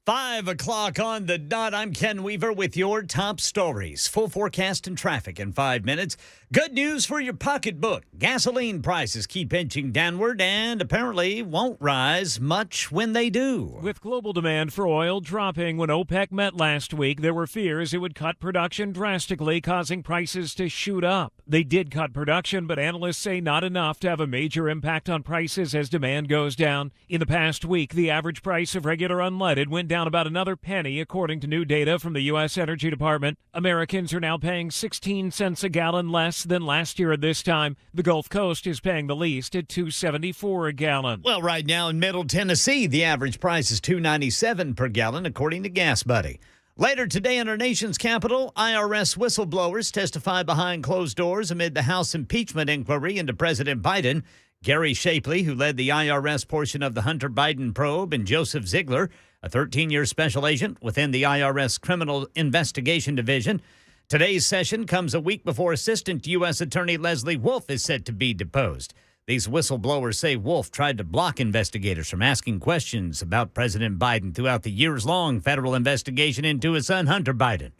5 o'clock on the dot. I'm Ken Weaver with your top stories. Full forecast and traffic in 5 minutes. Good news for your pocketbook. Gasoline prices keep inching downward and apparently won't rise much when they do. With global demand for oil dropping when OPEC met last week, there were fears it would cut production drastically, causing prices to shoot up. They did cut production, but analysts say not enough to have a major impact on prices as demand goes down. In the past week, the average price of regular unleaded went down about another penny, according to new data from the U.S. Energy Department. Americans are now paying 16 cents a gallon less than last year at this time. The Gulf Coast is paying the least at $2.74 a gallon. Well, right now in Middle Tennessee, the average price is $2.97 per gallon, according to Gas Buddy. Later today in our nation's capital, IRS whistleblowers testify behind closed doors amid the House impeachment inquiry into President Biden. Gary Shapley, who led the IRS portion of the Hunter Biden probe, and Joseph Ziegler, a 13-year special agent within the IRS Criminal Investigation Division. Today's session comes a week before Assistant U.S. Attorney Leslie Wolf is set to be deposed. These whistleblowers say Wolf tried to block investigators from asking questions about President Biden throughout the years-long federal investigation into his son, Hunter Biden.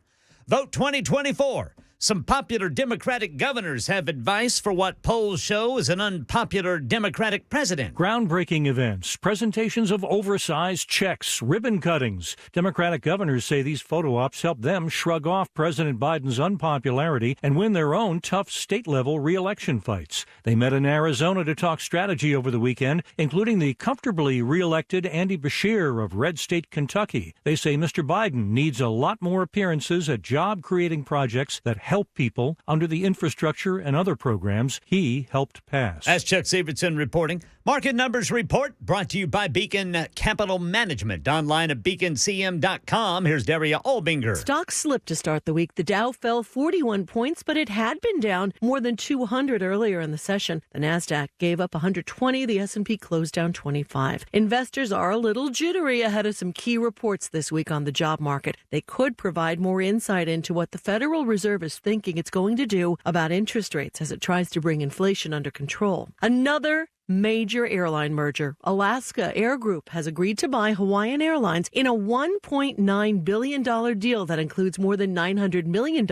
Vote 2024. Some popular Democratic governors have advice for what polls show is an unpopular Democratic president. Groundbreaking events, presentations of oversized checks, ribbon cuttings. Democratic governors say these photo ops help them shrug off President Biden's unpopularity and win their own tough state-level re-election fights. They met in Arizona to talk strategy over the weekend, including the comfortably re-elected Andy Beshear of Red State, Kentucky. They say Mr. Biden needs a lot more appearances at job-creating projects that help people under the infrastructure and other programs he helped pass. That's Chuck Severson reporting. Market Numbers Report brought to you by Beacon Capital Management. Online at beaconcm.com. Here's Daria Olbinger. Stocks slipped to start the week. The Dow fell 41 points, but it had been down more than 200 earlier in the session. The Nasdaq gave up 120. The S&P closed down 25. Investors are a little jittery ahead of some key reports this week on the job market. They could provide more insight into what the Federal Reserve is thinking it's going to do about interest rates as it tries to bring inflation under control. Another major airline merger. Alaska Air Group has agreed to buy Hawaiian Airlines in a $1.9 billion deal that includes more than $900 million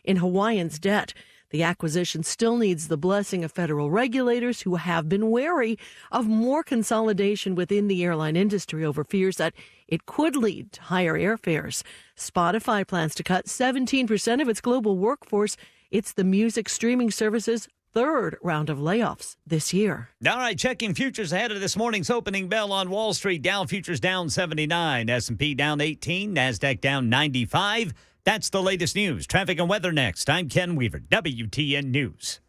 in Hawaiian's debt. The acquisition still needs the blessing of federal regulators who have been wary of more consolidation within the airline industry over fears that it could lead to higher airfares. Spotify plans to cut 17% of its global workforce. It's the music streaming service's third round of layoffs this year. All right, checking futures ahead of this morning's opening bell on Wall Street. Dow futures down 79, S&P down 18, Nasdaq down 95. That's the latest news. Traffic and weather next. I'm Ken Weaver, WTN News.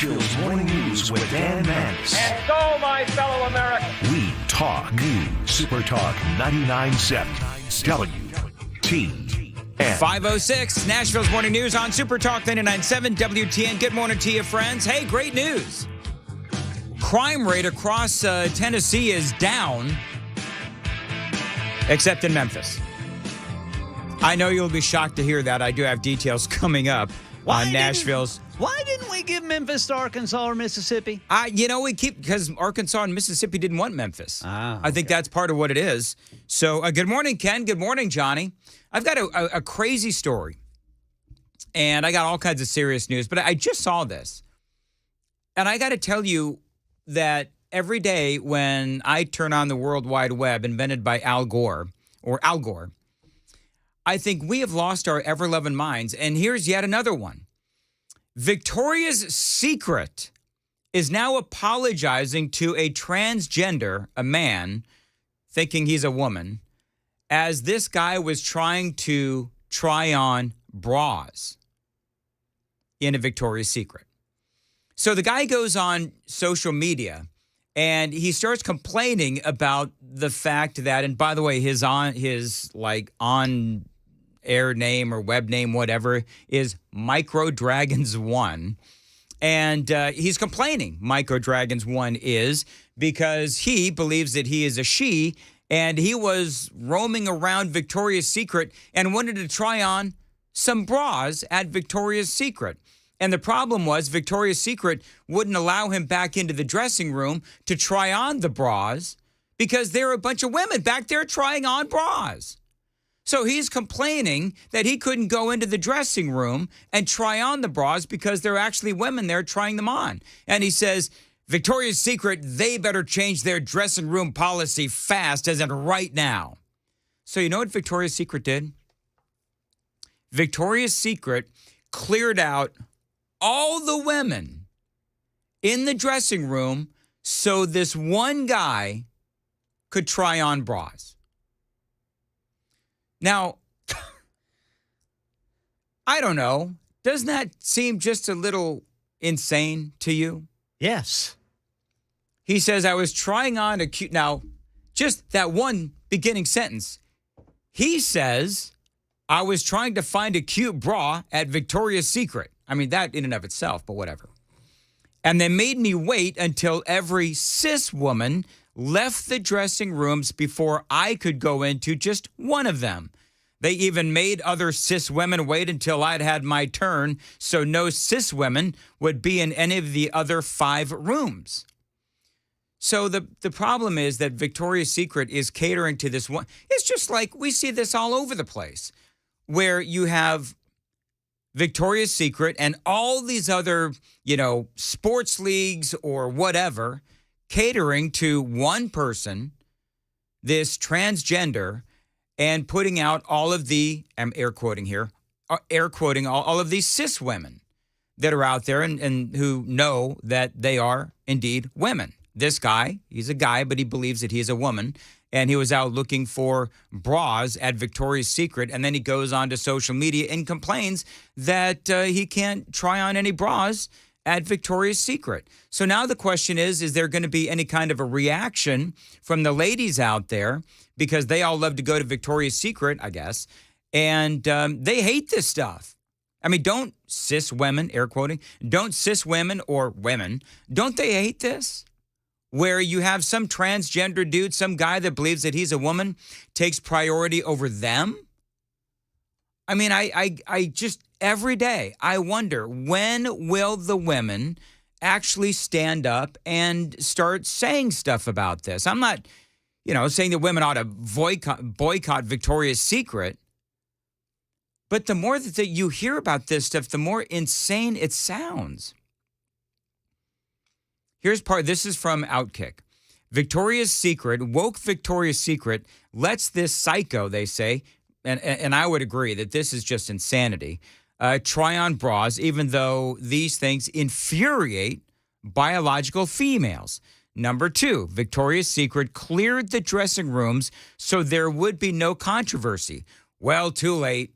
Nashville's Morning News with Dan Mandis. And so, my fellow Americans, We talk news. Super Talk 99.7 WTN. 5:06, Nashville's Morning News on Super Talk 99.7 WTN. Good morning to you, friends. Hey, great news. Crime rate across Tennessee is down, except in Memphis. I know you'll be shocked to hear that. I do have details coming up on Nashville's. Why didn't we give Memphis to Arkansas or Mississippi? Because Arkansas and Mississippi didn't want Memphis. I think okay. that's part of what it is. So good morning, Ken. Good morning, Johnny. I've got a crazy story, and I got all kinds of serious news, but I just saw this. And I got to tell you that every day when I turn on the World Wide Web invented by Al Gore, I think we have lost our ever-loving minds. And here's yet another one. Victoria's Secret is now apologizing to a transgender, a man, thinking he's a woman, as this guy was trying to try on bras in a Victoria's Secret. So the guy goes on social media and he starts complaining about the fact that, and by the way, his on-air name or web name, whatever, is Micro Dragons 1. And he's complaining, Micro Dragons 1 is, because he believes that he is a she, and he was roaming around Victoria's Secret and wanted to try on some bras at Victoria's Secret. And the problem was Victoria's Secret wouldn't allow him back into the dressing room to try on the bras because there were a bunch of women back there trying on bras. So he's complaining that he couldn't go into the dressing room and try on the bras because there are actually women there trying them on. And he says, Victoria's Secret, they better change their dressing room policy fast, as in right now. So you know what Victoria's Secret did? Victoria's Secret cleared out all the women in the dressing room so this one guy could try on bras. Now, I don't know. Doesn't that seem just a little insane to you? Yes. He says, I was trying on a cute... Now, just that one beginning sentence. He says, I was trying to find a cute bra at Victoria's Secret. I mean, that in and of itself, but whatever. And they made me wait until every cis woman left the dressing rooms before I could go into just one of them. They even made other cis women wait until I'd had my turn so no cis women would be in any of the other 5 rooms. So the problem is that Victoria's Secret is catering to this one. It's just like we see this all over the place where you have Victoria's Secret and all these other, sports leagues or whatever catering to one person, this transgender, and putting out all of the, I'm air quoting here, air quoting all of these cis women that are out there and who know that they are indeed women. This guy, he's a guy, but he believes that he's a woman. And he was out looking for bras at Victoria's Secret. And then he goes on to social media and complains that he can't try on any bras at Victoria's Secret. So now the question is there going to be any kind of a reaction from the ladies out there? Because they all love to go to Victoria's Secret, I guess. And they hate this stuff. I mean, don't cis women, air quoting, don't cis women or women, don't they hate this? Where you have some transgender dude, some guy that believes that he's a woman, takes priority over them? I mean, I just, every day, I wonder, when will the women actually stand up and start saying stuff about this? I'm not, saying that women ought to boycott Victoria's Secret. But the more that you hear about this stuff, the more insane it sounds. This is from Outkick. Victoria's Secret, woke Victoria's Secret, lets this psycho, they say, and I would agree that this is just insanity, try on bras, even though these things infuriate biological females. Number 2, Victoria's Secret cleared the dressing rooms so there would be no controversy. Well, too late.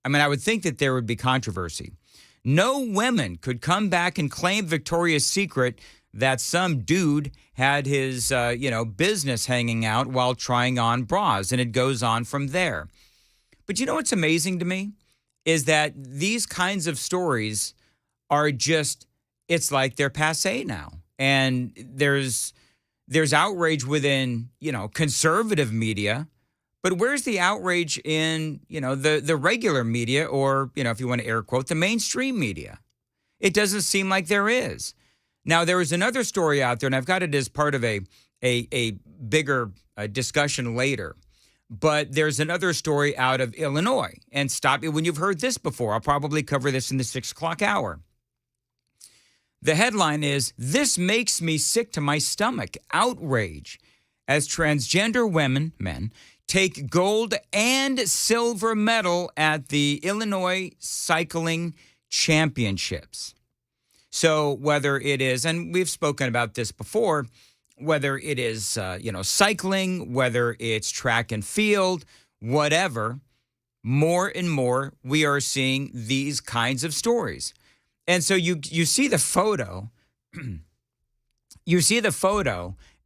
I mean, I would think that there would be controversy. No women could come back and claim Victoria's Secret that some dude had his, business hanging out while trying on bras, and it goes on from there. But you know what's amazing to me is that these kinds of stories are just, it's like they're passé now. And there's outrage within, conservative media, but where's the outrage in, the regular media or, if you want to air quote, the mainstream media? It doesn't seem like there is. Now, there is another story out there, and I've got it as part of a bigger discussion later. But there's another story out of Illinois. And stop me when you've heard this before. I'll probably cover this in the 6 o'clock hour. The headline is, "This makes me sick to my stomach. Outrage as transgender men take gold and silver medal at the Illinois Cycling Championships." So whether it is, and we've spoken about this before, whether it is, cycling, whether it's track and field, whatever, more and more we are seeing these kinds of stories. And so you see the photo,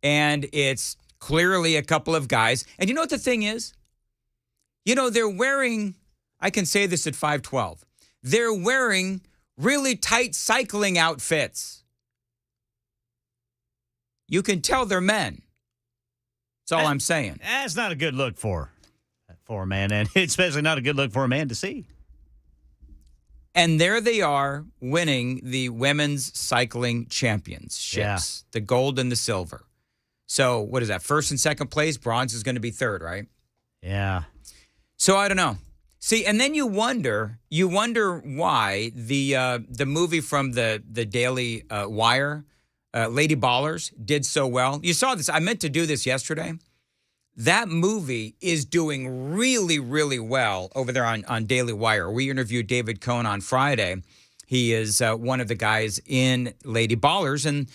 and it's clearly a couple of guys. And you know what the thing is? They're wearing, I can say this at 512, they're wearing really tight cycling outfits. You can tell they're men. That's all I'm saying. That's not a good look for a man, and especially not a good look for a man to see. And there they are winning the women's cycling championships, the gold and the silver. So what is that? First and second place, bronze is going to be third, right? Yeah. So I don't know. See, and then you wonder why the movie from the Daily Wire, Lady Ballers, did so well. You saw this. I meant to do this yesterday. That movie is doing really, really well over there on Daily Wire. We interviewed David Cohn on Friday. He is one of the guys in Lady Ballers, and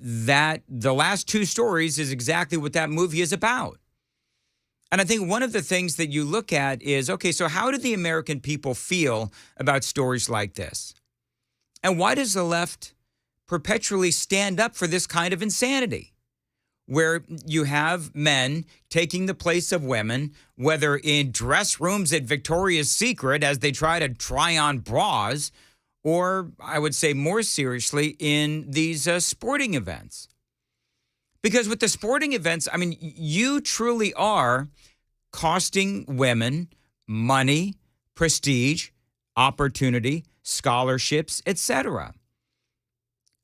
that the last 2 stories is exactly what that movie is about. And I think one of the things that you look at is, okay, so how do the American people feel about stories like this? And why does the left perpetually stand up for this kind of insanity, where you have men taking the place of women, whether in dress rooms at Victoria's Secret as they try on bras, or I would say more seriously in these sporting events? Because with the sporting events, I mean, you truly are costing women money, prestige, opportunity, scholarships, etc.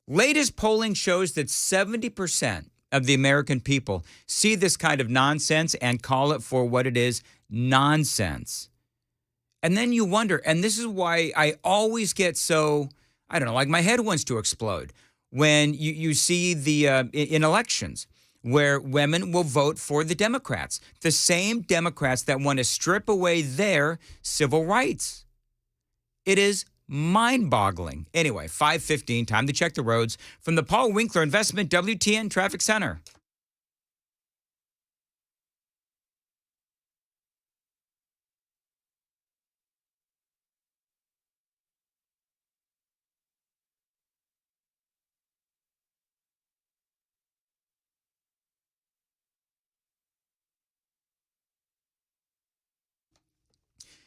Latest polling shows that 70% of the American people see this kind of nonsense and call it for what it is, nonsense. And then you wonder, and this is why I always get so, I don't know, like my head wants to explode when you see in elections where women will vote for the Democrats, the same Democrats that want to strip away their civil rights. It is mind-boggling. Anyway, 5:15, time to check the roads from the Paul Winkler Investment WTN Traffic Center.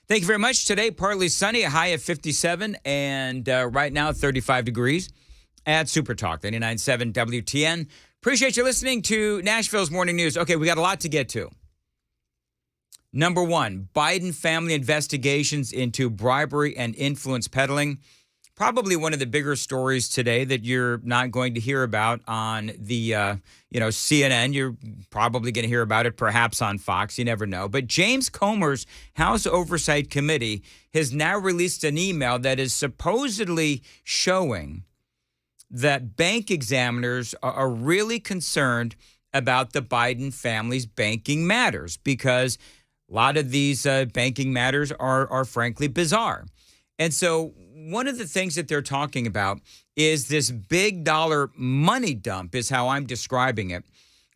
Thank you very much. Today, partly sunny, a high of 57, and right now 35 degrees at Super Talk 99.7 WTN. Appreciate you listening to Nashville's Morning News. Okay, we got a lot to get to. Number one, Biden family investigations into bribery and influence peddling. Probably one of the bigger stories today that you're not going to hear about on the, CNN. You're probably going to hear about it perhaps on Fox. You never know. But James Comer's House Oversight Committee has now released an email that is supposedly showing that bank examiners are really concerned about the Biden family's banking matters, because a lot of these banking matters are frankly bizarre. And so one of the things that they're talking about is this big dollar money dump, is how I'm describing it,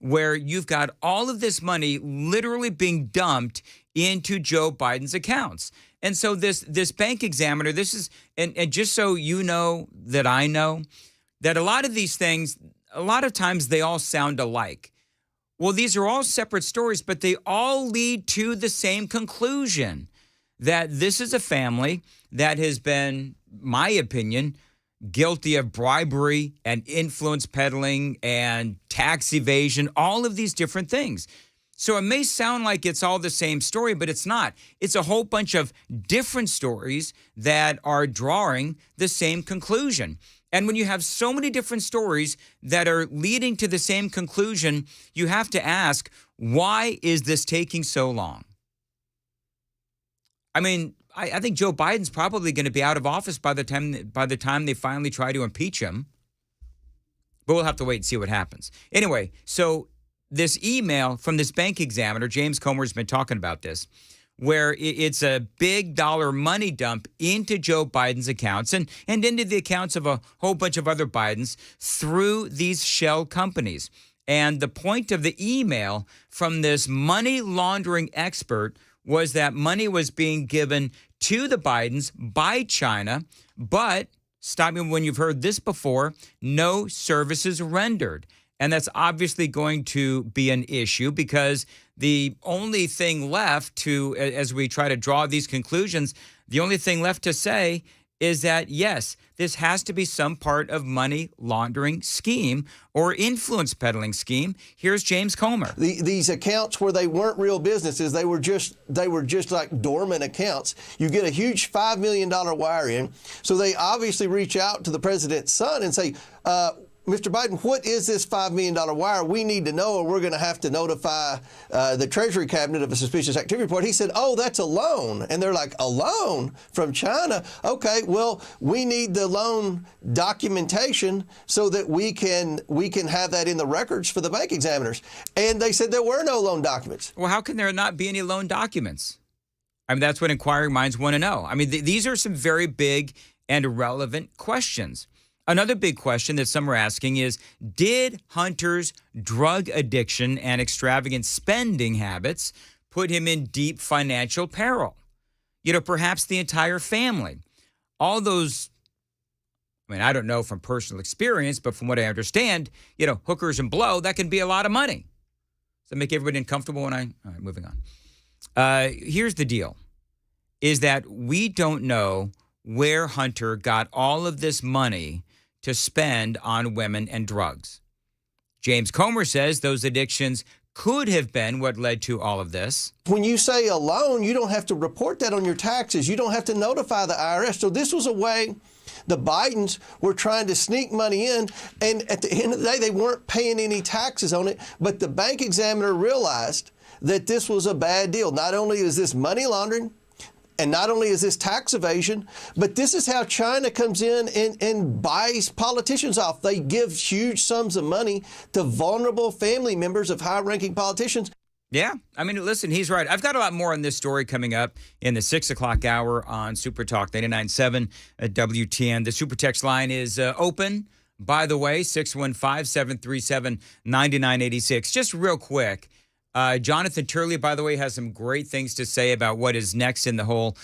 where you've got all of this money literally being dumped into Joe Biden's accounts. And so this bank examiner, this is, and just so you know that I know, that a lot of these things, a lot of times they all sound alike. Well, these are all separate stories, but they all lead to the same conclusion, that this is a family that has been, my opinion, guilty of bribery and influence peddling and tax evasion, all of these different things. So it may sound like it's all the same story, but it's not. It's a whole bunch of different stories that are drawing the same conclusion. And when you have so many different stories that are leading to the same conclusion, you have to ask, why is this taking so long? I mean, I think Joe Biden's probably going to be out of office by the time they finally try to impeach him. But we'll have to wait and see what happens. Anyway, so this email from this bank examiner, James Comer's been talking about this, where it's a big dollar money dump into Joe Biden's accounts and into the accounts of a whole bunch of other Bidens through these shell companies. And the point of the email from this money laundering expert was that money was being given to the Bidens by China, but, stop me when you've heard this before, no services rendered. And that's obviously going to be an issue because the only thing left to, as we try to draw these conclusions, the only thing left to say is that, yes, this has to be some part of money laundering scheme or influence peddling scheme. Here's James Comer. These accounts where they weren't real businesses, they were just like dormant accounts. You get a huge $5 million wire in. So they obviously reach out to the president's son and say, Mr. Biden, what is this $5 million wire? We need to know, or we're going to have to notify the Treasury Cabinet of a suspicious activity report. He said, oh, that's a loan. And they're like, a loan from China? Okay, well, we need the loan documentation so that we can have that in the records for the bank examiners. And they said there were no loan documents. Well, how can there not be any loan documents? I mean, that's what inquiring minds want to know. I mean, these are some very big and relevant questions. Another big question that some are asking is, did Hunter's drug addiction and extravagant spending habits put him in deep financial peril? You know, perhaps the entire family. All those, I mean, I don't know from personal experience, but from what I understand, you know, hookers and blow, that can be a lot of money. Does that make everybody uncomfortable all right, moving on. Here's the deal, is that we don't know where Hunter got all of this money to spend on women and drugs. James Comer says those addictions could have been what led to all of this. When you say a loan, you don't have to report that on your taxes. You don't have to notify the IRS. So this was a way the Bidens were trying to sneak money in, and at the end of the day, they weren't paying any taxes on it. But the bank examiner realized that this was a bad deal. Not only is this money laundering, and not only is this tax evasion, but this is how China comes in and buys politicians off. They give huge sums of money to vulnerable family members of high-ranking politicians. Yeah, I mean, listen, he's right. I've got a lot more on this story coming up in the 6 o'clock hour on Super Talk 99.7 at WTN. The Super Text line is open, by the way, 615-737-9986. Just real quick. Jonathan Turley, by the way, has some great things to say about what is next in the whole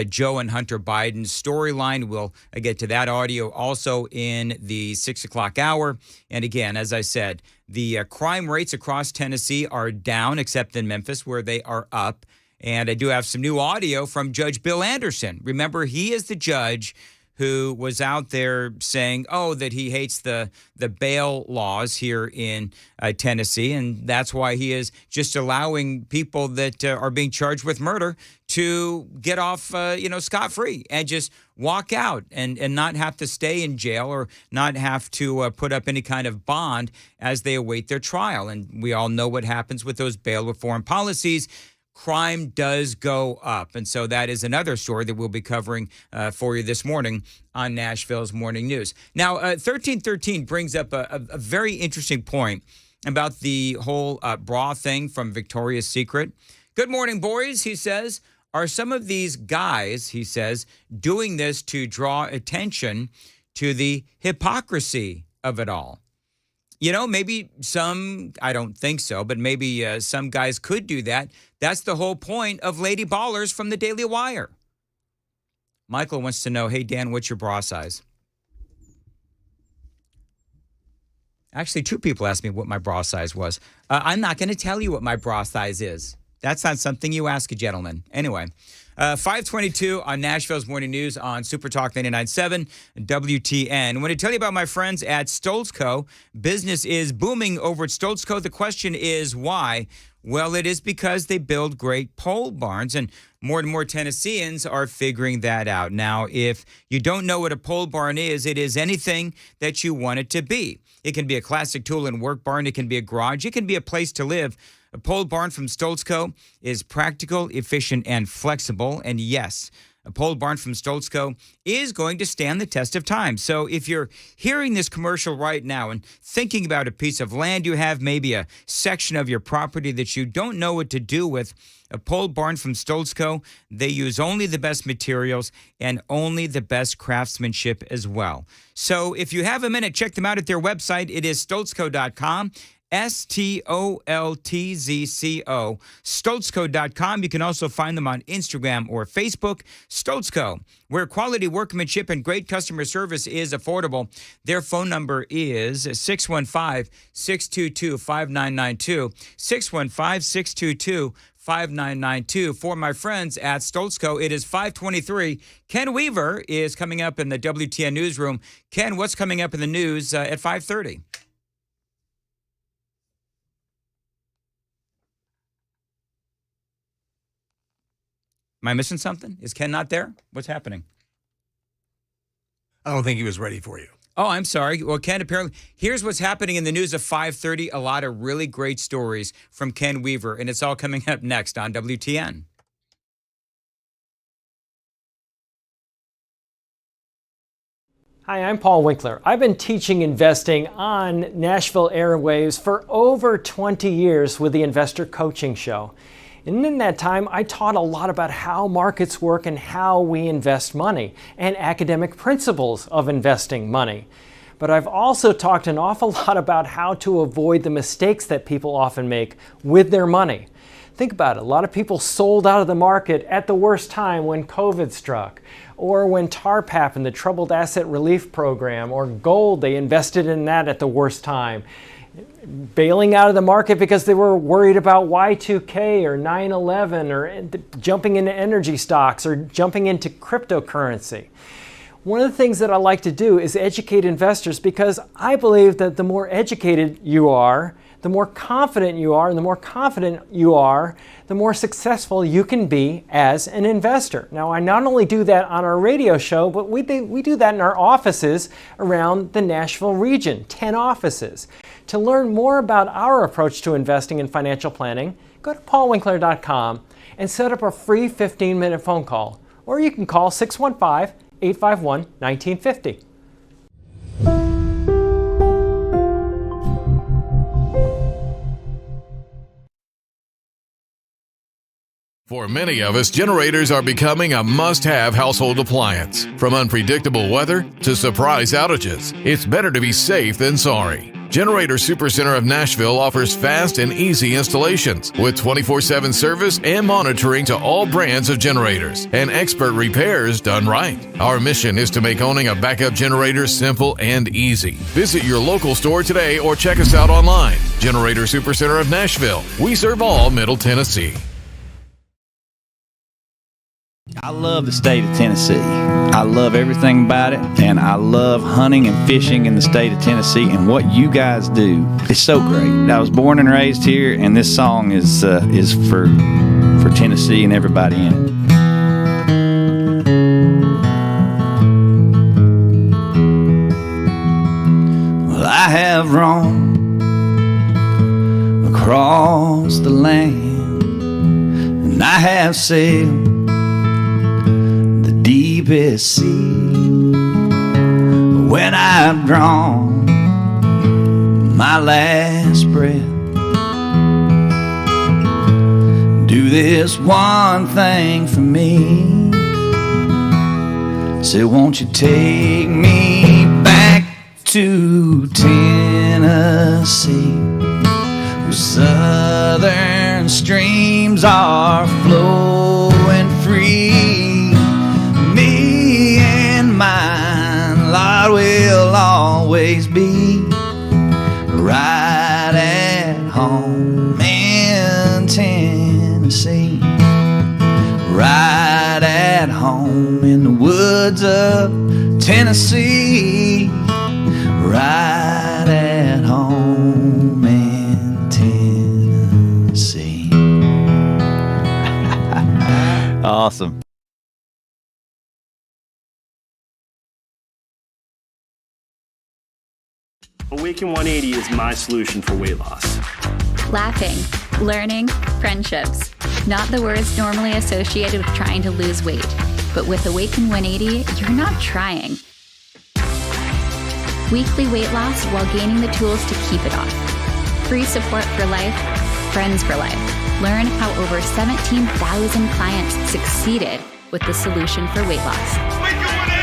Joe and Hunter Biden storyline. We'll get to that audio also in the 6 o'clock hour. And again, as I said, the crime rates across Tennessee are down, except in Memphis, where they are up. And I do have some new audio from Judge Bill Anderson. Remember, he is the judge who was out there saying, that he hates the bail laws here in Tennessee, and that's why he is just allowing people that are being charged with murder to get off, scot-free and just walk out and not have to stay in jail or not have to put up any kind of bond as they await their trial. And we all know what happens with those bail reform policies. Crime does go up. And so that is another story that we'll be covering for you this morning on Nashville's Morning News. Now, 1313 brings up a very interesting point about the whole bra thing from Victoria's Secret. Good morning, boys, he says. Are some of these guys, he says, doing this to draw attention to the hypocrisy of it all? maybe I don't think so, but maybe some guys could do that. That's the whole point of Lady Ballers from the Daily Wire. Michael wants to know, hey, Dan, what's your bra size? Actually, 2 people asked me what my bra size was. I'm not going to tell you what my bra size is. That's not something you ask a gentleman. Anyway, 522 on Nashville's Morning News on Super Talk 99.7 WTN. I want to tell you about my friends at Stoltz Co. Business is booming over at Stoltz Co. The question is why? Well, it is because they build great pole barns, and more Tennesseans are figuring that out. Now, if you don't know what a pole barn is, it is anything that you want it to be. It can be a classic tool and work barn. It can be a garage. It can be a place to live. A pole barn from Stoltz Co. is practical, efficient, and flexible. And yes, a pole barn from Stoltz Co. is going to stand the test of time. So if you're hearing this commercial right now and thinking about a piece of land you have, maybe a section of your property that you don't know what to do with, a pole barn from Stoltz Co., they use only the best materials and only the best craftsmanship as well. So if you have a minute, check them out at their website. It is stoltzco.com. STOLTZCO, Stoltzco.com. You can also find them on Instagram or Facebook. Stoltzco, where quality workmanship and great customer service is affordable. Their phone number is 615-622-5992, 615-622-5992. For my friends at Stoltzco, it is 523. Ken Weaver is coming up in the WTN newsroom. Ken, what's coming up in the news at 5:30? Am I missing something? Is Ken not there? What's happening? I don't think he was ready for you. Oh, I'm sorry. Well, Ken, apparently, here's what's happening in the news of 5:30. A lot of really great stories from Ken Weaver, and it's all coming up next on WTN. Hi, I'm Paul Winkler. I've been teaching investing on Nashville airwaves for over 20 years with the Investor Coaching Show. And in that time, I taught a lot about how markets work and how we invest money and academic principles of investing money. But I've also talked an awful lot about how to avoid the mistakes that people often make with their money. Think about it. A lot of people sold out of the market at the worst time when COVID struck, or when TARP happened, the Troubled Asset Relief Program, or gold, they invested in that at the worst time. Bailing out of the market because they were worried about Y2K or 9/11 or jumping into energy stocks or jumping into cryptocurrency. One of the things that I like to do is educate investors because I believe that the more educated you are, the more confident you are, and the more confident you are, the more successful you can be as an investor. Now, I not only do that on our radio show, but we do that in our offices around the Nashville region, 10 offices. To learn more about our approach to investing and financial planning, go to paulwinkler.com and set up a free 15-minute phone call. Or you can call 615-851-1950. For many of us, generators are becoming a must-have household appliance. From unpredictable weather to surprise outages, it's better to be safe than sorry. Generator Supercenter of Nashville offers fast and easy installations with 24/7 service and monitoring to all brands of generators and expert repairs done right. Our mission is to make owning a backup generator simple and easy. Visit your local store today or check us out online. Generator Supercenter of Nashville. We serve all Middle Tennessee. I love the state of Tennessee. I love everything about it, and I love hunting and fishing in the state of Tennessee, and what you guys do is so great. I was born and raised here, and this song is for Tennessee and everybody in it. Well, I have roamed across the land, and I have sailed deepest sea. When I've drawn my last breath, do this one thing for me. Say, won't you take me back to Tennessee? Tennessee. Southern streams are flowing free. Me and mine, Lord, will always be right at home in Tennessee. Right at home in the woods of Tennessee. Right at home in Tennessee. Awesome. Awaken 180 is my solution for weight loss. Laughing, learning, friendships. Not the words normally associated with trying to lose weight. But with Awaken 180, you're not trying. Weekly weight loss while gaining the tools to keep it off. Free support for life, friends for life. Learn how over 17,000 clients succeeded with the solution for weight loss. Awaken 180!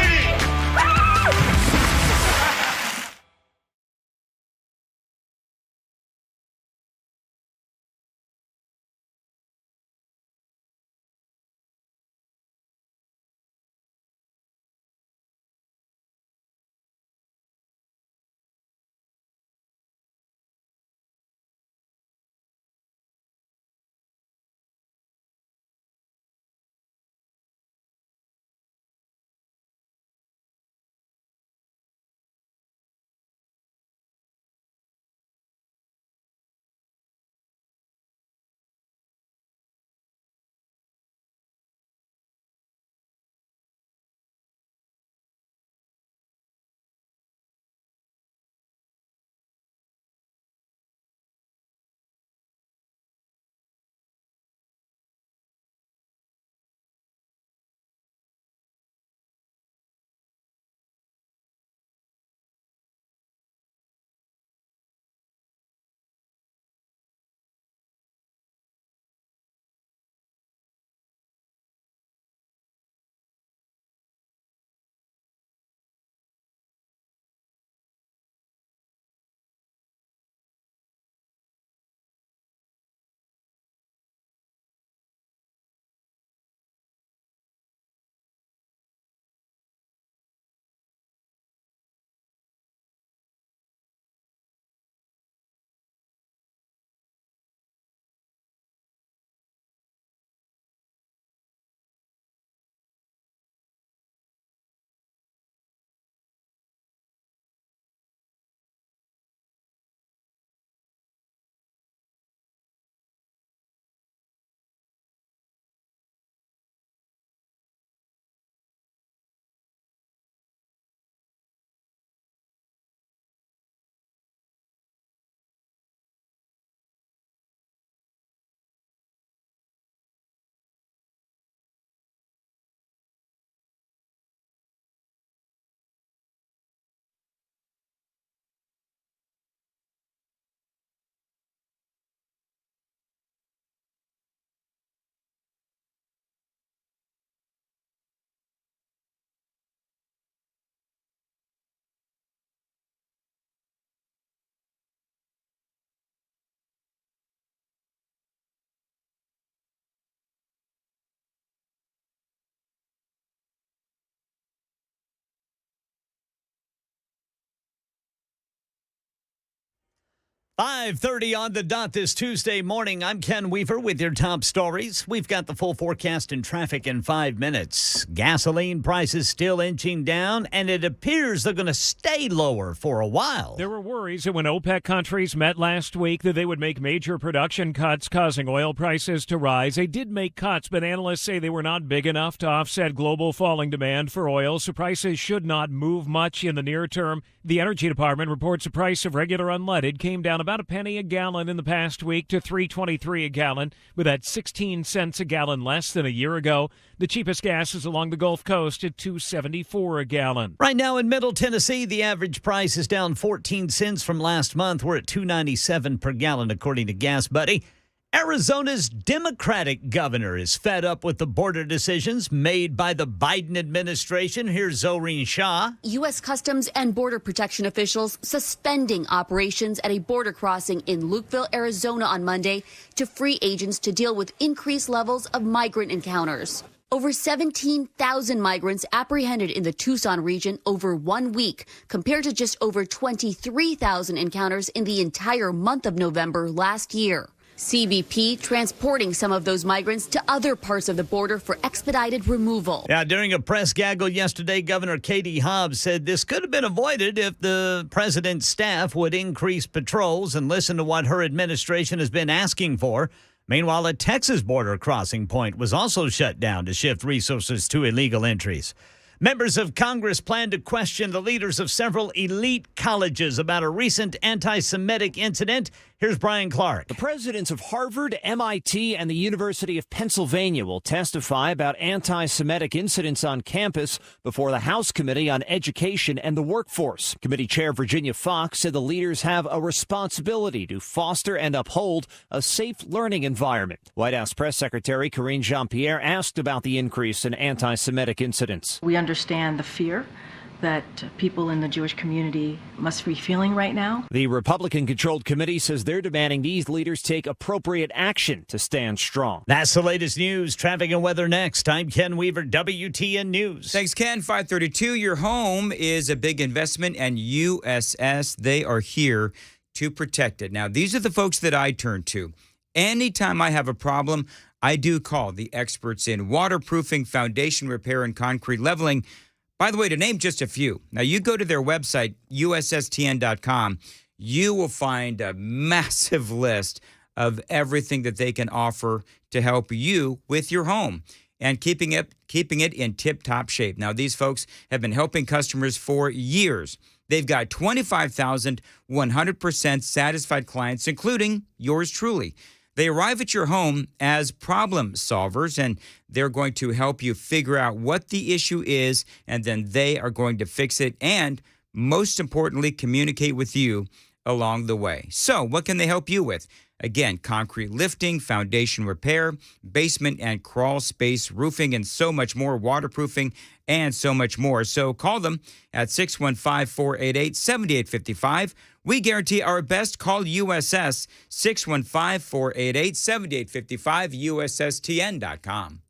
.30 on the dot this Tuesday morning. I'm Ken Weaver with your top stories. We've got the full forecast and traffic in 5 minutes. Gasoline prices still inching down, and it appears they're going to stay lower for a while. There were worries that when OPEC countries met last week that they would make major production cuts, causing oil prices to rise. They did make cuts, but analysts say they were not big enough to offset global falling demand for oil, so prices should not move much in the near term. The Energy Department reports the price of regular unleaded came down about a penny a gallon in the past week to $3.23 a gallon, with that 16 cents a gallon less than a year ago. The cheapest gas is along the Gulf Coast at $2.74 a gallon. Right now in Middle Tennessee, the average price is down 14 cents from last month. We're at $2.97 per gallon, according to Gas Buddy. Arizona's Democratic governor is fed up with the border decisions made by the Biden administration. Here's Zoreen Shah. U.S. Customs and Border Protection officials suspending operations at a border crossing in Lukeville, Arizona on Monday to free agents to deal with increased levels of migrant encounters. Over 17,000 migrants apprehended in the Tucson region over 1 week, compared to just over 23,000 encounters in the entire month of November last year. CBP transporting some of those migrants to other parts of the border for expedited removal. Yeah, during a press gaggle yesterday, Governor Katie Hobbs said this could have been avoided if the president's staff would increase patrols and listen to what her administration has been asking for. Meanwhile, a Texas border crossing point was also shut down to shift resources to illegal entries. Members of Congress plan to question the leaders of several elite colleges about a recent anti-Semitic incident. Here's Brian Clark. The presidents of Harvard, MIT, and the University of Pennsylvania will testify about anti-Semitic incidents on campus before the House Committee on Education and the Workforce. Committee Chair Virginia Fox said the leaders have a responsibility to foster and uphold a safe learning environment. White House Press Secretary Karine Jean-Pierre asked about the increase in anti-Semitic incidents. We understand the fear that people in the Jewish community must be feeling right now. The Republican-controlled committee says they're demanding these leaders take appropriate action to stand strong. That's the latest news. Traffic and weather next. I'm Ken Weaver, WTN News. Thanks, Ken. 532. Your home is a big investment, and USS, they are here to protect it. Now, these are the folks that I turn to. Anytime I have a problem, I do call the experts in waterproofing, foundation repair, and concrete leveling. By the way, to name just a few, now you go to their website, USSTN.com, you will find a massive list of everything that they can offer to help you with your home and keeping it in tip-top shape. Now, these folks have been helping customers for years. They've got 25,000 100% satisfied clients, including yours truly. They arrive at your home as problem solvers, and they're going to help you figure out what the issue is, and then they are going to fix it and, most importantly, communicate with you along the way. So what can they help you with? Again, concrete lifting, foundation repair, basement and crawl space roofing, and so much more, waterproofing, and so much more. So call them at 615-488-7855. We guarantee our best. Call USS, 615-488-7855, USSTN.com.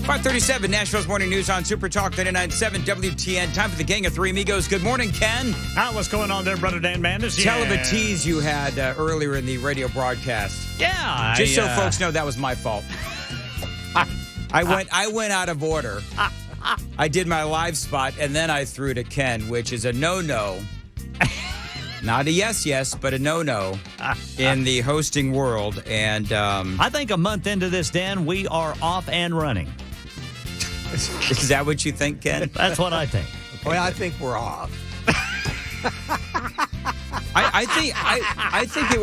5:37, Nashville's Morning News on Super Talk 99.7 WTN. Time for the Gang of Three Amigos. Good morning, Ken. What's going on there, Brother Dan Mandis? Tell of a tease you had earlier in the radio broadcast. Yeah. Just so folks know, that was my fault. I went out of order. I did my live spot, and then I threw to Ken, which is a no-no. Not a yes, but a no-no in the hosting world. And I think a month into this, Dan, we are off and running. Is that what you think, Ken? That's what I think. Well, I think we're off. I think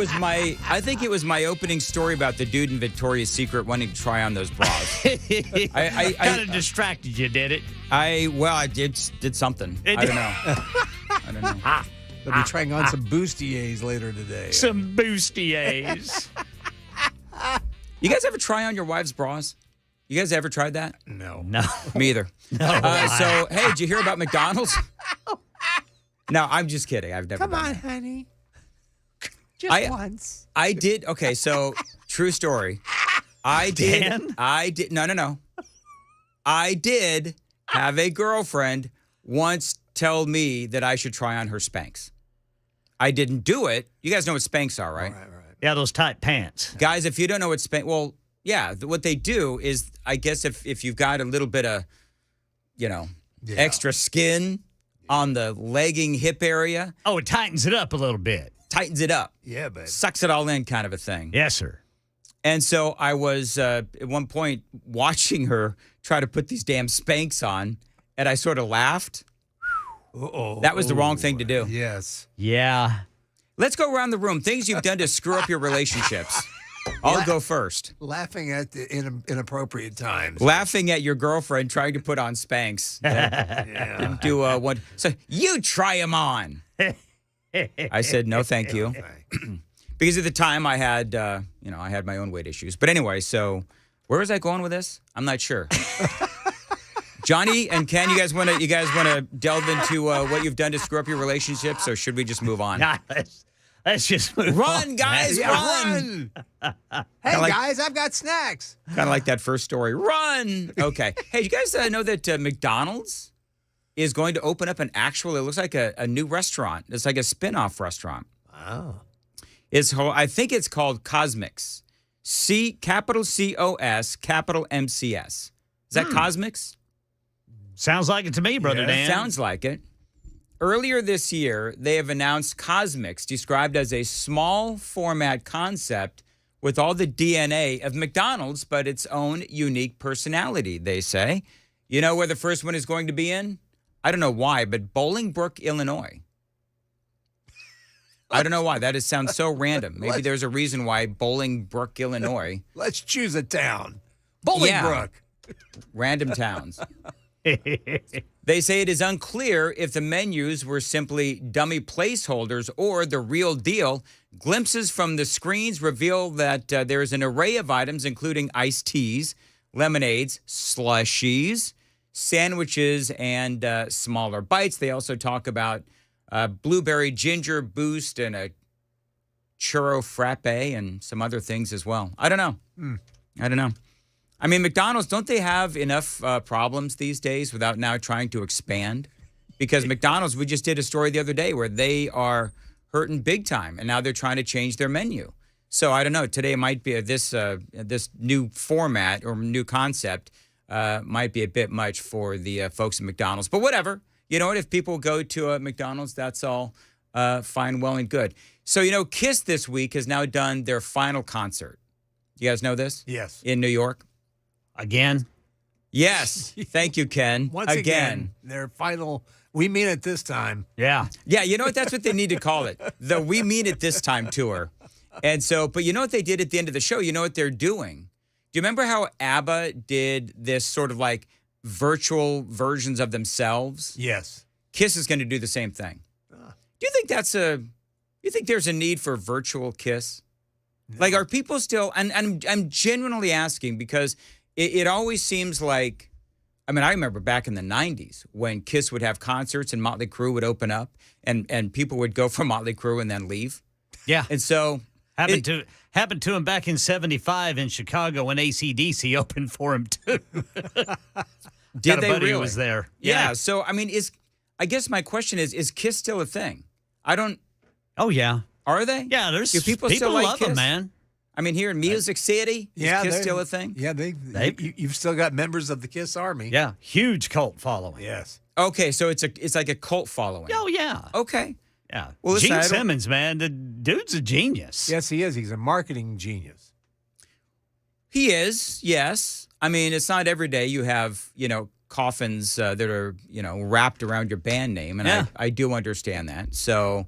it was my opening story about the dude in Victoria's Secret wanting to try on those bras. I kind of distracted you, did it? I did something. I don't know. They'll be trying on some bustiers later today. Some bustiers. You guys ever try on your wife's bras? You guys ever tried that? No. Me either. No. So, hey, did you hear about McDonald's? No, I'm just kidding. I've never. Come on, honey. Just once. I did. Okay, so true story. I did. Dan? I did. No. I did have a girlfriend once tell me that I should try on her Spanx. I didn't do it. You guys know what Spanx are, right? Right. Yeah, those tight pants. Guys, if you don't know what Spanx, well, yeah, what they do is, I guess if you've got a little bit of, extra skin on the legging hip area. Oh, it tightens it up a little bit. Tightens it up. Yeah, babe. Sucks it all in kind of a thing. Yes, sir. And so I was, at one point, watching her try to put these damn Spanx on, and I sort of laughed. Uh-oh. That was the wrong thing to do. Yes. Yeah. Let's go around the room. Things you've done to screw up your relationships. I'll go first. Laughing at the inappropriate times. Laughing at your girlfriend trying to put on Spanx. Yeah. Do one. So you try them on. I said no, thank you, because at the time I had, I had my own weight issues. But anyway, so where was I going with this? I'm not sure. Johnny and Ken, you guys want to delve into what you've done to screw up your relationships, or should we just move on? Nah, let's just move on. Run, guys, run! Hey, guys, I've got snacks. Kind of like that first story. Run! Okay. Hey, you guys know that McDonald's is going to open up it looks like a new restaurant. It's like a spin-off restaurant. Oh. I think it's called Cosmix. Capital C-O-S, capital M-C-S. Is that Cosmix? Sounds like it to me, Brother Dan. Sounds like it. Earlier this year, they have announced Cosmix, described as a small format concept with all the DNA of McDonald's, but its own unique personality, they say. You know where the first one is going to be in? I don't know why, but Bolingbrook, Illinois. I don't know why. That sounds so random. Maybe there's a reason why Bolingbrook, Illinois. Let's choose a town. Bolingbrook. Yeah. Random towns. They say it is unclear if the menus were simply dummy placeholders or the real deal. Glimpses from the screens reveal that there is an array of items, including iced teas, lemonades, slushies, sandwiches, and smaller bites. They also talk about blueberry ginger boost and a churro frappe and some other things as well. I don't know. I don't know. I mean, McDonald's, don't they have enough problems these days without now trying to expand? Because McDonald's, we just did a story the other day where they are hurting big time, and now they're trying to change their menu. So I don't know. Today might be this new format or new concept might be a bit much for the folks at McDonald's. But whatever. You know what? If people go to McDonald's, that's all fine, well, and good. So, Kiss this week has now done their final concert. You guys know this? Yes. In New York. Again? Yes. Thank you, Ken. Once again, their final, we mean it this time. Yeah. Yeah, you know what? That's what they need to call it. The We Mean It This Time tour. And so, but you know what they did at the end of the show? You know what they're doing? Do you remember how ABBA did this sort of like virtual versions of themselves? Yes. Kiss is going to do the same thing. Do you think you think there's a need for virtual Kiss? No. Like, are people still, and I'm genuinely asking because it always seems like, I mean, I remember back in the 90s when Kiss would have concerts and Motley Crue would open up and people would go for Motley Crue and then leave. Yeah. And so Happened to him back in 75 in Chicago when AC/DC opened for him, too. Did they really? Who was there. Yeah. So, I mean, I guess my question is Kiss still a thing? I don't. Oh, yeah. Are they? Yeah, Do people still like love Kiss? them, man. I mean, here in Music City, is Kiss still a thing? Yeah, you've still got members of the Kiss Army. Yeah, huge cult following. Yes. Okay, so it's like a cult following. Oh, yeah. Okay. Yeah. Well, listen, Gene Simmons, man, the dude's a genius. Yes, he is. He's a marketing genius. He is, yes. I mean, it's not every day you have, coffins that are, wrapped around your band name, and I do understand that. So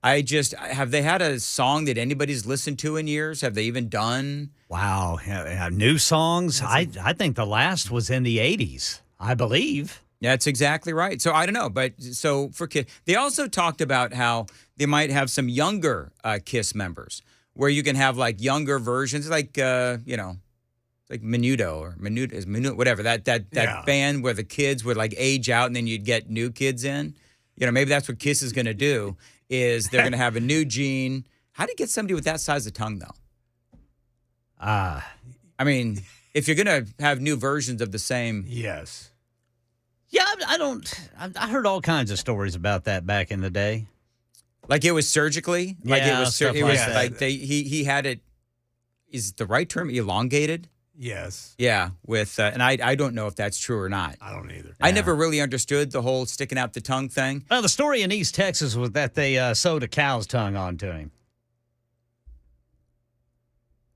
have they had a song that anybody's listened to in years? Have they even done? Wow. New songs? I think the last was in the 80s, I believe. That's exactly right. So I don't know. But so for Kiss, they also talked about how they might have some younger Kiss members where you can have like younger versions, like, like Menudo or Menudo, whatever, that band where the kids would like age out and then you'd get new kids in. Maybe that's what Kiss is going to do. Is they're going to have a new Gene. How do you get somebody with that size of tongue, though? I mean, if you're going to have new versions of the same. Yes. Yeah, I heard all kinds of stories about that back in the day. Like it was surgically? Like yeah, it was like he had it, is the right term elongated? Yes. Yeah, and I don't know if that's true or not. I don't either. I never really understood the whole sticking out the tongue thing. Well, the story in East Texas was that they sewed a cow's tongue onto him.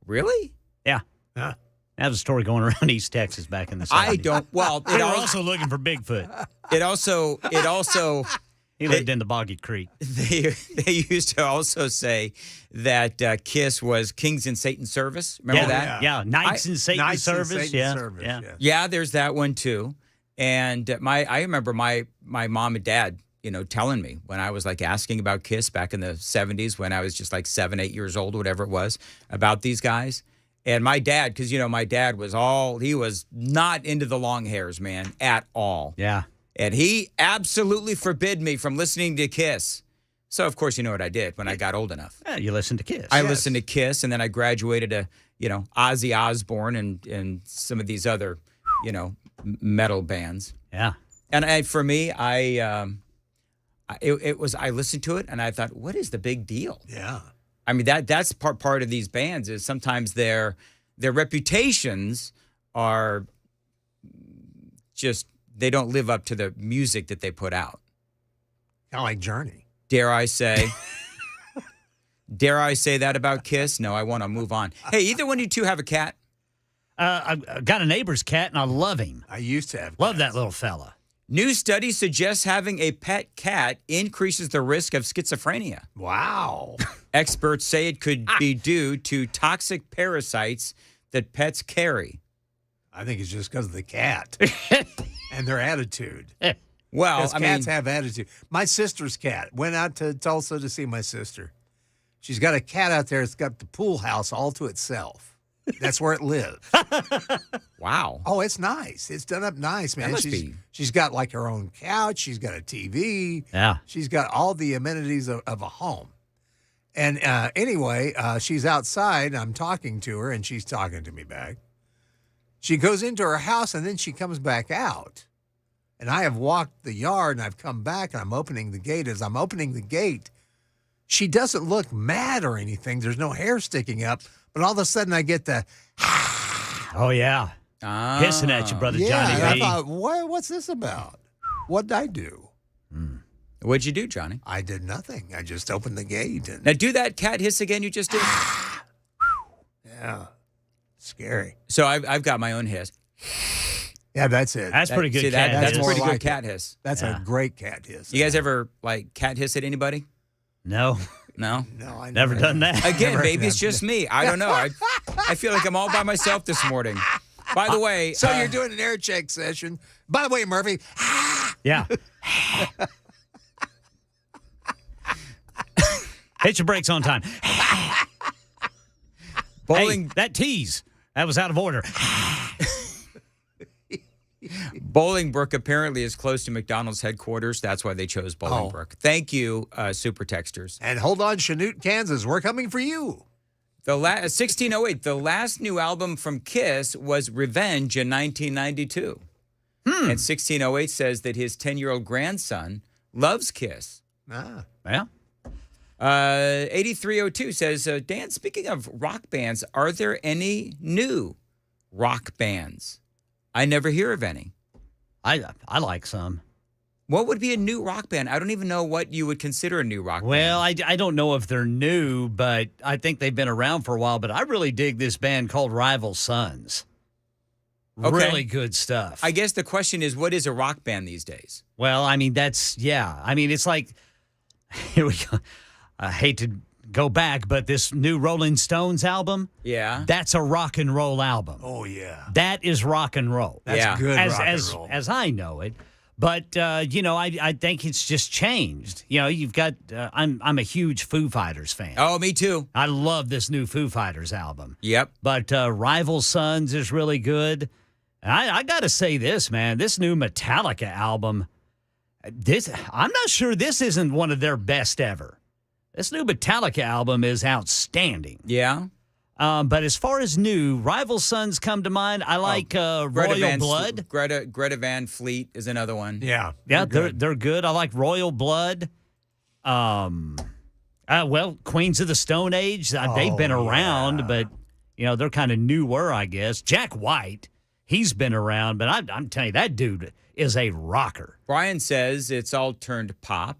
Really? Yeah. Huh. That was a story going around East Texas back in the 70s. They were also looking for Bigfoot. It also He lived in the Boggy Creek. They used to also say that Kiss was Kings in Satan's Service. Remember that? Yeah, Knights in Satan's Service. Yeah, there's that one too. And I remember my mom and dad, telling me when I was like asking about Kiss back in the 70s when I was just like 7, 8 years old, whatever it was, about these guys. And my dad, because my dad he was not into the long hairs, man, at all. Yeah. And he absolutely forbid me from listening to Kiss. So, of course, you know what I did when I got old enough. Yeah, you listened to Kiss. I listened to Kiss, and then I graduated to, Ozzy Osbourne and some of these other, metal bands. Yeah. And for me, I listened to it, and I thought, what is the big deal? Yeah. I mean, that's part of these bands is sometimes their reputations are just, they don't live up to the music that they put out. Kind of like Journey. Dare I say that about Kiss? No, I want to move on. Hey, either one of you two have a cat? I've got a neighbor's cat, and I love him. I used to have. Love that little fella. New study suggests having a pet cat increases the risk of schizophrenia. Wow. Experts say it could be due to toxic parasites that pets carry. I think it's just because of the cat and their attitude. Well, because cats have attitude. My sister's cat went out to Tulsa to see my sister. She's got a cat out there that's got the pool house all to itself. That's where it lives. Wow. Oh, it's nice. It's done up nice, man. She's got like her own couch. She's got a TV. Yeah. She's got all the amenities of a home. And anyway, she's outside. And I'm talking to her, and she's talking to me back. She goes into her house, and then she comes back out. And I have walked the yard, and I've come back, and I'm opening the gate. As I'm opening the gate, she doesn't look mad or anything. There's no hair sticking up. But all of a sudden, I get the, oh, yeah. Hissing at you, Brother Johnny. I thought, what's this about? What did I do? What'd you do, Johnny? I did nothing. I just opened the gate. And now, do that cat hiss again you just did. Yeah. Scary. So I've got my own hiss. Yeah, that's it. That's pretty good cat hiss. That's pretty good cat hiss. That's a great cat hiss. You guys ever, cat hiss at anybody? No. No? No, I never done that. Again, maybe it's just me. I don't know. I feel like I'm all by myself this morning. By the way. So you're doing an air check session. By the way, Murphy. Yeah. Hit your brakes on time. Bowling. Hey, that tease. That was out of order. Bolingbrook apparently is close to McDonald's headquarters. That's why they chose Bolingbrook. Thank you, Super Texters. And hold on, Chanute, Kansas. We're coming for you. 1608. The last new album from Kiss was Revenge in 1992. And 1608 says that his 10-year-old grandson loves Kiss. Ah. Yeah. 8302 says, Dan, speaking of rock bands, are there any new rock bands? I never hear of any. I like some. What would be a new rock band? I don't even know what you would consider a new rock band. Well, I don't know if they're new, but I think they've been around for a while. But I really dig this band called Rival Sons. Okay. Really good stuff. I guess the question is, what is a rock band these days? Well, I mean, it's like, here we go. I hate to go back, but this new Rolling Stones album, that's a rock and roll album. Oh, yeah. That is rock and roll. That's good rock and roll. As I know it. But, I think it's just changed. You've got, I'm a huge Foo Fighters fan. Oh, me too. I love this new Foo Fighters album. Yep. But Rival Sons is really good. And I got to say this, man, this new Metallica album, I'm not sure this isn't one of their best ever. This new Metallica album is outstanding. Yeah. But as far as new, Rival Sons come to mind. I like Royal Blood. Greta Van Fleet is another one. Yeah. Yeah, they're good. I like Royal Blood. Queens of the Stone Age. They've been around, but, they're kind of newer, I guess. Jack White, he's been around, but I'm telling you, that dude is a rocker. Brian says it's all turned pop.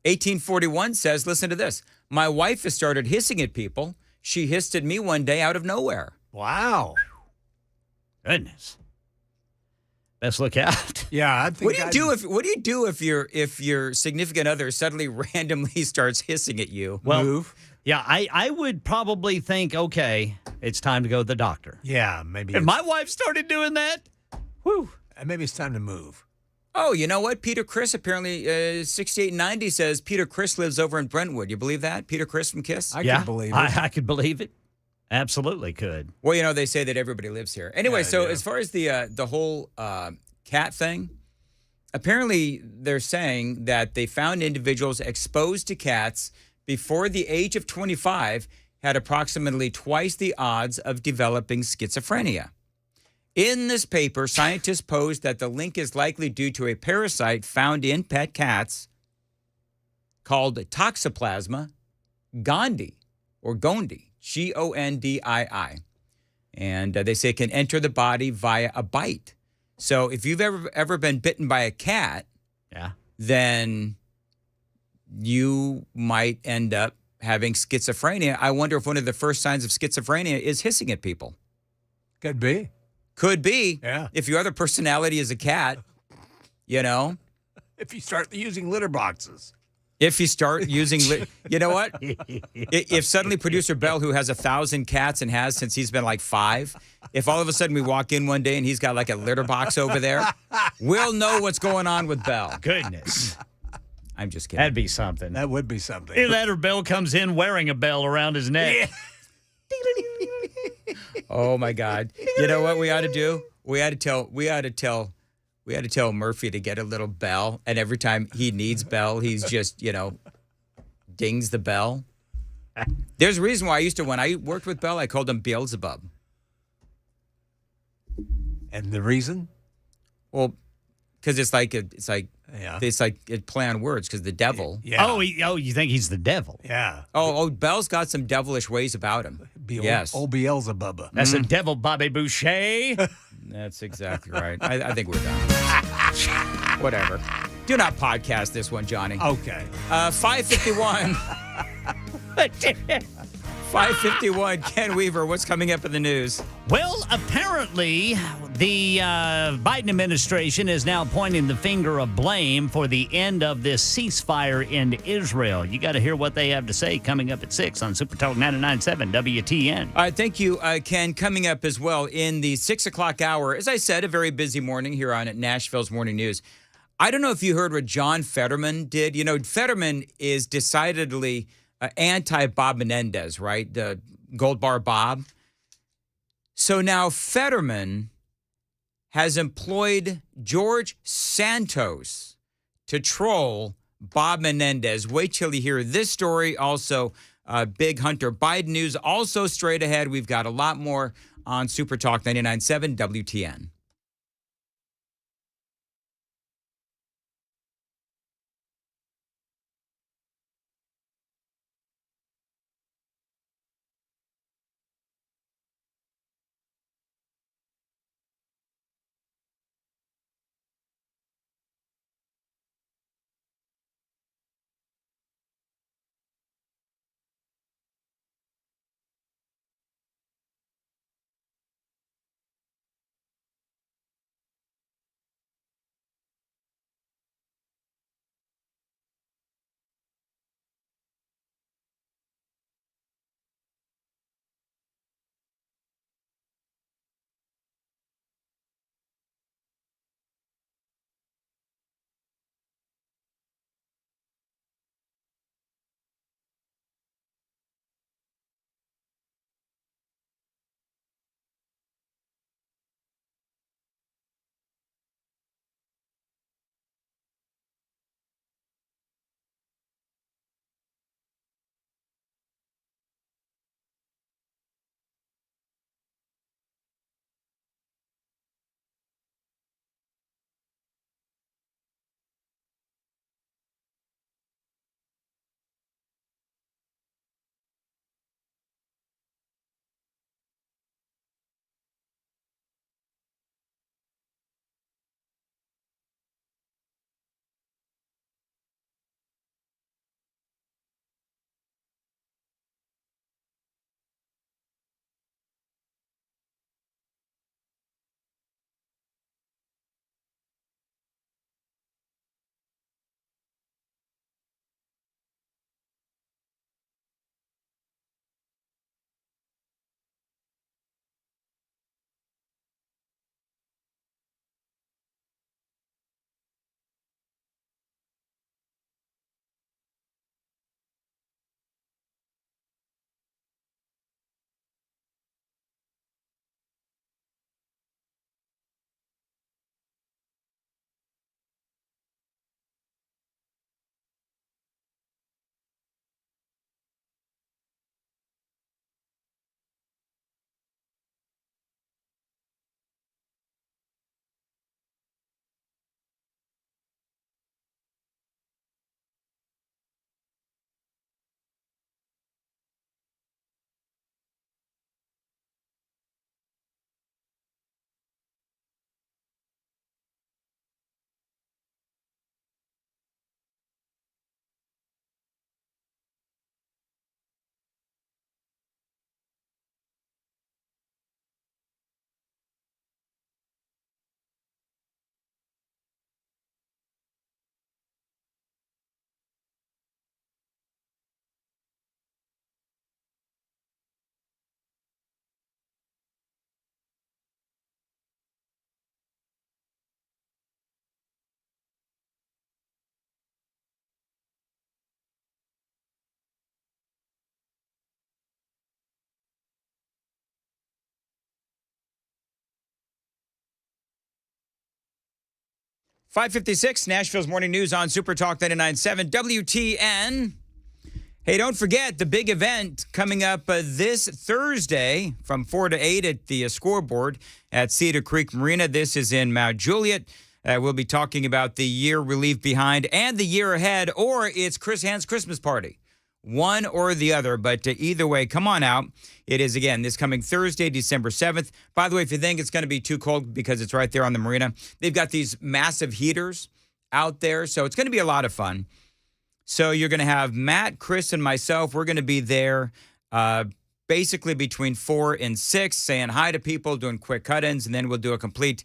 1841 says, listen to this. My wife has started hissing at people. She hissed at me one day out of nowhere. Wow. Goodness. Best look out. Yeah, I think. What do you do if your significant other suddenly randomly starts hissing at you? Well, move. Yeah, I would probably think, okay, it's time to go to the doctor. Yeah, maybe. If my wife started doing that, whew. Maybe it's time to move. Oh, you know what? Peter Criss apparently 6890 says Peter Criss lives over in Brentwood. You believe that? Peter Criss from Kiss? I can believe it. I could believe it. Absolutely could. Well, they say that everybody lives here. Anyway, as far as the whole cat thing, apparently they're saying that they found individuals exposed to cats before the age of 25 had approximately twice the odds of developing schizophrenia. In this paper, scientists posed that the link is likely due to a parasite found in pet cats called Toxoplasma gondii, or Gondi, Gondii. And they say it can enter the body via a bite. So if you've ever been bitten by a cat, then you might end up having schizophrenia. I wonder if one of the first signs of schizophrenia is hissing at people. Could be. Could be. Yeah. If your other personality is a cat, If you start using litter boxes. If you start using, you know what? If suddenly producer Bell, who has 1,000 cats and has since he's been like 5, if all of a sudden we walk in one day and he's got like a litter box over there, we'll know what's going on with Bell. Goodness. I'm just kidding. That'd be something. That would be something. Either that or Bell comes in wearing a bell around his neck. Yeah. Oh my God! You know what we ought to do? We ought to tell Murphy to get a little bell, and every time he needs bell, he's just dings the bell. There's a reason why when I worked with Bell, I called him Beelzebub. And the reason? Well, because it's like a play on words because the devil. Yeah. Oh, you think he's the devil? Yeah. Oh, Bell's got some devilish ways about him. Yes. Old Beelzebub. That's a devil, Bobby Boucher. That's exactly right. I think we're done. Whatever. Do not podcast this one, Johnny. Okay. 551. 551. Ken Weaver, what's coming up in the news? Well, apparently, the Biden administration is now pointing the finger of blame for the end of this ceasefire in Israel. You got to hear what they have to say coming up at 6 on Super Talk 99.7 WTN. All right, thank you, Ken. Coming up as well in the 6 o'clock hour, as I said, a very busy morning here on Nashville's Morning News. I don't know if you heard what John Fetterman did. Fetterman is decidedly anti-Bob Menendez, right? The Gold Bar Bob. So now Fetterman has employed George Santos to troll Bob Menendez. Wait till you hear this story. Also, big Hunter Biden news. Also straight ahead, we've got a lot more on Super Talk 99.7 WTN. .556, Nashville's Morning News on Super Talk 99.7 WTN. Hey, don't forget the big event coming up this Thursday from 4 to 8 at the scoreboard at Cedar Creek Marina. This is in Mount Juliet. We'll be talking about the year we leave behind and the year ahead, or it's Chris Hand's Christmas party. One or the other, but either way, come on out. It is, again, this coming Thursday, December 7th. By the way, if you think it's going to be too cold because it's right there on the marina, they've got these massive heaters out there, so it's going to be a lot of fun. So you're going to have Matt, Chris, and myself. We're going to be there basically between 4 and 6, saying hi to people, doing quick cut-ins, and then we'll do a complete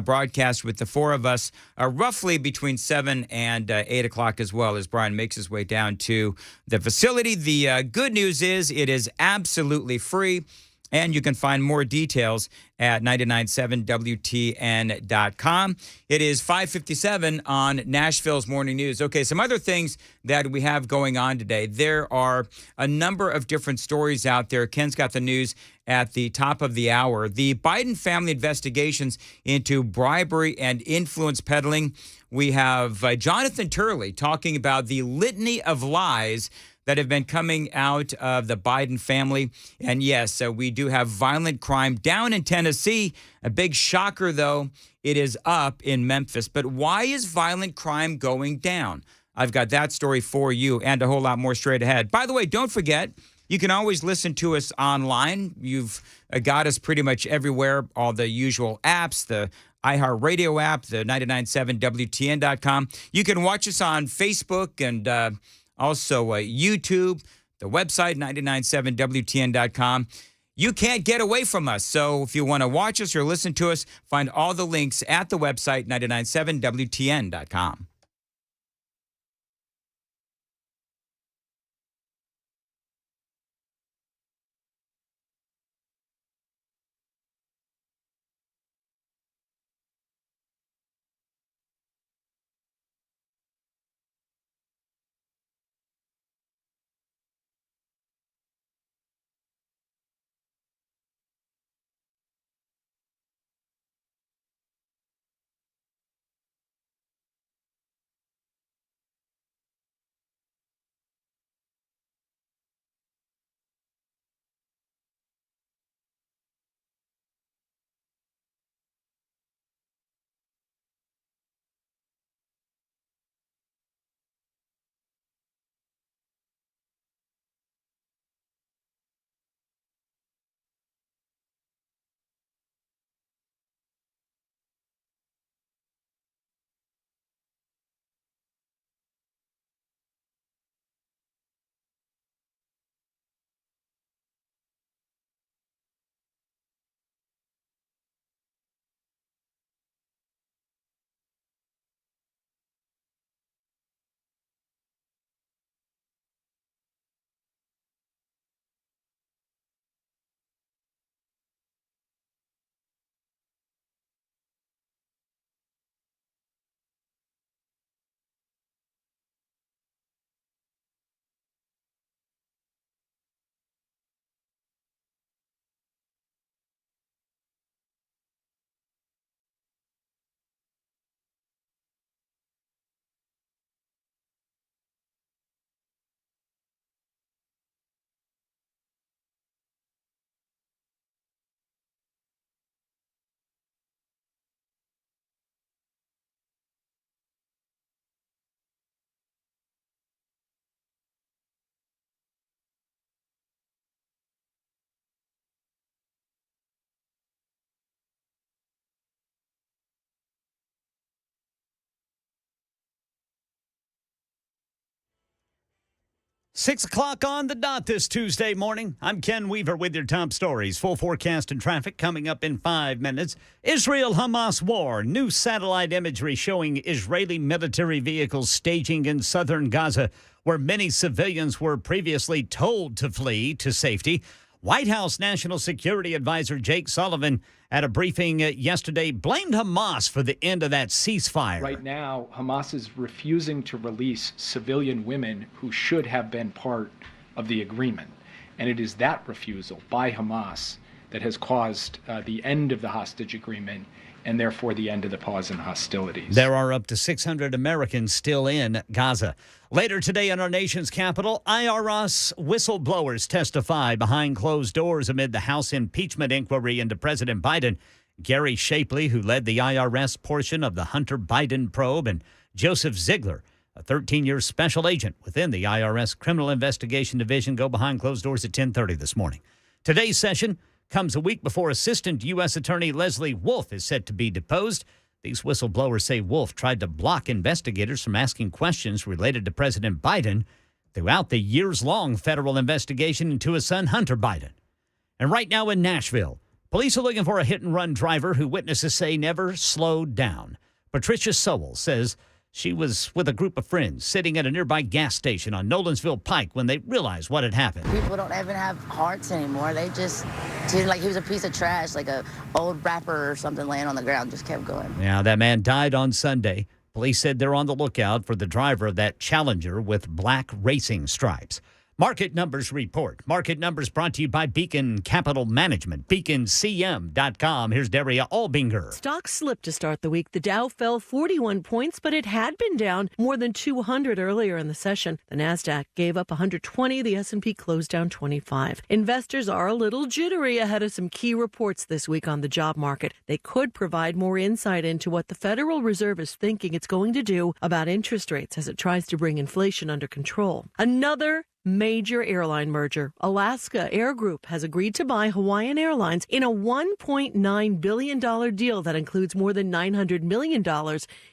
broadcast with the four of us roughly between 7 and 8 o'clock as well as Brian makes his way down to the facility. The good news is it is absolutely free, and you can find more details at 997WTN.com. It is 5:57 on Nashville's Morning News. Okay, some other things that we have going on today. There are a number of different stories out there. Ken's got the news at the top of the hour. The Biden family investigations into bribery and influence peddling. We have Jonathan Turley talking about the litany of lies that have been coming out of the Biden family. And yes, we do have violent crime down in Tennessee. A big shocker, though, it is up in Memphis. But why is violent crime going down? I've got that story for you and a whole lot more straight ahead. By the way, don't forget, you can always listen to us online. You've got us pretty much everywhere, all the usual apps, the iHeartRadio app, the 997WTN.com. You can watch us on Facebook and also YouTube, the website, 997WTN.com. You can't get away from us. So if you want to watch us or listen to us, find all the links at the website, 997WTN.com. Six o'clock on the dot this Tuesday morning. I'm Ken Weaver with your top stories. Full forecast and traffic coming up in 5 minutes. Israel-Hamas war. New satellite imagery showing Israeli military vehicles staging in southern Gaza, where many civilians were previously told to flee to safety. White House National Security Advisor Jake Sullivan at a briefing yesterday blamed Hamas for the end of that ceasefire. Right now, Hamas is refusing to release civilian women who should have been part of the agreement. And it is that refusal by Hamas that has caused the end of the hostage agreement and therefore the end of the pause in hostilities. There are up to 600 Americans still in Gaza. Later today in our nation's capital, IRS whistleblowers testify behind closed doors amid the House impeachment inquiry into President Biden. Gary Shapley, who led the IRS portion of the Hunter Biden probe, and Joseph Ziegler, a 13-year special agent within the IRS Criminal Investigation Division, go behind closed doors at 10:30 this morning. Today's session comes a week before Assistant U.S. Attorney Leslie Wolf is set to be deposed. These whistleblowers say Wolf tried to block investigators from asking questions related to President Biden throughout the years-long federal investigation into his son, Hunter Biden. And right now in Nashville, police are looking for a hit-and-run driver who witnesses say never slowed down. Patricia Sowell says she was with a group of friends sitting at a nearby gas station on Nolensville Pike when they realized what had happened. People don't even have hearts anymore. They just treated like he was a piece of trash, like a old wrapper or something laying on the ground, just kept going. Now, that man died on Sunday. Police said they're on the lookout for the driver of that Challenger with black racing stripes. Market Numbers Report. Market Numbers brought to you by Beacon Capital Management. BeaconCM.com. Here's Daria Albinger. Stocks slipped to start the week. The Dow fell 41 points, but it had been down more than 200 earlier in the session. The Nasdaq gave up 120. The S&P closed down 25. Investors are a little jittery ahead of some key reports this week on the job market. They could provide more insight into what the Federal Reserve is thinking it's going to do about interest rates as it tries to bring inflation under control. Another major airline merger. Alaska Air Group has agreed to buy Hawaiian Airlines in a $1.9 billion deal that includes more than $900 million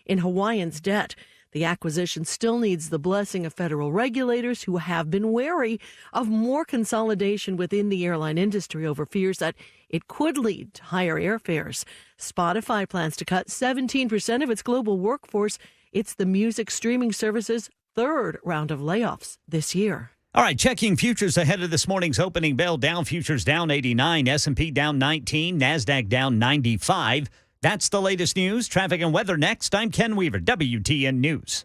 in Hawaiian's debt. The acquisition still needs the blessing of federal regulators who have been wary of more consolidation within the airline industry over fears that it could lead to higher airfares. Spotify plans to cut 17% of its global workforce. It's the music streaming service's third round of layoffs this year. All right, checking futures ahead of this morning's opening bell. Dow futures down 89, S&P down 19, NASDAQ down 95. That's the latest news. Traffic and weather next. I'm Ken Weaver, WTN News.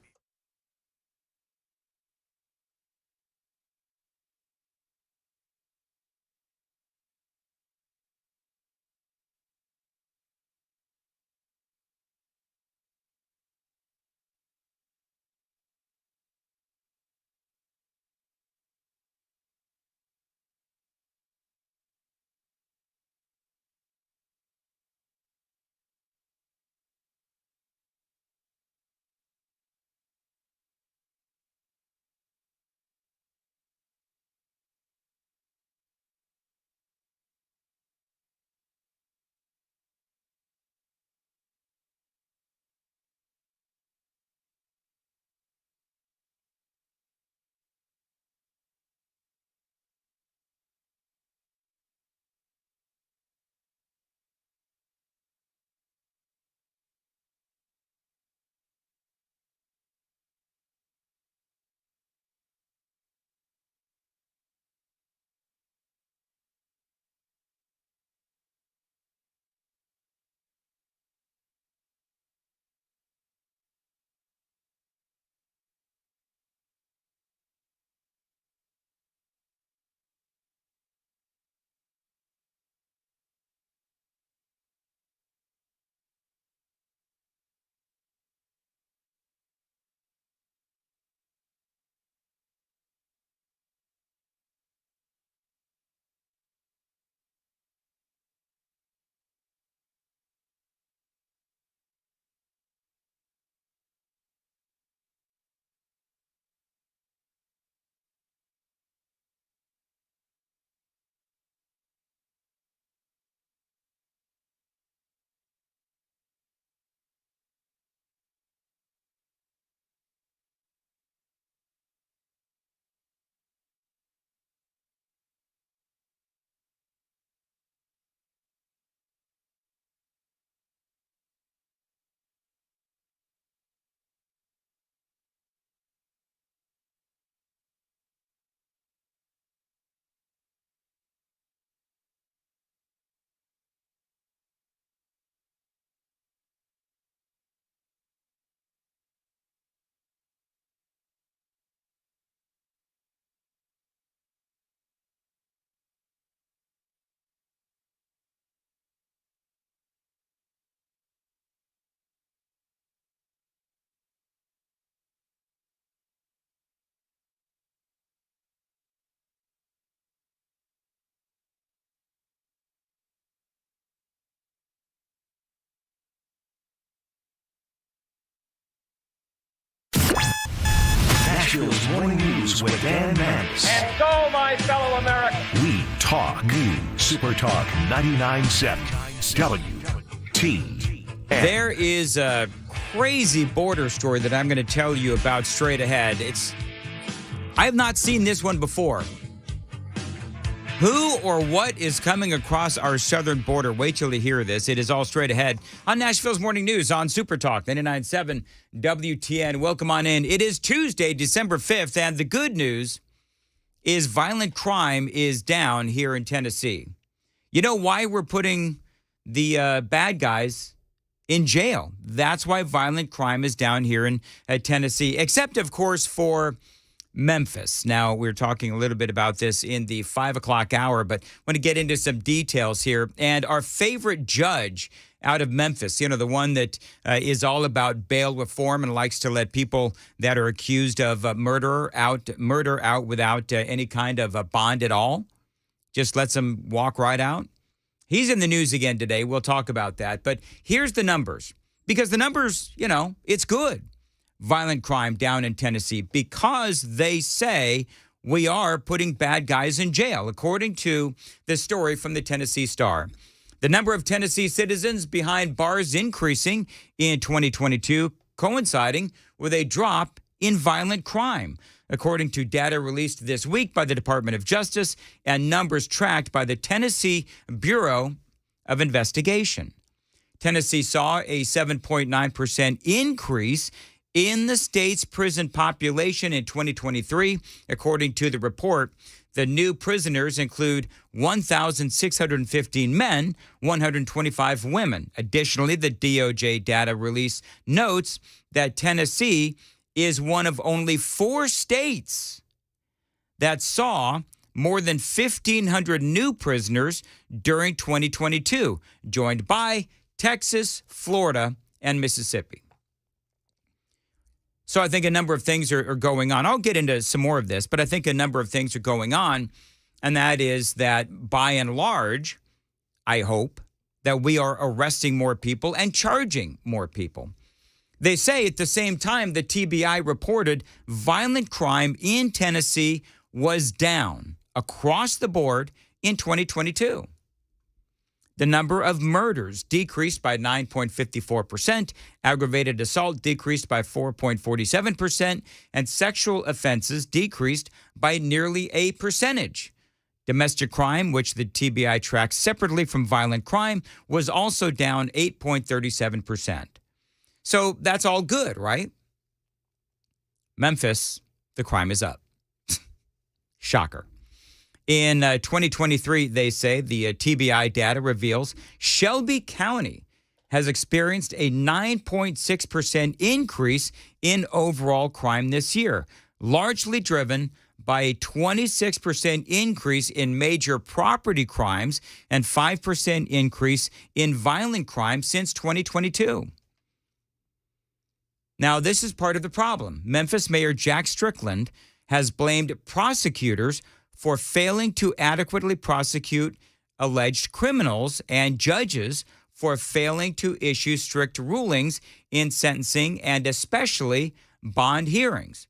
Nashville's Morning News with Dan Mandis. And go, my fellow Americans. We talk news. Super Talk 99.7 WTN. There is a crazy border story that I'm going to tell you about straight ahead. I have not seen this one before. Who or what is coming across our southern border? Wait till you hear this. It is all straight ahead on Nashville's Morning News on Super Talk 99.7 WTN. Welcome on in. It is Tuesday, December 5th, and the good news is violent crime is down here in Tennessee. You know why we're putting the bad guys in jail? That's why violent crime is down here in Tennessee, except, of course, for Memphis. Now, we're talking a little bit about this in the 5 o'clock hour, but I want to get into some details here. And our favorite judge out of Memphis, the one that is all about bail reform and likes to let people that are accused of murder out without any kind of a bond at all, just lets them walk right out. He's in the news again today. We'll talk about that. But here's the numbers, because the numbers, it's good. Violent crime down in Tennessee because they say we are putting bad guys in jail, according to the story from the Tennessee Star. The number of Tennessee citizens behind bars increasing in 2022, coinciding with a drop in violent crime, according to data released this week by the Department of Justice and numbers tracked by the Tennessee Bureau of Investigation. Tennessee saw a 7.9% increase in the state's prison population in 2023, according to the report. The new prisoners include 1,615 men, 125 women. Additionally, the DOJ data release notes that Tennessee is one of only 4 states that saw more than 1,500 new prisoners during 2022, joined by Texas, Florida, and Mississippi. So I think a number of things are going on. I'll get into some more of this, but I think a number of things are going on, and that is that by and large, I hope that we are arresting more people and charging more people. They say at the same time, the TBI reported violent crime in Tennessee was down across the board in 2022. The number of murders decreased by 9.54%, aggravated assault decreased by 4.47%, and sexual offenses decreased by nearly a percentage. Domestic crime, which the TBI tracks separately from violent crime, was also down 8.37%. So that's all good, right? Memphis, the crime is up. Shocker. In 2023, they say, the TBI data reveals Shelby County has experienced a 9.6% increase in overall crime this year, largely driven by a 26% increase in major property crimes and 5% increase in violent crime since 2022. Now, this is part of the problem. Memphis Mayor Jack Strickland has blamed prosecutors for failing to adequately prosecute alleged criminals and judges for failing to issue strict rulings in sentencing and especially bond hearings.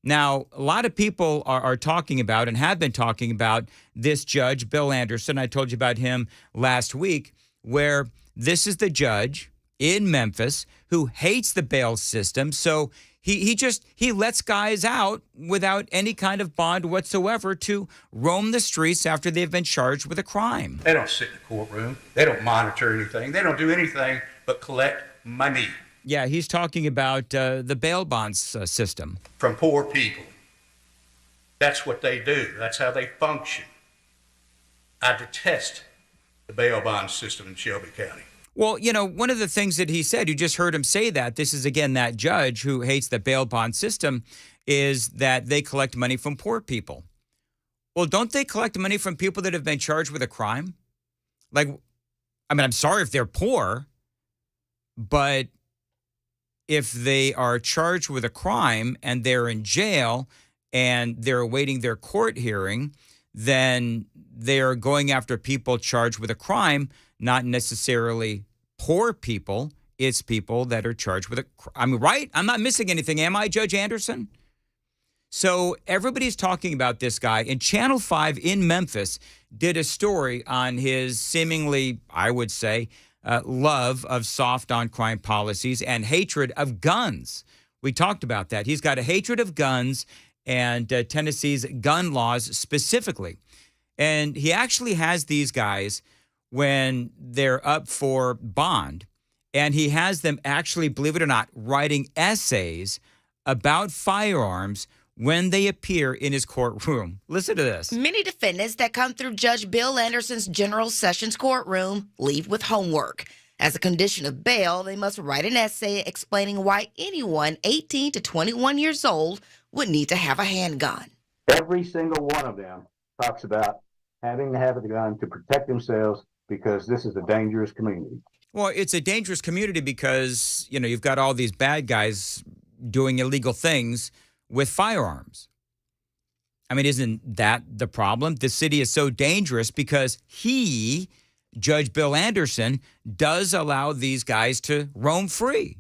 Now, a lot of people are talking about and have been talking about this judge, Bill Anderson. I told you about him last week, where this is the judge in Memphis who hates the bail system. So he lets guys out without any kind of bond whatsoever to roam the streets after they've been charged with a crime. They don't sit in the courtroom. They don't monitor anything. They don't do anything but collect money. Yeah, he's talking about the bail bonds system. From poor people. That's what they do. That's how they function. I detest the bail bond system in Shelby County. Well, one of the things that he said, you just heard him say that, this is, again, that judge who hates the bail bond system, is that they collect money from poor people. Well, don't they collect money from people that have been charged with a crime? I'm sorry if they're poor, but if they are charged with a crime and they're in jail and they're awaiting their court hearing, then they're going after people charged with a crime, not necessarily poor people. It's people that are charged with right? I'm not missing anything, am I, Judge Anderson? So everybody's talking about this guy. And Channel 5 in Memphis did a story on his seemingly, I would say, love of soft on crime policies and hatred of guns. We talked about that. He's got a hatred of guns and Tennessee's gun laws specifically. And he actually has these guys when they're up for bond, and he has them actually, believe it or not, writing essays about firearms when they appear in his courtroom. Listen to this. Many defendants that come through Judge Bill Anderson's General Sessions courtroom leave with homework. As a condition of bail, they must write an essay explaining why anyone 18 to 21 years old would need to have a handgun. Every single one of them talks about having to have a gun to protect themselves because this is a dangerous community. Well, it's a dangerous community because, you've got all these bad guys doing illegal things with firearms. I mean, isn't that the problem? The city is so dangerous because Judge Bill Anderson, does allow these guys to roam free.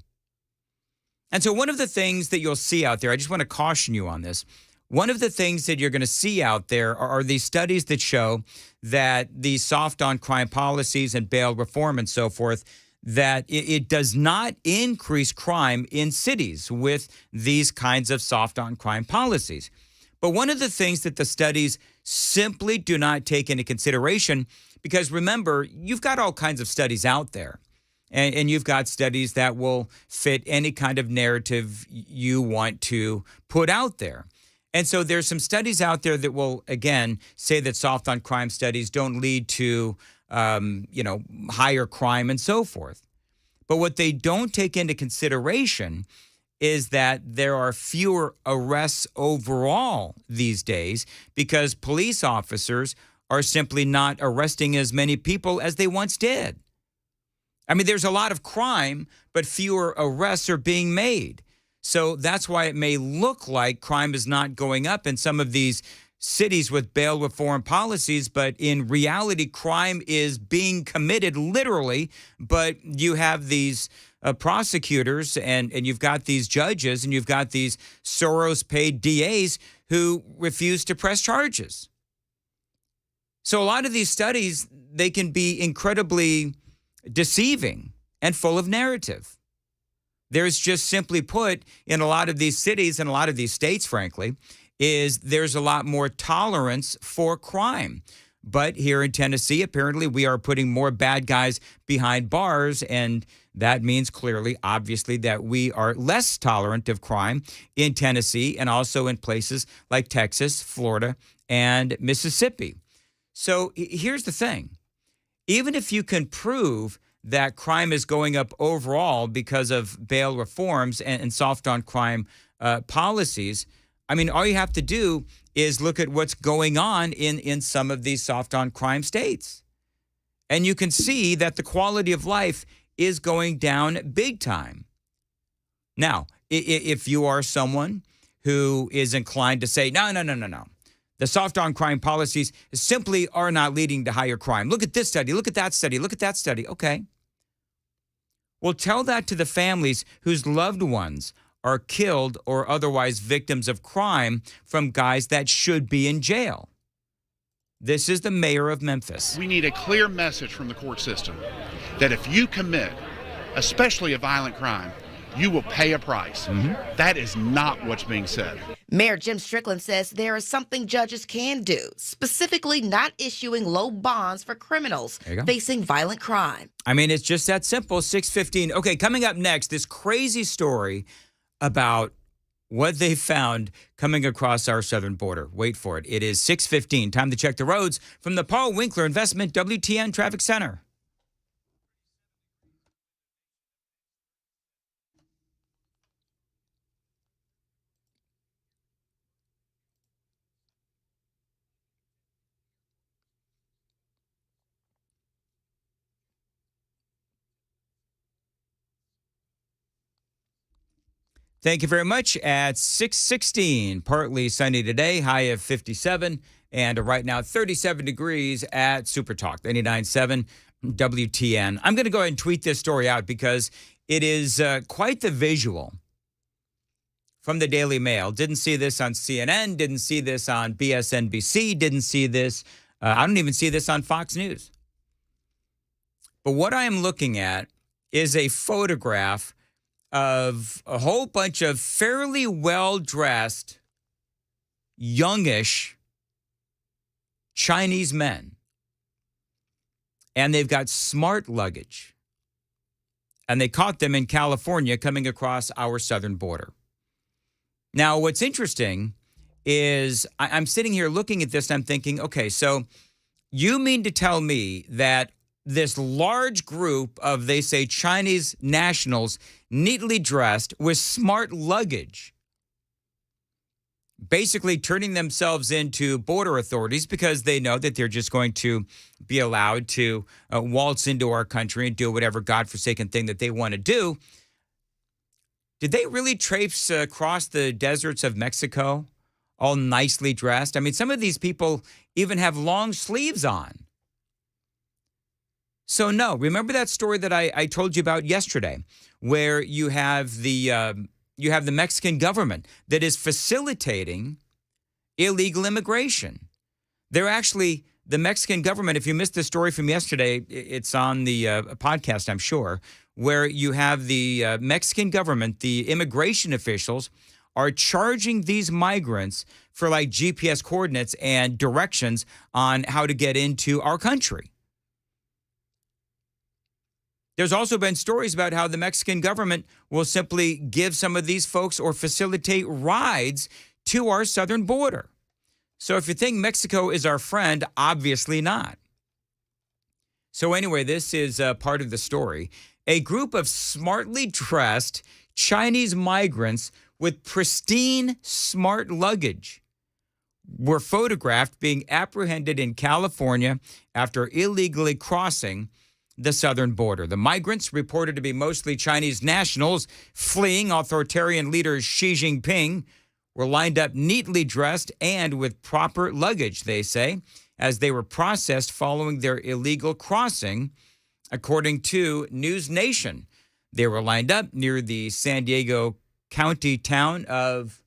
And so one of the things that you'll see out there, I just want to caution you on this. One of the things that you're going to see out there are these studies that show that these soft on crime policies and bail reform and so forth, that it does not increase crime in cities with these kinds of soft on crime policies. But one of the things that the studies simply do not take into consideration, because remember, you've got all kinds of studies out there, and you've got studies that will fit any kind of narrative you want to put out there. And so there's some studies out there that will, again, say that soft on crime studies don't lead to, higher crime and so forth. But what they don't take into consideration is that there are fewer arrests overall these days because police officers are simply not arresting as many people as they once did. I mean, there's a lot of crime, but fewer arrests are being made. So that's why it may look like crime is not going up in some of these cities with bail reform policies, but in reality, crime is being committed literally, but you have these prosecutors and you've got these judges and you've got these Soros-paid DAs who refuse to press charges. So a lot of these studies, they can be incredibly deceiving and full of narrative. There's just simply put, in a lot of these cities and a lot of these states, frankly, is there's a lot more tolerance for crime. But here in Tennessee, apparently we are putting more bad guys behind bars, and that means clearly, obviously, that we are less tolerant of crime in Tennessee and also in places like Texas, Florida, and Mississippi. So here's the thing. Even if you can prove that crime is going up overall because of bail reforms and soft on crime policies, I mean, all you have to do is look at what's going on in some of these soft on crime states. And you can see that the quality of life is going down big time. Now, if you are someone who is inclined to say, no. The soft on crime policies simply are not leading to higher crime. Look at this study. Look at that study. Look at that study. Okay. Well, tell that to the families whose loved ones are killed or otherwise victims of crime from guys that should be in jail. This is the mayor of Memphis. We need a clear message from the court system that if you commit, especially a violent crime, you will pay a price. Mm-hmm. That is not what's being said. Mayor Jim Strickland says there is something judges can do, specifically not issuing low bonds for criminals facing violent crime. I mean, it's just that simple. 6:15. Okay, coming up next, this crazy story about what they found coming across our southern border. Wait for it. It is 6:15. Time to check the roads from the Paul Winkler Investment WTN Traffic Center. Thank you very much. At 6:16, partly sunny today, high of 57, and right now 37 degrees at Super Talk 99.7 WTN. I'm going to go ahead and tweet this story out because it is quite the visual from the Daily Mail. Didn't see this on CNN, didn't see this on BSNBC, didn't see this. I don't even see this on Fox News. But what I am looking at is a photograph of a whole bunch of fairly well-dressed, youngish Chinese men. And they've got smart luggage. And they caught them in California coming across our southern border. Now, what's interesting is I'm sitting here looking at this and I'm thinking, okay, so you mean to tell me that this large group of, they say, Chinese nationals, neatly dressed with smart luggage, basically turning themselves into border authorities because they know that they're just going to be allowed to waltz into our country and do whatever godforsaken thing that they want to do. Did they really traipse across the deserts of Mexico all nicely dressed? I mean, some of these people even have long sleeves on. So no, remember that story that I told you about yesterday, where you have the Mexican government that is facilitating illegal immigration. They're actually, the Mexican government, if you missed the story from yesterday, it's on the podcast, I'm sure, where you have the Mexican government, the immigration officials are charging these migrants for like GPS coordinates and directions on how to get into our country. There's also been stories about how the Mexican government will simply give some of these folks or facilitate rides to our southern border. So if you think Mexico is our friend, obviously not. So anyway, this is part of the story. A group of smartly dressed Chinese migrants with pristine, smart luggage were photographed being apprehended in California after illegally crossing the southern border. The migrants, reported to be mostly Chinese nationals fleeing authoritarian leader Xi Jinping, were lined up neatly dressed and with proper luggage, they say, as they were processed following their illegal crossing, according to News Nation. They were lined up near the San Diego County town of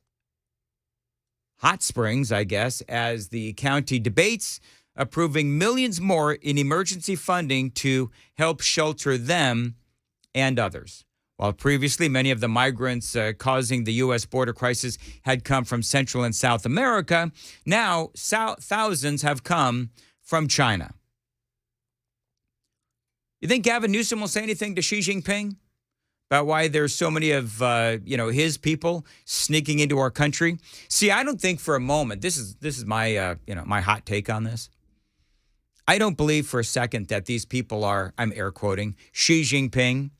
Hot Springs, I guess, as the county debates approving millions more in emergency funding to help shelter them and others. While previously many of the migrants causing the U.S. border crisis had come from Central and South America, now thousands have come from China. You think Gavin Newsom will say anything to Xi Jinping about why there's so many of his people sneaking into our country? See, I don't think for a moment, this is my my hot take on this. I don't believe for a second that these people are, I'm air quoting, Xi Jinping.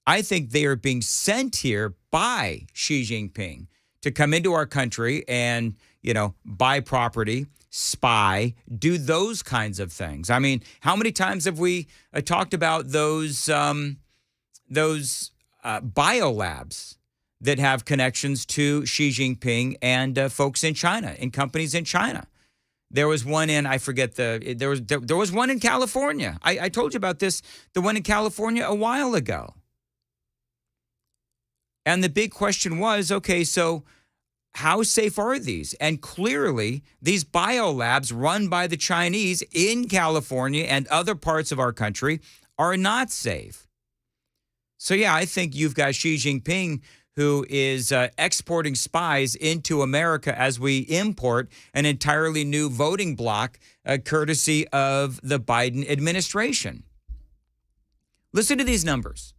I think they are being sent here by Xi Jinping to come into our country and, buy property, spy, do those kinds of things. I mean, how many times have we talked about those biolabs that have connections to Xi Jinping and folks in China and companies in China? There was one in, there was one in California. I told you about this, the one in California a while ago. And the big question was, okay, so how safe are these? And clearly, these biolabs run by the Chinese in California and other parts of our country are not safe. So yeah, I think you've got Xi Jinping who is exporting spies into America as we import an entirely new voting bloc, courtesy of the Biden administration. Listen to these numbers.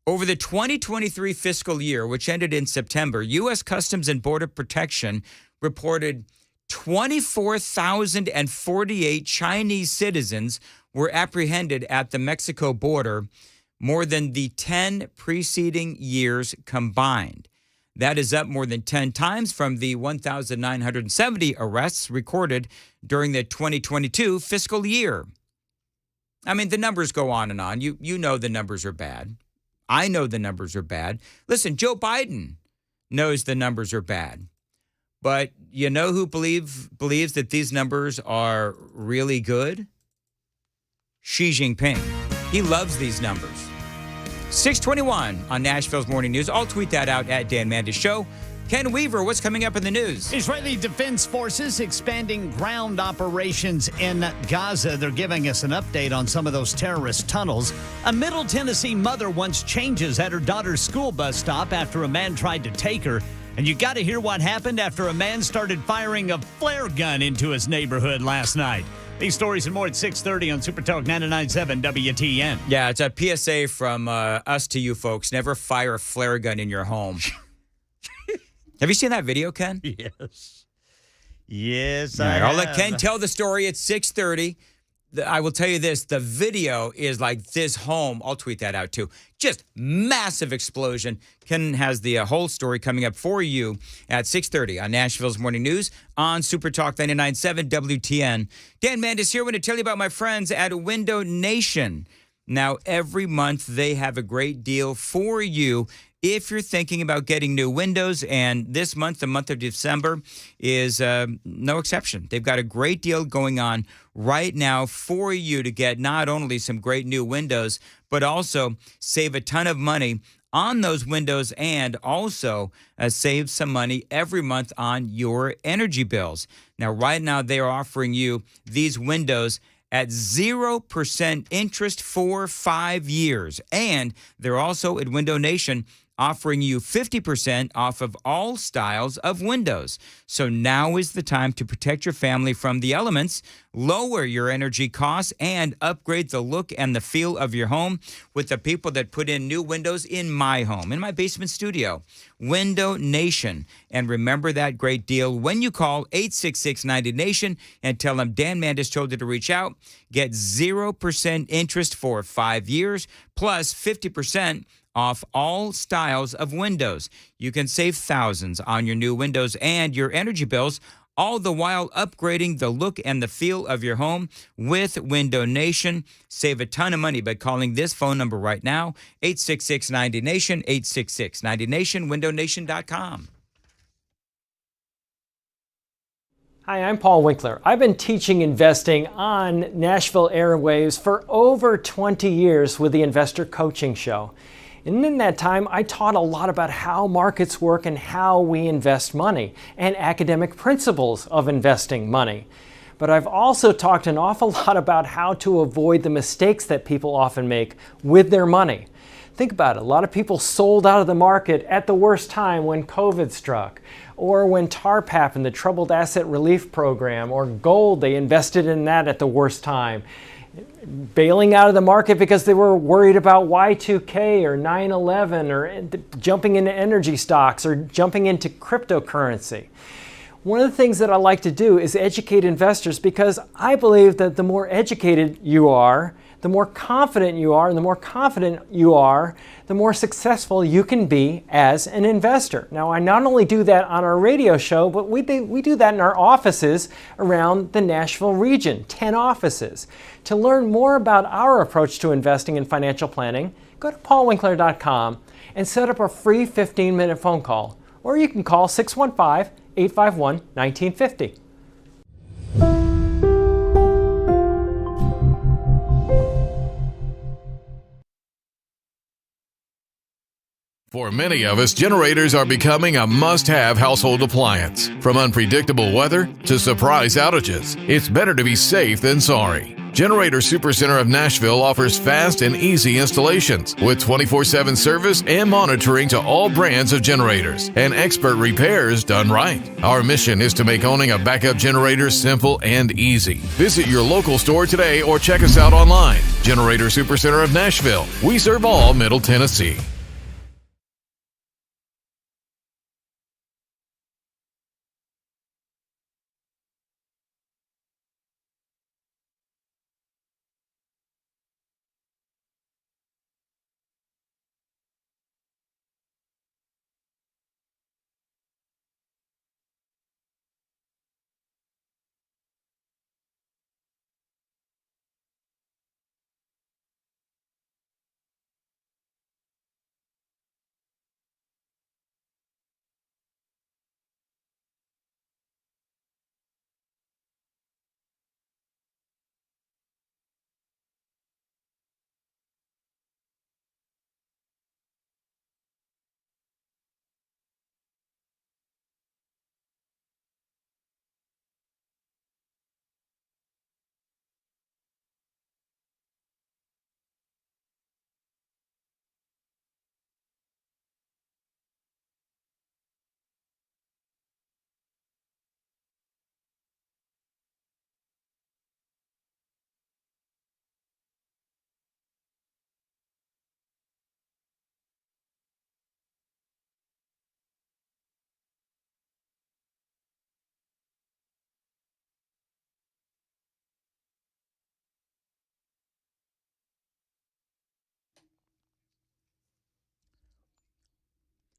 Over the 2023 fiscal year, which ended in September, U.S. Customs and Border Protection reported 24,048 Chinese citizens were apprehended at the Mexico border, more than the 10 preceding years combined. That is up more than 10 times from the 1,970 arrests recorded during the 2022 fiscal year. I mean, the numbers go on and on. You know the numbers are bad. I know the numbers are bad. Listen, Joe Biden knows the numbers are bad. But you know who believes that these numbers are really good? Xi Jinping. He loves these numbers. 6:21 on Nashville's Morning News. I'll tweet that out at Dan Mandis Show. Ken Weaver, what's coming up in the news? Israeli Defense Forces expanding ground operations in Gaza. They're giving us an update on some of those terrorist tunnels. A Middle Tennessee mother wants changes at her daughter's school bus stop after a man tried to take her. And you got to hear what happened after a man started firing a flare gun into his neighborhood last night. These stories and more at 6:30 on Super Talk 99.7 WTN. Yeah, it's a PSA from us to you folks. Never fire a flare gun in your home. Have you seen that video, Ken? Yes. Yes, All right, I'll let Ken tell the story at 6:30. I will tell you this, the video is like this home. I'll tweet that out too. Just massive explosion. Ken has the whole story coming up for you at 6:30 on Nashville's Morning News on Super Talk 99.7 WTN. Dan Mandis here. I want to tell you about my friends at Window Nation. Now, every month they have a great deal for you if you're thinking about getting new windows, and this month, the month of December, is no exception. They've got a great deal going on right now for you to get not only some great new windows, but also save a ton of money on those windows and also save some money every month on your energy bills. Now, right now, they are offering you these windows at 0% interest for 5 years. And they're also at Window Nation offering you 50% off of all styles of windows. So now is the time to protect your family from the elements, lower your energy costs, and upgrade the look and the feel of your home with the people that put in new windows in my home, in my basement studio. Window Nation. And remember that great deal when you call 866-90-NATION and tell them Dan Mandis told you to reach out. Get 0% interest for 5 years plus 50% off all styles of windows. You can save thousands on your new windows and your energy bills, all the while upgrading the look and the feel of your home with Window Nation. Save a ton of money by calling this phone number right now, 866-90-NATION, 866-90-NATION, windownation.com. Hi, I'm Paul Winkler. I've been teaching investing on Nashville airwaves for over 20 years with the Investor Coaching Show. And in that time, I taught a lot about how markets work and how we invest money and academic principles of investing money. But I've also talked an awful lot about how to avoid the mistakes that people often make with their money. Think about it. A lot of people sold out of the market at the worst time when COVID struck, or when TARP happened, the Troubled Asset Relief Program, or gold, they invested in that at the worst time. Bailing out of the market because they were worried about Y2K or 9/11 or jumping into energy stocks or jumping into cryptocurrency. One of the things that I like to do is educate investors because I believe that the more educated you are, the more confident you are, and the more confident you are, the more successful you can be as an investor. Now, I not only do that on our radio show, but we do that in our offices around the Nashville region, 10 offices. To learn more about our approach to investing and financial planning, go to paulwinkler.com and set up a free 15-minute phone call, or you can call 615-851-1950. For many of us, generators are becoming a must-have household appliance. From unpredictable weather to surprise outages, it's better to be safe than sorry. Generator Supercenter of Nashville offers fast and easy installations with 24/7 service and monitoring to all brands of generators and expert repairs done right. Our mission is to make owning a backup generator simple and easy. Visit your local store today or check us out online. Generator Supercenter of Nashville. We serve all Middle Tennessee.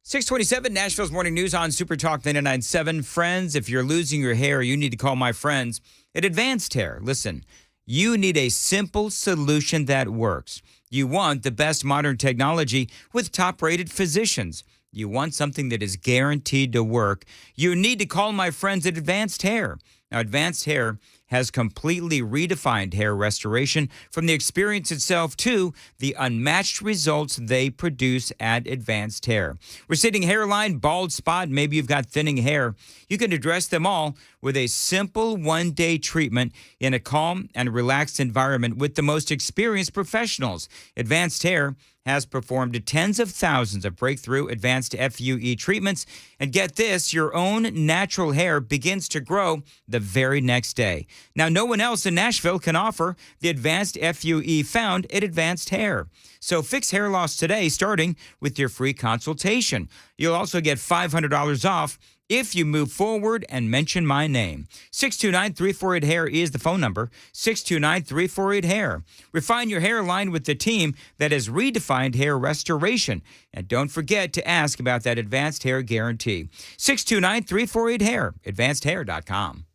627 Nashville's Morning News on Super Talk 99.7. Friends, if you're losing your hair, you need to call my friends at Advanced Hair. Listen, you need a simple solution that works. You want the best modern technology with top-rated physicians. You want something that is guaranteed to work. You need to call my friends at Advanced Hair. Now, Advanced Hair has completely redefined hair restoration, from the experience itself to the unmatched results they produce at Advanced Hair. Receding hairline, bald spot, maybe you've got thinning hair. You can address them all with a simple one-day treatment in a calm and relaxed environment with the most experienced professionals. Advanced Hair has performed tens of thousands of breakthrough advanced FUE treatments. And get this, your own natural hair begins to grow the very next day. Now, no one else in Nashville can offer the advanced FUE found at Advanced Hair. So fix hair loss today, starting with your free consultation. You'll also get $500 off if you move forward and mention my name. 629-348-HAIR is the phone number, 629-348-HAIR. Refine your hairline with the team that has redefined hair restoration. And don't forget to ask about that Advanced Hair Guarantee. 629-348-HAIR, advancedhair.com.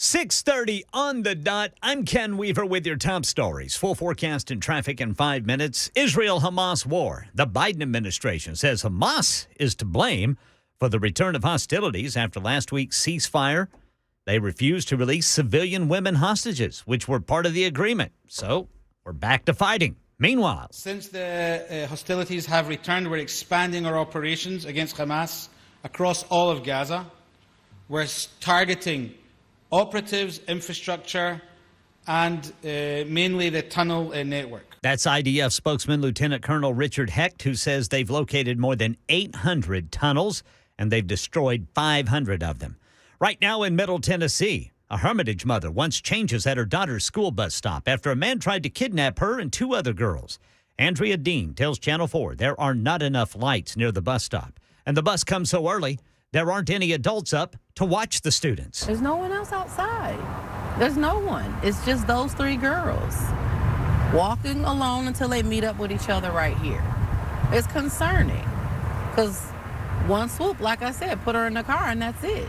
.30 on the dot. I'm Ken Weaver with your top stories. Full forecast and traffic in 5 minutes. Israel-Hamas war. The Biden administration says Hamas is to blame for the return of hostilities after last week's ceasefire. They refused to release civilian women hostages, which were part of the agreement. So we're back to fighting. Meanwhile, since the hostilities have returned, we're expanding our operations against Hamas across all of Gaza. We're targeting operatives, infrastructure, and mainly the tunnel network. That's IDF spokesman Lieutenant Colonel Richard Hecht, who says they've located more than 800 tunnels and they've destroyed 500 of them. Right now in Middle Tennessee, a Hermitage mother wants changes at her daughter's school bus stop after a man tried to kidnap her and 2 other girls. Andrea Dean tells Channel 4 there are not enough lights near the bus stop, and the bus comes so early there aren't any adults up to watch the students. There's no one else outside. There's no one. It's just those three girls walking alone until they meet up with each other right here. It's concerning because one swoop, like I said, put her in the car and that's it.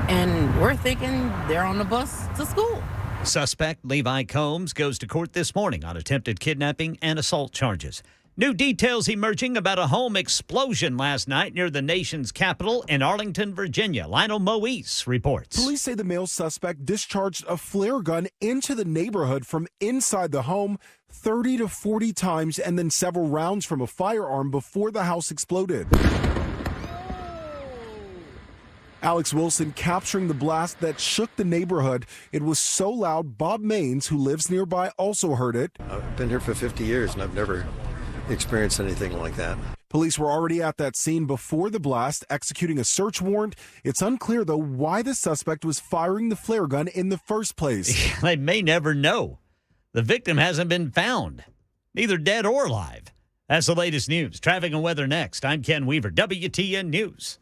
And we're thinking they're on the bus to school. Suspect Levi Combs goes to court this morning on attempted kidnapping and assault charges. New details emerging about a home explosion last night near the nation's capital in Arlington, Virginia. Lionel Moise reports. Police say the male suspect discharged a flare gun into the neighborhood from inside the home 30 to 40 times and then several rounds from a firearm before the house exploded. Alex Wilson capturing the blast that shook the neighborhood. It was so loud, Bob Maines, who lives nearby, also heard it. I've been here for 50 years and I've never experienced anything like that. Police were already at that scene before the blast, executing a search warrant. It's unclear, though, why the suspect was firing the flare gun in the first place. They may never know. The victim hasn't been found, neither dead or alive. That's the latest news. Traffic and weather next. I'm Ken Weaver, WTN News.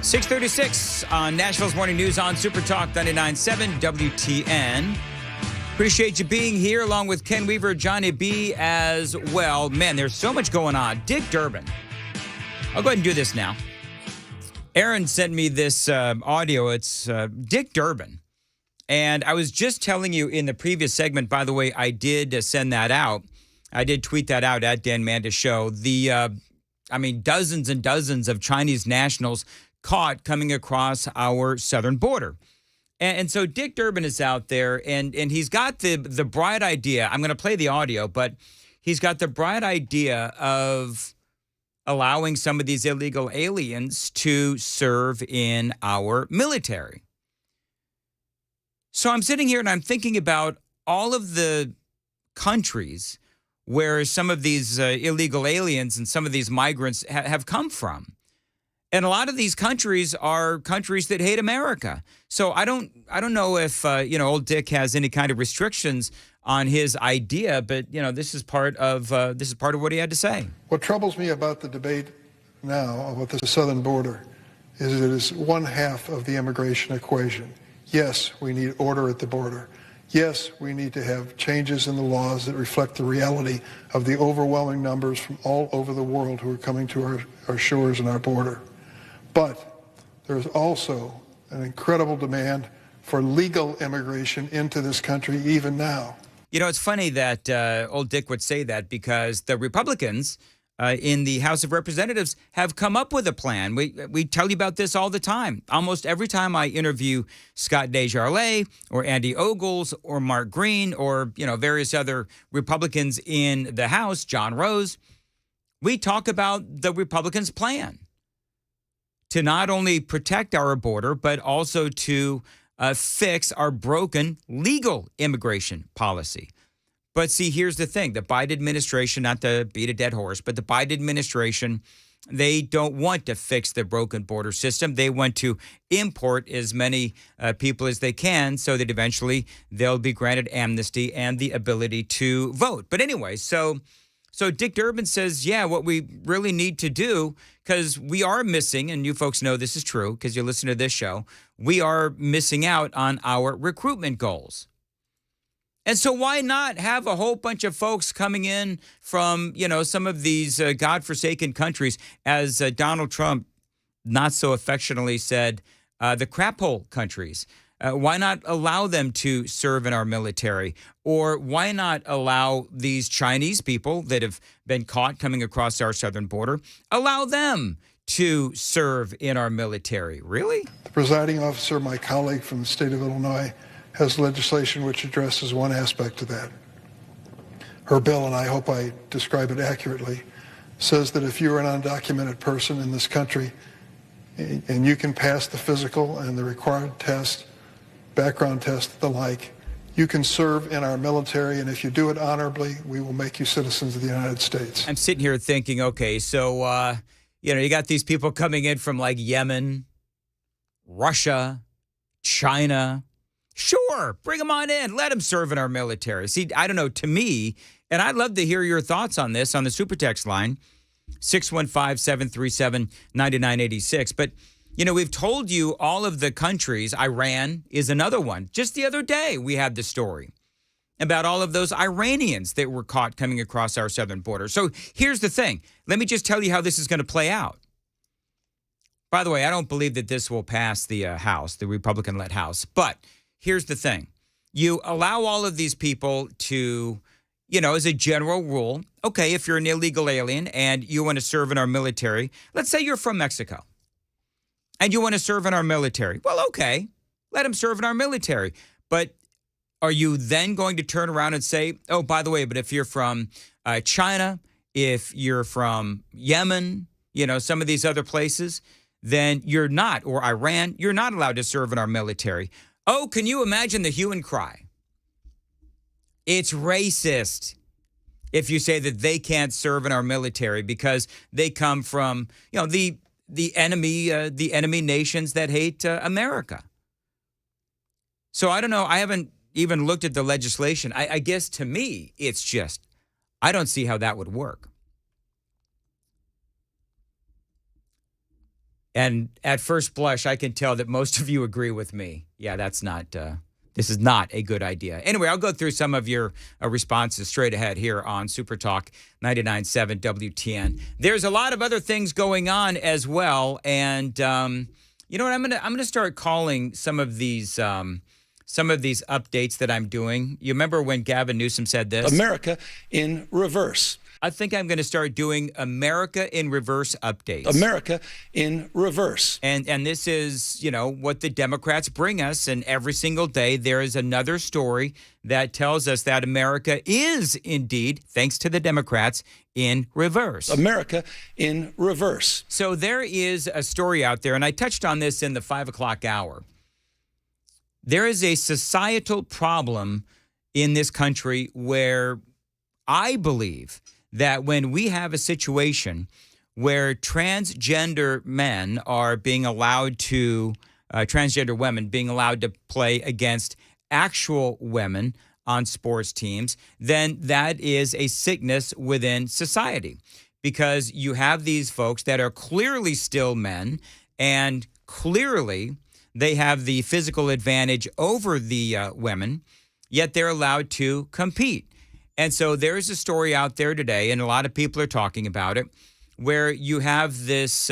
.636 on Nashville's Morning News on Super Talk 99.7 WTN. Appreciate you being here along with Ken Weaver, Johnny B as well. Man, there's so much going on. Dick Durbin. I'll go ahead and do this now. Aaron sent me this audio. It's Dick Durbin. And I was just telling you in the previous segment, by the way, I did send that out. I did tweet that out at Dan Mandis Show. Dozens and dozens of Chinese nationals caught coming across our southern border. And so Dick Durbin is out there, and he's got the bright idea. I'm going to play the audio, but he's got the bright idea of allowing some of these illegal aliens to serve in our military. So I'm sitting here and I'm thinking about all of the countries where some of these illegal aliens and some of these migrants have come from. And a lot of these countries are countries that hate America. So I don't know if old Dick has any kind of restrictions on his idea, but this is part of what he had to say. What troubles me about the debate now about the southern border is it is one half of the immigration equation. Yes, we need order at the border. Yes, we need to have changes in the laws that reflect the reality of the overwhelming numbers from all over the world who are coming to our shores and our border. But there's also an incredible demand for legal immigration into this country even now. It's funny that old Dick would say that because the Republicans in the House of Representatives have come up with a plan. We tell you about this all the time. Almost every time I interview Scott Desjardins or Andy Ogles or Mark Green or, various other Republicans in the House, John Rose, we talk about the Republicans' plan to not only protect our border, but also to fix our broken legal immigration policy. But see, here's the thing. The Biden administration, not to beat a dead horse, but the Biden administration, they don't want to fix the broken border system. They want to import as many people as they can so that eventually they'll be granted amnesty and the ability to vote. But anyway, so Dick Durbin says, yeah, what we really need to do, because we are missing, and you folks know this is true because you listen to this show, we are missing out on our recruitment goals. And so why not have a whole bunch of folks coming in from, some of these godforsaken countries, as Donald Trump not so affectionately said, the crap hole countries. Why not allow them to serve in our military? Or why not allow these Chinese people that have been caught coming across our southern border, allow them to serve in our military? Really? The presiding officer, my colleague from the state of Illinois, has legislation which addresses one aspect of that. Her bill, and I hope I describe it accurately, says that if you're an undocumented person in this country and you can pass the physical and the required test, background test, the like, you can serve in our military, and if you do it honorably, we will make you citizens of the United States. I'm sitting here thinking, okay, so, you got these people coming in from like Yemen, Russia, China. Sure, bring them on in. Let them serve in our military. See, I don't know, to me, and I'd love to hear your thoughts on this on the Super Text line, 615-737-9986. But, we've told you all of the countries. Iran is another one. Just the other day, we had the story about all of those Iranians that were caught coming across our southern border. So here's the thing. Let me just tell you how this is going to play out. By the way, I don't believe that this will pass the House, the Republican-led House, but here's the thing. You allow all of these people to, as a general rule, okay, if you're an illegal alien and you want to serve in our military, let's say you're from Mexico and you want to serve in our military. Well, okay, let them serve in our military. But are you then going to turn around and say, oh, by the way, but if you're from China, if you're from Yemen, some of these other places, then you're not, or Iran, you're not allowed to serve in our military. Oh, can you imagine the hue and cry? It's racist if you say that they can't serve in our military because they come from, the enemy nations that hate America. So I don't know. I haven't even looked at the legislation. I guess to me, it's just, I don't see how that would work. And at first blush, I can tell that most of you agree with me. Yeah, that's not This is not a good idea. Anyway, I'll go through some of your responses straight ahead here on Super Talk 99.7 WTN. There's a lot of other things going on as well, and you know what? I'm gonna start calling some of these updates that I'm doing. You remember when Gavin Newsom said this? America in reverse. I think I'm going to start doing America in reverse updates. America in reverse. And this is, you know, what the Democrats bring us. And every single day there is another story that tells us that America is indeed, thanks to the Democrats, in reverse. America in reverse. So there is a story out there, and I touched on this in the 5 o'clock hour. There is a societal problem in this country where I believe that when we have a situation where transgender men are being allowed to, transgender women being allowed to play against actual women on sports teams, then that is a sickness within society, because you have these folks that are clearly still men, and clearly they have the physical advantage over the women, yet they're allowed to compete. And so there's a story out there today, and a lot of people are talking about it, where you have this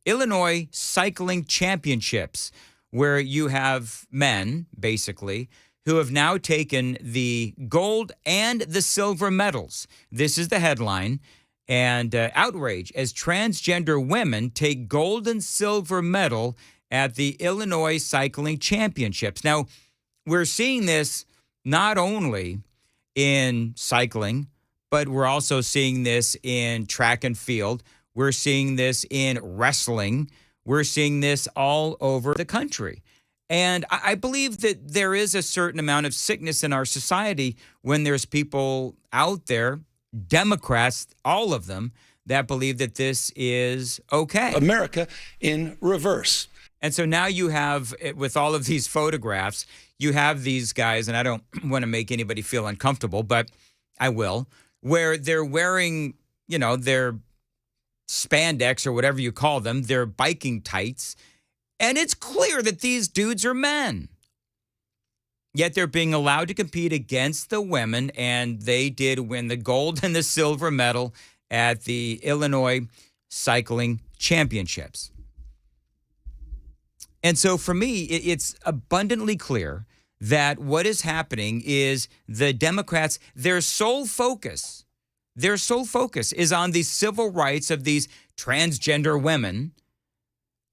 Illinois Cycling Championships, where you have men, basically, who have now taken the gold and the silver medals. This is the headline. And outrage as transgender women take gold and silver medal at the Illinois Cycling Championships. Now, we're seeing this not only in cycling, but we're also seeing this in track and field. We're seeing this in wrestling. We're seeing this all over the country. And I believe that there is a certain amount of sickness in our society when there's people out there, Democrats, all of them, that believe that this is okay. America in reverse. And so now you have, with all of these photographs, you have these guys, and I don't want to make anybody feel uncomfortable, but I will, where they're wearing, you know, their spandex or whatever you call them, their biking tights, and it's clear that these dudes are men. Yet they're being allowed to compete against the women, and they did win the gold and the silver medal at the Illinois Cycling Championships. And so for me, it's abundantly clear that what is happening is the Democrats, their sole focus is on the civil rights of these transgender women.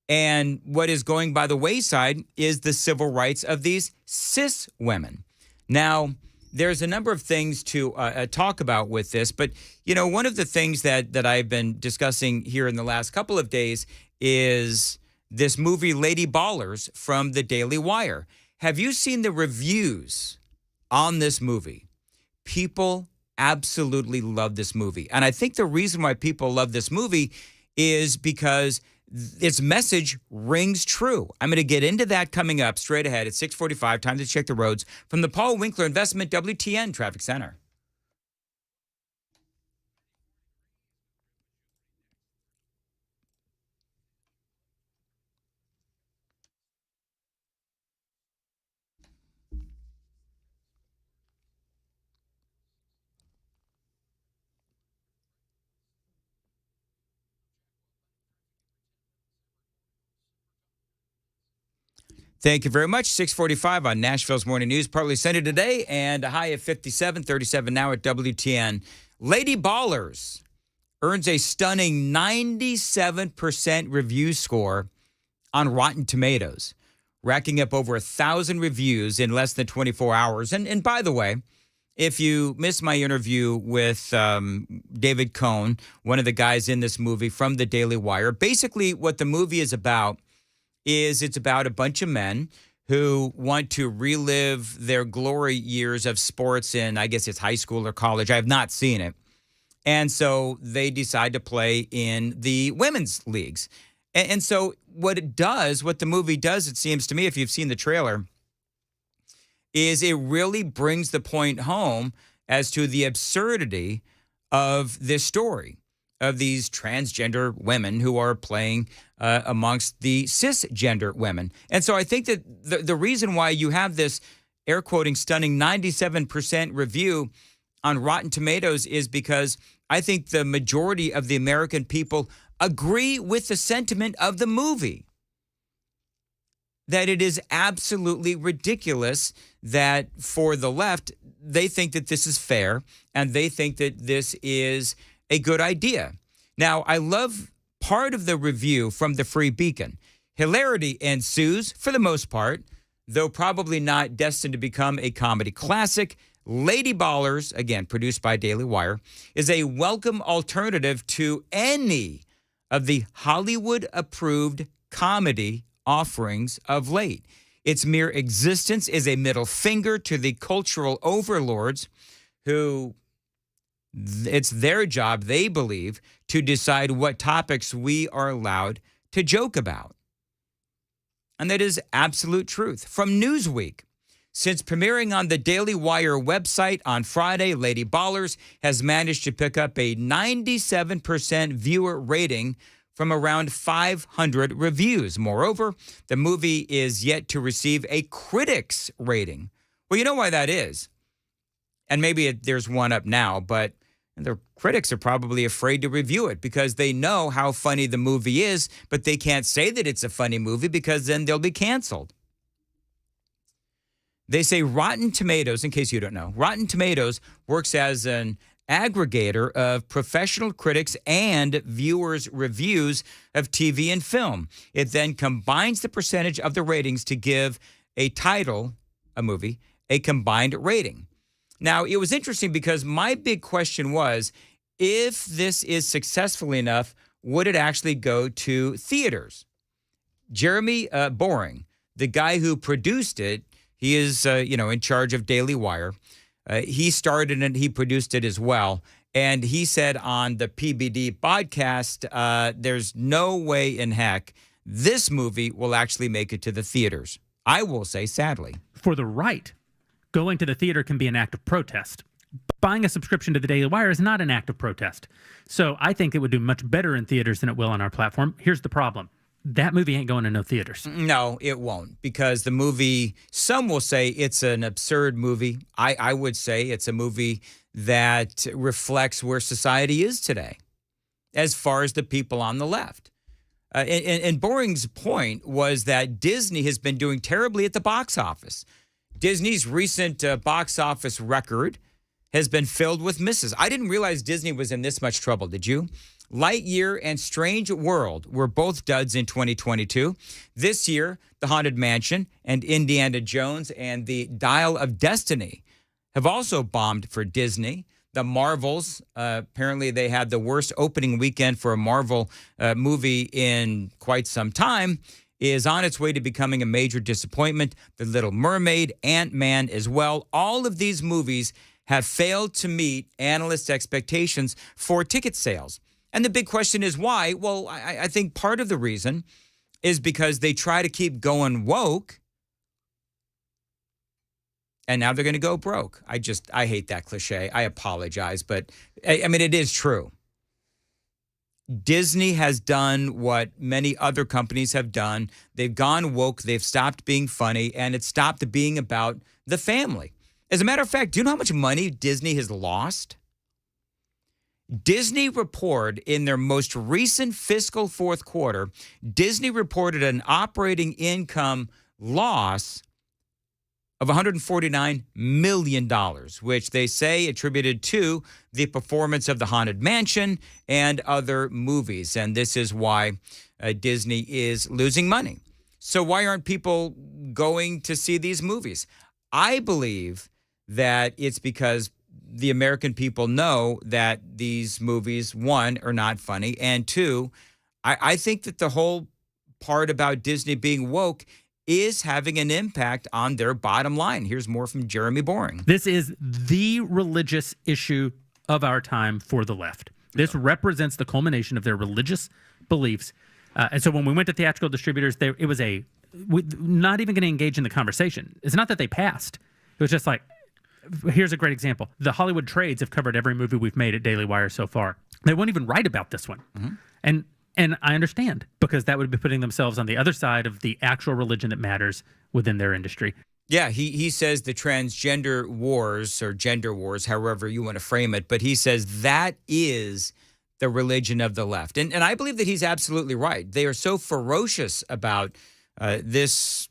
And what is going by the wayside is the civil rights of these cis women. Now, there's a number of things to talk about with this, but, you know, one of the things that I've been discussing here in the last couple of days is this movie Lady Ballers from the Daily Wire. Have you seen the reviews on this movie? People absolutely love this movie. And I think the reason why people love this movie is because its message rings true. I'm going to get into that coming up straight ahead at 6:45. Time to check the roads from the Paul Winkler Investment WTN Traffic Center. Thank you very much. 6:45 on Nashville's Morning News. Partly sunny today and a high of 57, 37 now at WTN. Lady Ballers earns a stunning 97% review score on Rotten Tomatoes, racking up over 1,000 reviews in less than 24 hours. And by the way, if you missed my interview with David Cohn, one of the guys in this movie from the Daily Wire, basically what the movie is about is it's about a bunch of men who want to relive their glory years of sports in, I guess it's high school or college. I have not seen it. And so they decide to play in the women's leagues. And so what the movie does, it seems to me, if you've seen the trailer, is it really brings the point home as to the absurdity of this story, of these transgender women who are playing amongst the cisgender women. And so I think that the reason why you have this air quoting, stunning 97% review on Rotten Tomatoes is because I think the majority of the American people agree with the sentiment of the movie. That it is absolutely ridiculous that for the left, they think that this is fair and they think that this is a good idea. Now, I love part of the review from the Free Beacon. Hilarity ensues for the most part, though probably not destined to become a comedy classic. Lady Ballers, again, produced by Daily Wire, is a welcome alternative to any of the Hollywood-approved comedy offerings of late. Its mere existence is a middle finger to the cultural overlords who it's their job, they believe, to decide what topics we are allowed to joke about. And that is absolute truth. From Newsweek, since premiering on the Daily Wire website on Friday, Lady Ballers has managed to pick up a 97% viewer rating from around 500 reviews. Moreover, the movie is yet to receive a critics rating. Well, you know why that is. And maybe there's one up now, but the critics are probably afraid to review it because they know how funny the movie is, but they can't say that it's a funny movie because then they'll be canceled. They say Rotten Tomatoes, in case you don't know, Rotten Tomatoes works as an aggregator of professional critics and viewers' reviews of TV and film. It then combines the percentage of the ratings to give a title, a movie, a combined rating. Now, it was interesting because my big question was, if this is successful enough, would it actually go to theaters? Jeremy Boring, the guy who produced it, he is, in charge of Daily Wire. He started it, he produced it as well. And he said on the PBD podcast, there's no way in heck this movie will actually make it to the theaters. I will say, sadly. For the right, going to the theater can be an act of protest. Buying a subscription to the Daily Wire is not an act of protest. So I think it would do much better in theaters than it will on our platform. Here's the problem. That movie ain't going to no theaters. No, it won't, because the movie, some will say it's an absurd movie. I would say it's a movie that reflects where society is today, as far as the people on the left. And Boring's point was that Disney has been doing terribly at the box office. Disney's recent box office record has been filled with misses. I didn't realize Disney was in this much trouble, did you? Lightyear and Strange World were both duds in 2022. This year, The Haunted Mansion and Indiana Jones and The Dial of Destiny have also bombed for Disney. The Marvels, apparently they had the worst opening weekend for a Marvel movie in quite some time, is on its way to becoming a major disappointment. The Little Mermaid, Ant-Man as well. All of these movies have failed to meet analysts' expectations for ticket sales. And the big question is why? Well, I think part of the reason is because they try to keep going woke, and now they're going to go broke. I hate that cliche. I apologize, but I mean, it is true. Disney has done what many other companies have done. They've gone woke, they've stopped being funny, and it stopped being about the family. As a matter of fact, do you know how much money Disney has lost? Disney reported in their most recent fiscal fourth quarter, Disney reported an operating income loss of $149 million, which they say attributed to the performance of The Haunted Mansion and other movies. And this is why Disney is losing money. So why aren't people going to see these movies? I believe that it's because the American people know that these movies, one, are not funny, and two, I think that the whole part about Disney being woke is having an impact on their bottom line. Here's more from Jeremy Boring. This is the religious issue of our time for the left. This represents the culmination of their religious beliefs. And so when we went to theatrical distributors, it was not even going to engage in the conversation. It's not that they passed. It was just like, here's a great example. The Hollywood trades have covered every movie we've made at Daily Wire so far. They won't even write about this one. Mm-hmm. And I understand, because that would be putting themselves on the other side of the actual religion that matters within their industry. Yeah, he says the transgender wars or gender wars, however you want to frame it, but he says that is the religion of the left. And I believe that he's absolutely right. They are so ferocious about this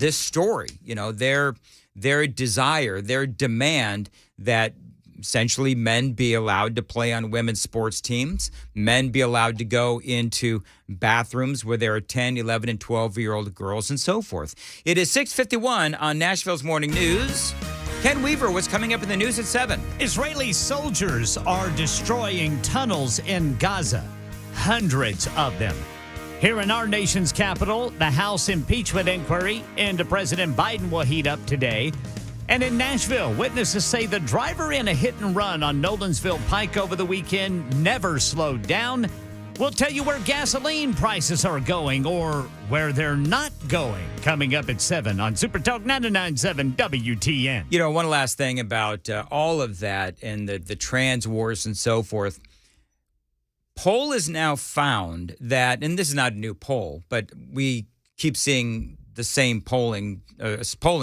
story, their desire, their demand that essentially men be allowed to play on women's sports teams, men be allowed to go into bathrooms where there are 10, 11, and 12-year-old girls and so forth. It is 6:51 on Nashville's Morning News. Ken Weaver, what's coming up in the news at 7? Israeli soldiers are destroying tunnels in Gaza, hundreds of them. Here in our nation's capital, the House impeachment inquiry into President Biden will heat up today. And in Nashville, witnesses say the driver in a hit and run on Nolensville Pike over the weekend never slowed down. We'll tell you where gasoline prices are going or where they're not going. Coming up at 7 on Super Talk 99.7 WTN. One last thing about all of that and the trans wars and so forth. Poll has now found that, and this is not a new poll, but we keep seeing the same polling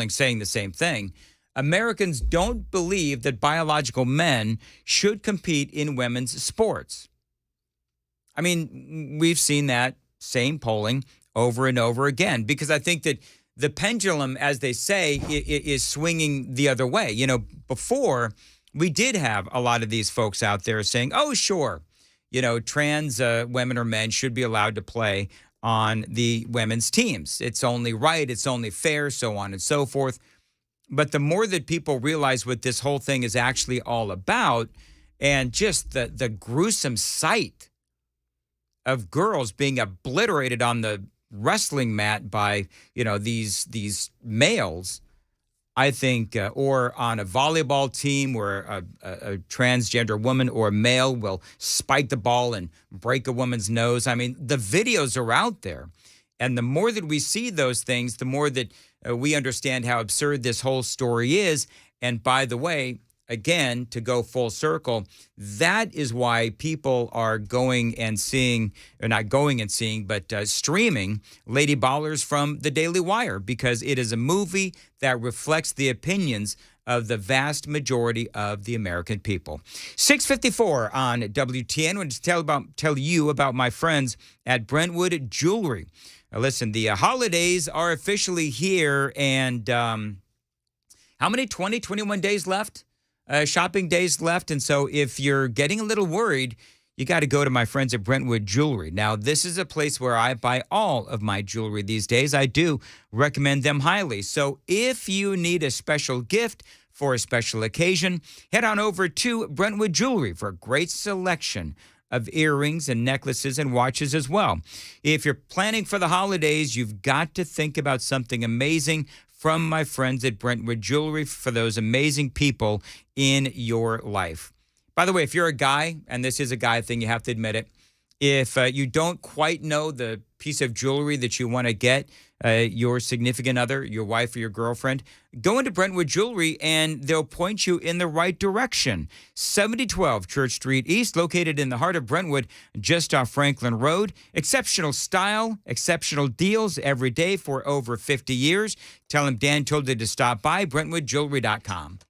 saying the same thing. Americans don't believe that biological men should compete in women's sports. I mean, we've seen that same polling over and over again because I think that the pendulum, as they say, is swinging the other way. Before, we did have a lot of these folks out there saying, oh, sure, trans women or men should be allowed to play on the women's teams. It's only right, it's only fair, so on and so forth. But the more that people realize what this whole thing is actually all about, and just the gruesome sight of girls being obliterated on the wrestling mat by, these males, I think, or on a volleyball team where a transgender woman or male will spike the ball and break a woman's nose. I mean, the videos are out there. And the more that we see those things, the more that we understand how absurd this whole story is. And by the way, again, to go full circle, that is why people are going and seeing, or not going and seeing, but streaming Lady Ballers from the Daily Wire, because it is a movie that reflects the opinions of the vast majority of the American people. 6:54 on WTN. I want to tell you about my friends at Brentwood Jewelry. Now listen, the holidays are officially here, and how many? 21 days left? Shopping days left. And so if you're getting a little worried, you got to go to my friends at Brentwood Jewelry. Now, this is a place where I buy all of my jewelry these days. I do recommend them highly. So if you need a special gift for a special occasion, head on over to Brentwood Jewelry for a great selection of earrings and necklaces and watches as well. If you're planning for the holidays, you've got to think about something amazing from my friends at Brentwood Jewelry for those amazing people in your life. By the way, if you're a guy, and this is a guy thing, you have to admit it, if you don't quite know the piece of jewelry that you want to get your significant other, your wife or your girlfriend, go into Brentwood Jewelry and they'll point you in the right direction. 7012 Church Street East, located in the heart of Brentwood, just off Franklin Road. Exceptional style, exceptional deals every day for over 50 years. Tell them Dan told you to stop by, BrentwoodJewelry.com.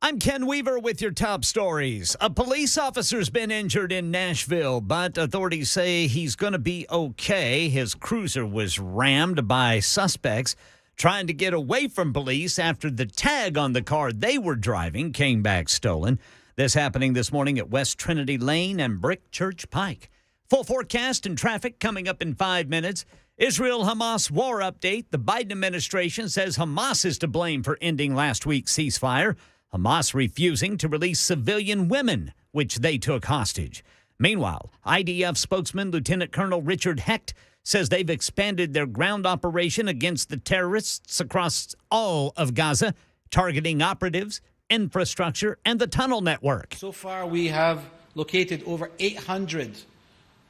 I'm Ken Weaver with your top stories. A police officer's been injured in Nashville, but authorities say he's going to be okay. His cruiser was rammed by suspects trying to get away from police after the tag on the car they were driving came back stolen. This happening this morning at West Trinity Lane and Brick Church Pike. Full forecast and traffic coming up in 5 minutes. Israel-Hamas war update. The Biden administration says Hamas is to blame for ending last week's ceasefire. Hamas refusing to release civilian women, which they took hostage. Meanwhile, IDF spokesman Lieutenant Colonel Richard Hecht says they've expanded their ground operation against the terrorists across all of Gaza, targeting operatives, infrastructure, and the tunnel network. So far, we have located over 800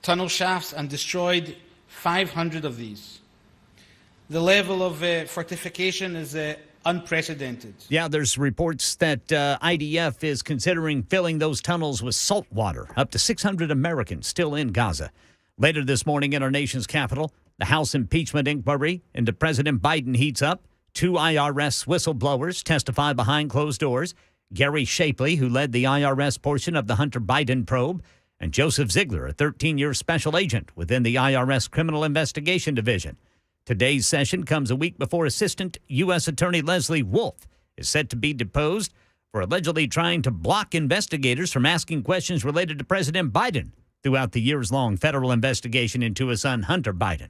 tunnel shafts and destroyed 500 of these. The level of fortification is unprecedented. Yeah, there's reports that IDF is considering filling those tunnels with salt water. Up to 600 Americans still in Gaza. Later this morning in our nation's capital, the House impeachment inquiry into President Biden heats up. 2 IRS whistleblowers testify behind closed doors. Gary Shapley, who led the IRS portion of the Hunter Biden probe, and Joseph Ziegler, a 13-year special agent within the IRS Criminal Investigation Division. Today's session comes a week before Assistant U.S. Attorney Leslie Wolf is set to be deposed for allegedly trying to block investigators from asking questions related to President Biden throughout the years-long federal investigation into his son, Hunter Biden.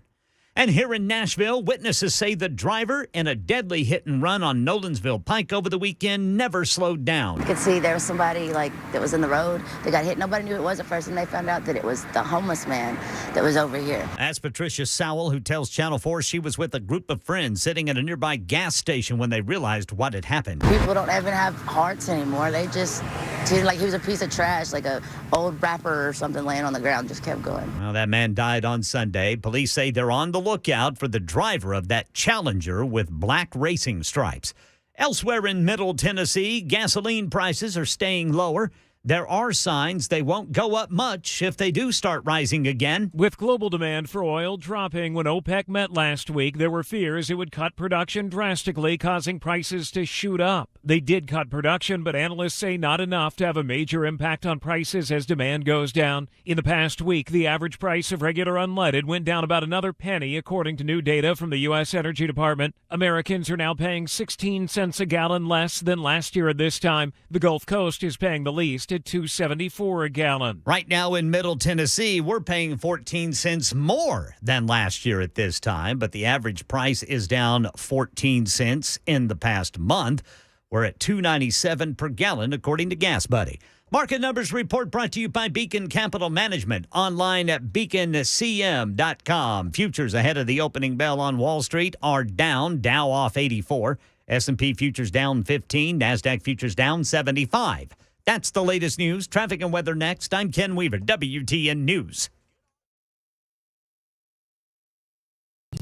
And here in Nashville, witnesses say the driver in a deadly hit-and-run on Nolensville Pike over the weekend never slowed down. You could see there was somebody that was in the road that got hit. Nobody knew it was at first, and they found out that it was the homeless man that was over here. That's Patricia Sowell, who tells Channel 4 she was with a group of friends sitting at a nearby gas station when they realized what had happened. People don't even have hearts anymore. They just treated like he was a piece of trash, like a old rapper or something laying on the ground, just kept going. Well, that man died on Sunday. Police say they're on the lookout for the driver of that Challenger with black racing stripes. Elsewhere in Middle Tennessee, gasoline prices are staying lower. There are signs they won't go up much if they do start rising again. With global demand for oil dropping when OPEC met last week, there were fears it would cut production drastically, causing prices to shoot up. They did cut production, but analysts say not enough to have a major impact on prices as demand goes down. In the past week, the average price of regular unleaded went down about another penny, according to new data from the U.S. Energy Department. Americans are now paying 16 cents a gallon less than last year at this time. The Gulf Coast is paying the least at $2.74 a gallon. Right now in Middle Tennessee, we're paying 14 cents more than last year at this time, but the average price is down 14 cents in the past month. We're at $2.97 per gallon, according to Gas Buddy. Market Numbers Report brought to you by Beacon Capital Management, online at beaconcm.com. Futures ahead of the opening bell on Wall Street are down, Dow off 84, S&P futures down 15, NASDAQ futures down 75. That's the latest news. Traffic and weather next. I'm Ken Weaver, WTN News.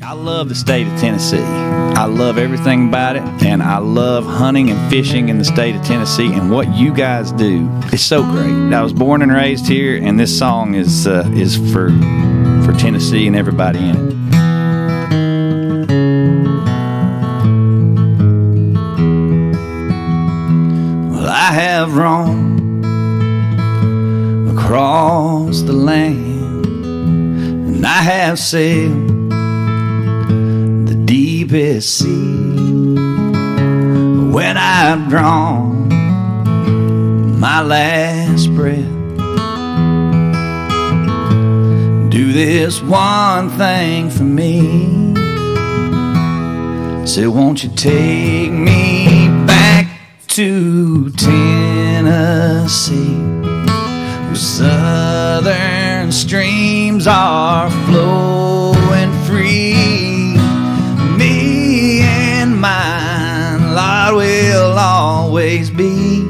I love the state of Tennessee. I love everything about it, and I love hunting and fishing in the state of Tennessee, and what you guys do is so great. I was born and raised here, and this song is for Tennessee and everybody in it. I have roamed across the land, and I have sailed the deepest sea. When I've drawn my last breath, do this one thing for me. Say, won't you take me back to Tennessee, where southern streams are flowing free. Me and mine, Lord, will always be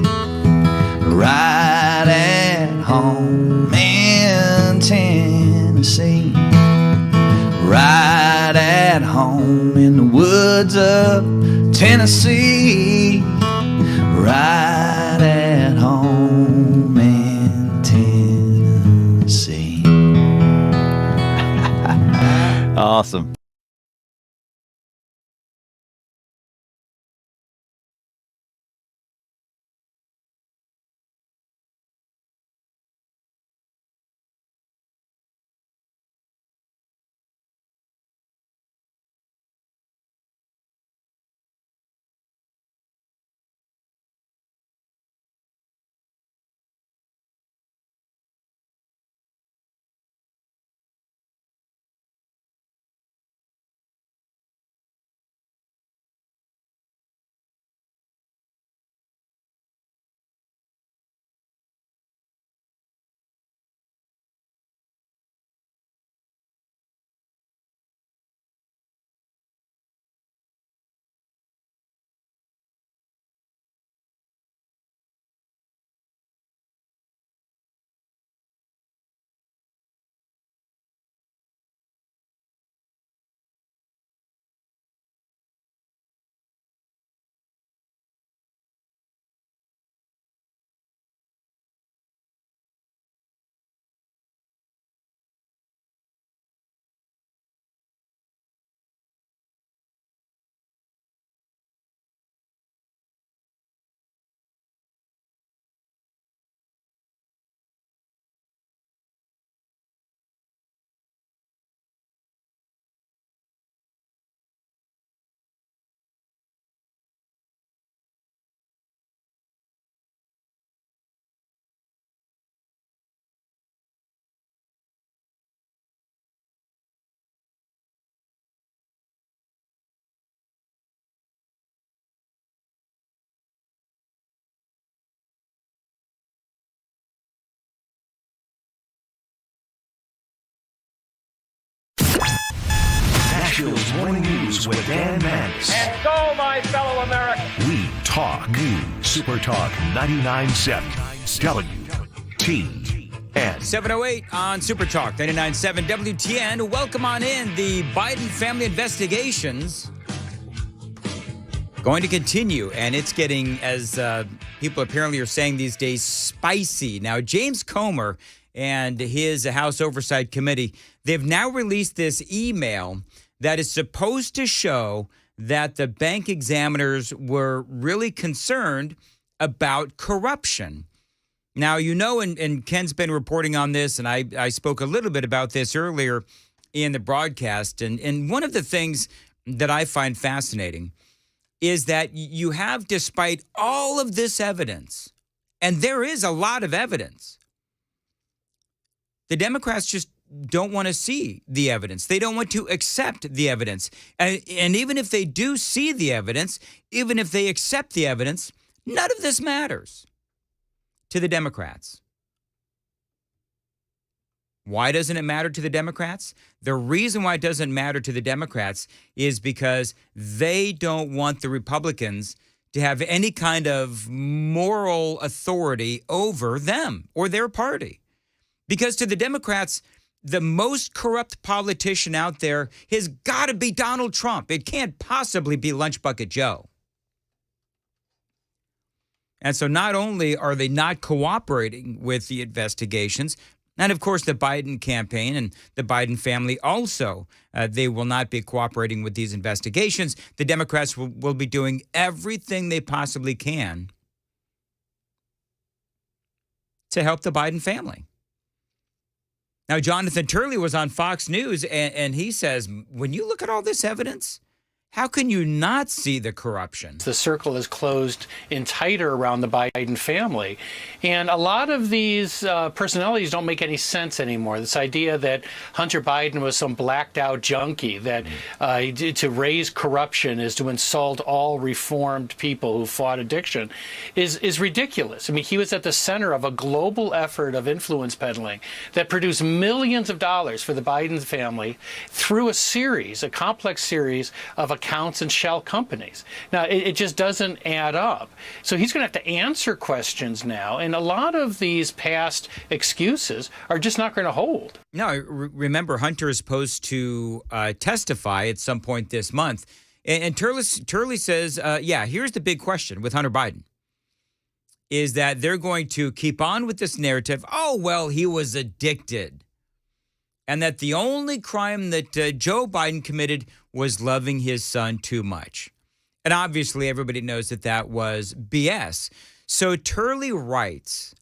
right at home in Tennessee, right at home in the woods of Tennessee, right at home in Tennessee. Awesome. Morning News with Dan Mandis. And so, my fellow Americans, We talk news. Super Talk 99.7 WTN. 708 on Super Talk 99.7 WTN. Welcome on in. The Biden family investigations going to continue, and it's getting, as people apparently are saying these days, spicy. Now, James Comer and his House Oversight Committee, they've now released this email that is supposed to show that the bank examiners were really concerned about corruption. Now, you know, and Ken's been reporting on this, and I spoke a little bit about this earlier in the broadcast. And one of the things that I find fascinating is that you have, despite all of this evidence, and there is a lot of evidence, the Democrats just don't want to see the evidence. They don't want to accept the evidence. And even if they do see the evidence, even if they accept the evidence, none of this matters to the Democrats. Why doesn't it matter to the Democrats? The reason why it doesn't matter to the Democrats is because they don't want the Republicans to have any kind of moral authority over them or their party. Because to the Democrats, the most corrupt politician out there has got to be Donald Trump. It can't possibly be Lunch Bucket Joe. And so not only are they not cooperating with the investigations, and of course the Biden campaign and the Biden family also, they will not be cooperating with these investigations. The Democrats will be doing everything they possibly can to help the Biden family. Now, Jonathan Turley was on Fox News, and he says, when you look at all this evidence, how can you not see the corruption? The circle is closed in tighter around the Biden family. And a lot of these personalities don't make any sense anymore. This idea that Hunter Biden was some blacked out junkie, that to raise corruption is to insult all reformed people who fought addiction is ridiculous. I mean, he was at the center of a global effort of influence peddling that produced millions of dollars for the Biden family through a complex series of accounts and shell companies. Now, it just doesn't add up. So he's going to have to answer questions now. And a lot of these past excuses are just not going to hold. No, remember, Hunter is supposed to testify at some point this month. And Turley says, here's the big question with Hunter Biden, is that they're going to keep on with this narrative, oh, well, he was addicted. And that the only crime that Joe Biden committed was loving his son too much. And obviously, everybody knows that that was BS. So Turley writes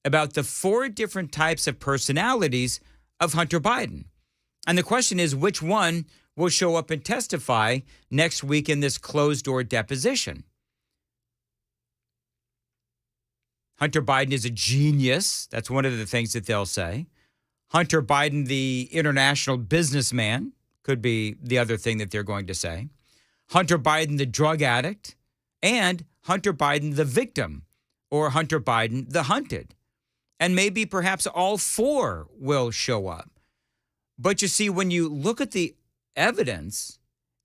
about the 4 different types of personalities of Hunter Biden. And the question is, which one will show up and testify next week in this closed-door deposition? Hunter Biden is a genius. That's one of the things that they'll say. Hunter Biden, the international businessman, could be the other thing that they're going to say. Hunter Biden, the drug addict, and Hunter Biden, the victim, or Hunter Biden, the hunted. And maybe perhaps all 4 will show up. But you see, when you look at the evidence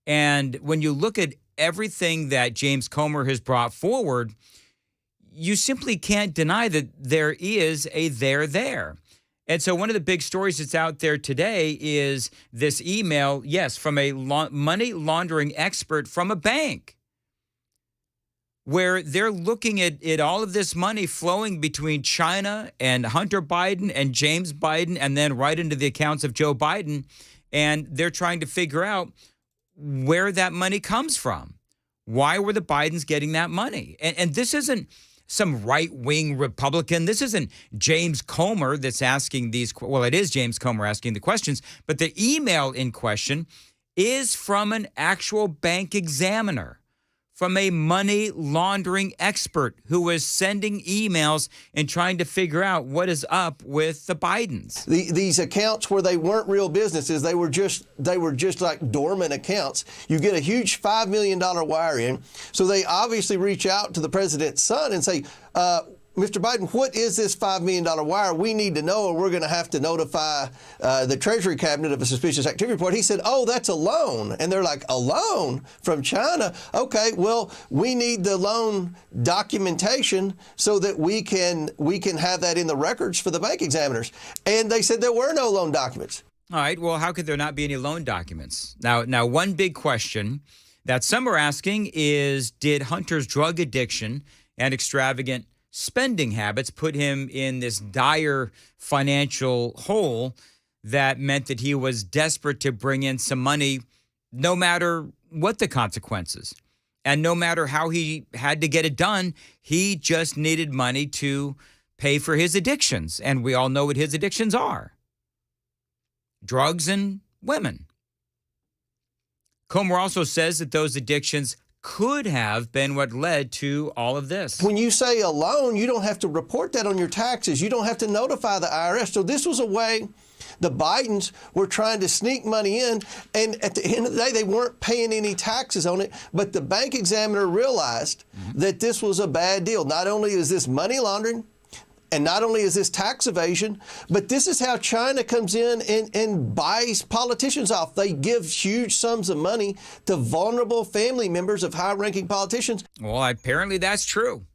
and when you look at everything that James Comer has brought forward, you simply can't deny that there is a there. And so one of the big stories that's out there today is this email, yes, from a money laundering expert from a bank, where they're looking at all of this money flowing between China and Hunter Biden and James Biden and then right into the accounts of Joe Biden. And they're trying to figure out where that money comes from. Why were the Bidens getting that money? And this isn't some right-wing Republican. This isn't James Comer that's asking these. Well, it is James Comer asking the questions, but the email in question is from an actual bank examiner, from a money laundering expert who was sending emails and trying to figure out what is up with the Bidens. These accounts where they weren't real businesses, they were just like dormant accounts. You get a huge $5 million wire in, so they obviously reach out to the president's son and say, Mr. Biden, what is this $5 million wire? We need to know, or we're going to have to notify the Treasury Cabinet of a suspicious activity report. He said, oh, that's a loan. And they're like, a loan from China? Okay, well, we need the loan documentation so that we can have that in the records for the bank examiners. And they said there were no loan documents. All right, well, how could there not be any loan documents? Now, one big question that some are asking is, did Hunter's drug addiction and extravagant spending habits put him in this dire financial hole that meant that he was desperate to bring in some money no matter what the consequences? And no matter how he had to get it done, he just needed money to pay for his addictions. And we all know what his addictions are: drugs and women. Comer also says that those addictions could have been what led to all of this. When you say a loan, you don't have to report that on your taxes. You don't have to notify the IRS. So this was a way the Bidens were trying to sneak money in, and at the end of the day, they weren't paying any taxes on it. But the bank examiner realized that this was a bad deal. Not only is this money laundering, and not only is this tax evasion, but this is how China comes in and buys politicians off. They give huge sums of money to vulnerable family members of high-ranking politicians. Well, apparently that's true.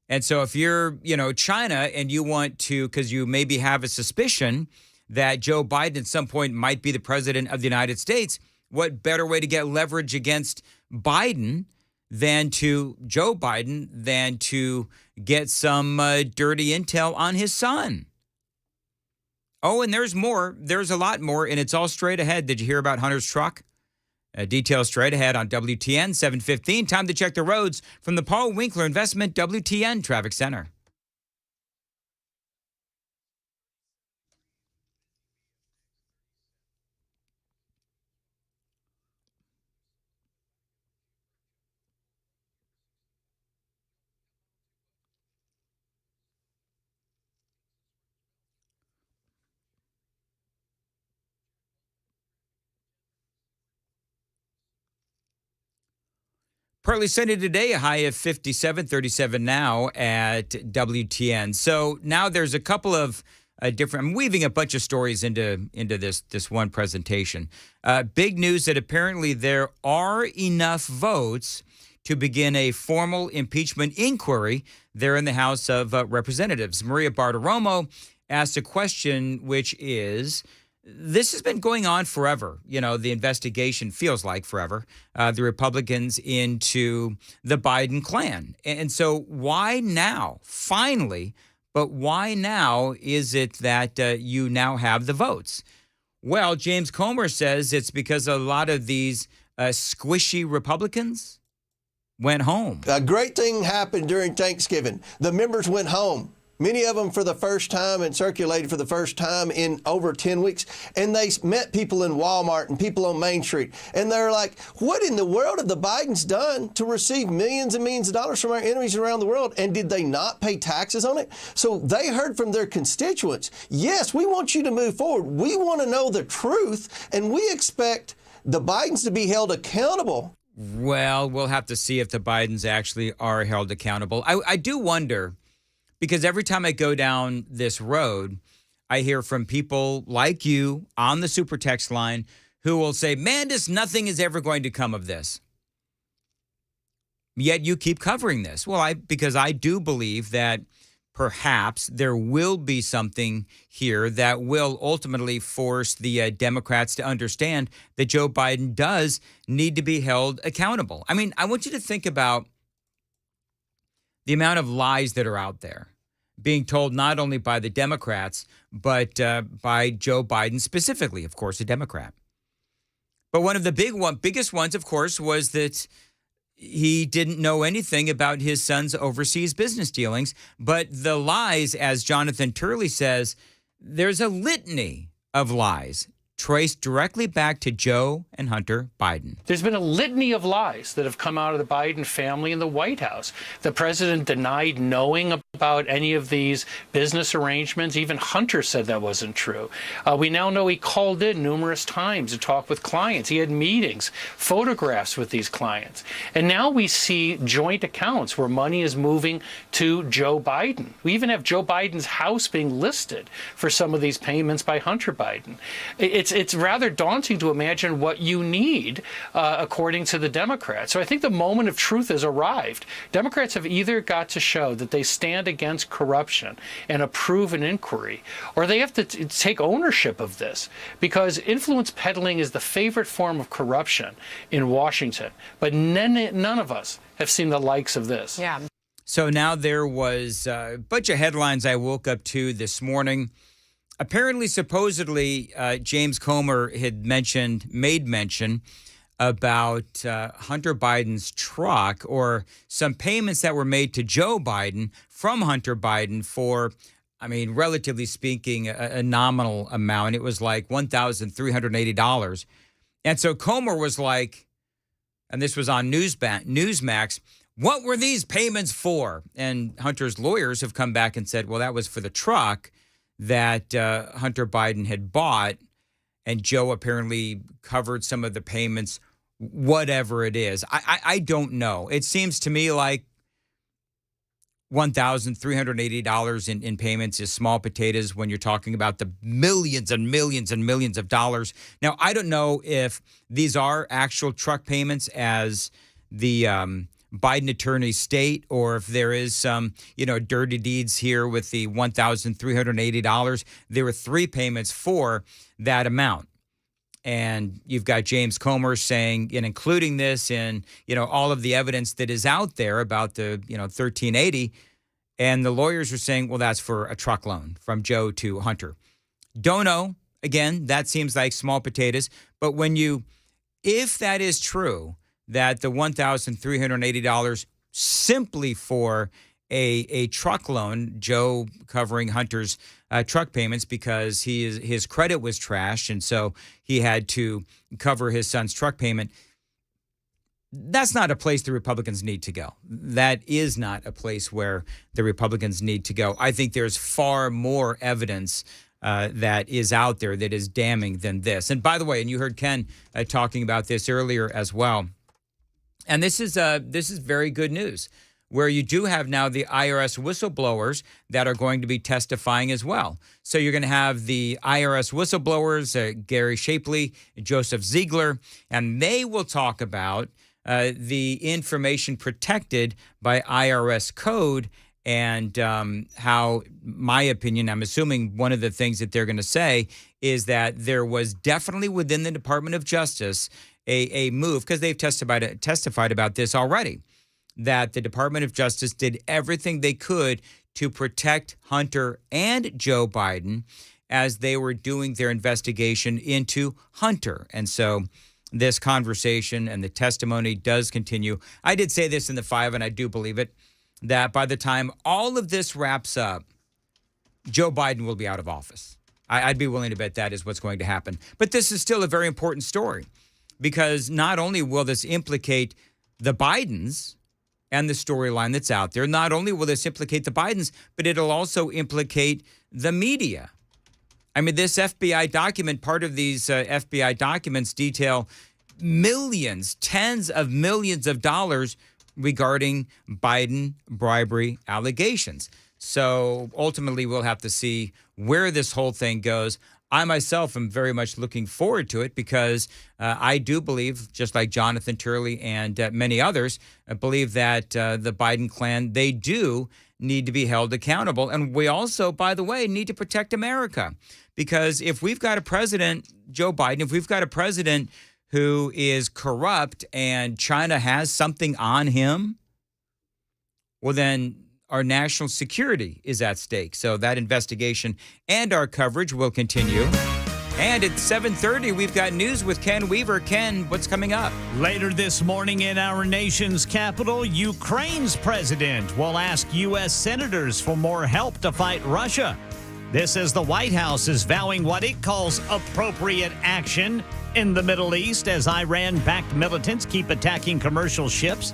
And so if you're, China, and you want to, because you maybe have a suspicion that Joe Biden at some point might be the president of the United States, what better way to get leverage against Biden than to Joe Biden than to get some dirty intel on his son? Oh, and there's more. There's a lot more, and it's all straight ahead. Did you hear about Hunter's truck? Details straight ahead on WTN 715. Time to check the roads from the Paul Winkler Investment WTN Traffic Center. Partly sunny today, a high of 57, 37 now at WTN. So now there's a couple of different, I'm weaving a bunch of stories into this one presentation. Big news that apparently there are enough votes to begin a formal impeachment inquiry there in the House of Representatives. Maria Bartiromo asked a question, which is, this has been going on forever. The investigation feels like forever. The Republicans into the Biden clan. And so why now? Finally, but why now is it that you now have the votes? Well, James Comer says it's because a lot of these squishy Republicans went home. A great thing happened during Thanksgiving. The members went home. Many of them for the first time and circulated for the first time in over 10 weeks. And they met people in Walmart and people on Main Street. And they're like, what in the world have the Bidens done to receive millions and millions of dollars from our enemies around the world? And did they not pay taxes on it? So they heard from their constituents, yes, we want you to move forward. We want to know the truth. And we expect the Bidens to be held accountable. Well, we'll have to see if the Bidens actually are held accountable. I do wonder, because every time I go down this road, I hear from people like you on the super text line who will say, Mandis, nothing is ever going to come of this. Yet you keep covering this. Well, because I do believe that perhaps there will be something here that will ultimately force the Democrats to understand that Joe Biden does need to be held accountable. I mean, I want you to think about the amount of lies that are out there being told not only by the Democrats, but by Joe Biden specifically, of course, a Democrat. But one of the biggest ones, of course, was that he didn't know anything about his son's overseas business dealings. But the lies, as Jonathan Turley says, there's a litany of lies traced directly back to Joe and Hunter Biden. There's been a litany of lies that have come out of the Biden family in the White House. The president denied knowing about any of these business arrangements. Even Hunter said that wasn't true. We now know he called in numerous times to talk with clients. He had meetings, photographs with these clients. And now we see joint accounts where money is moving to Joe Biden. We even have Joe Biden's house being listed for some of these payments by Hunter Biden. It's rather daunting to imagine what you need, according to the Democrats. So I think the moment of truth has arrived. Democrats have either got to show that they stand against corruption and approve an inquiry, or they have to take ownership of this, because influence peddling is the favorite form of corruption in Washington. But none of us have seen the likes of this. Yeah. So now there was a bunch of headlines I woke up to this morning. Apparently, supposedly, James Comer had made mention about Hunter Biden's truck, or some payments that were made to Joe Biden from Hunter Biden for, I mean, relatively speaking, a nominal amount. It was like $1,380. And so Comer was like, and this was on Newsmax, what were these payments for? And Hunter's lawyers have come back and said, well, that was for the truck that Hunter Biden had bought, and Joe apparently covered some of the payments, whatever it is. I don't know. It seems to me like $1,380 in payments is small potatoes when you're talking about the millions and millions and millions of dollars. Now, I don't know if these are actual truck payments as the Biden attorneys state, or if there is some, dirty deeds here with the $1,380. There were 3 payments for that amount. And you've got James Comer saying, and including this in, all of the evidence that is out there about the, $1,380. And the lawyers are saying, well, that's for a truck loan from Joe to Hunter. Don't know. Again, that seems like small potatoes. But if that is true, that the $1,380 simply for a truck loan, Joe covering Hunter's truck payments because his credit was trashed, and so he had to cover his son's truck payment. That's not a place the Republicans need to go. That is not a place where the Republicans need to go. I think there's far more evidence that is out there that is damning than this. And by the way, and you heard Ken talking about this earlier as well, and this is very good news, where you do have now the IRS whistleblowers that are going to be testifying as well. So you're going to have the IRS whistleblowers, Gary Shapley, Joseph Ziegler, and they will talk about the information protected by IRS code and how, my opinion, I'm assuming one of the things that they're going to say is that there was definitely within the Department of Justice a move, because they've testified about this already, that the Department of Justice did everything they could to protect Hunter and Joe Biden as they were doing their investigation into Hunter. And so this conversation and the testimony does continue. I did say this in the 5, and I do believe it, that by the time all of this wraps up, Joe Biden will be out of office. I'd be willing to bet that is what's going to happen. But this is still a very important story, because not only will this implicate the Bidens and the storyline that's out there, not only will this implicate the Bidens, but it'll also implicate the media. I mean, this FBI document, part of these FBI documents detail millions, tens of millions of dollars regarding Biden bribery allegations. So ultimately, we'll have to see where this whole thing goes. I myself am very much looking forward to it, because I do believe, just like Jonathan Turley and many others, believe that the Biden clan, they do need to be held accountable. And we also, by the way, need to protect America, because if we've got a president, Joe Biden, if we've got a president who is corrupt and China has something on him, well, then our national security is at stake. So that investigation and our coverage will continue. And at 7:30, we've got news with Ken Weaver. Ken, what's coming up? Later this morning in our nation's capital, Ukraine's president will ask U.S. senators for more help to fight Russia. This as the White House is vowing what it calls appropriate action in the Middle East as Iran-backed militants keep attacking commercial ships.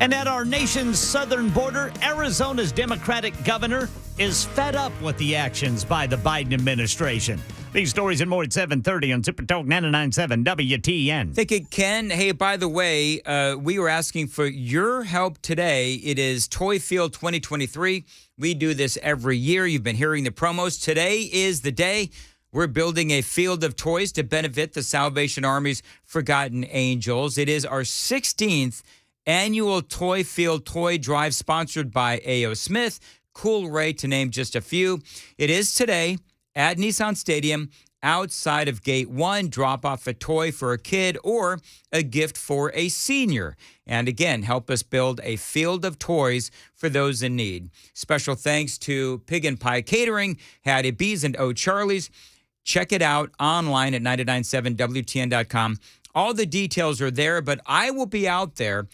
And at our nation's southern border, Arizona's Democratic governor is fed up with the actions by the Biden administration. These stories and more at 7:30 on Super Talk 99.7 WTN. Think it can. Hey, by the way, we were asking for your help today. It is Toy Field 2023. We do this every year. You've been hearing the promos. Today is the day. We're building a field of toys to benefit the Salvation Army's Forgotten Angels. It is our 16th annual Toy Field Toy Drive sponsored by A.O. Smith, Cool Ray, to name just a few. It is today at Nissan Stadium outside of Gate 1. Drop off a toy for a kid or a gift for a senior. And again, help us build a field of toys for those in need. Special thanks to Pig and Pie Catering, Hattie B's, and O'Charlie's. Check it out online at 997WTN.com. All the details are there, but I will be out there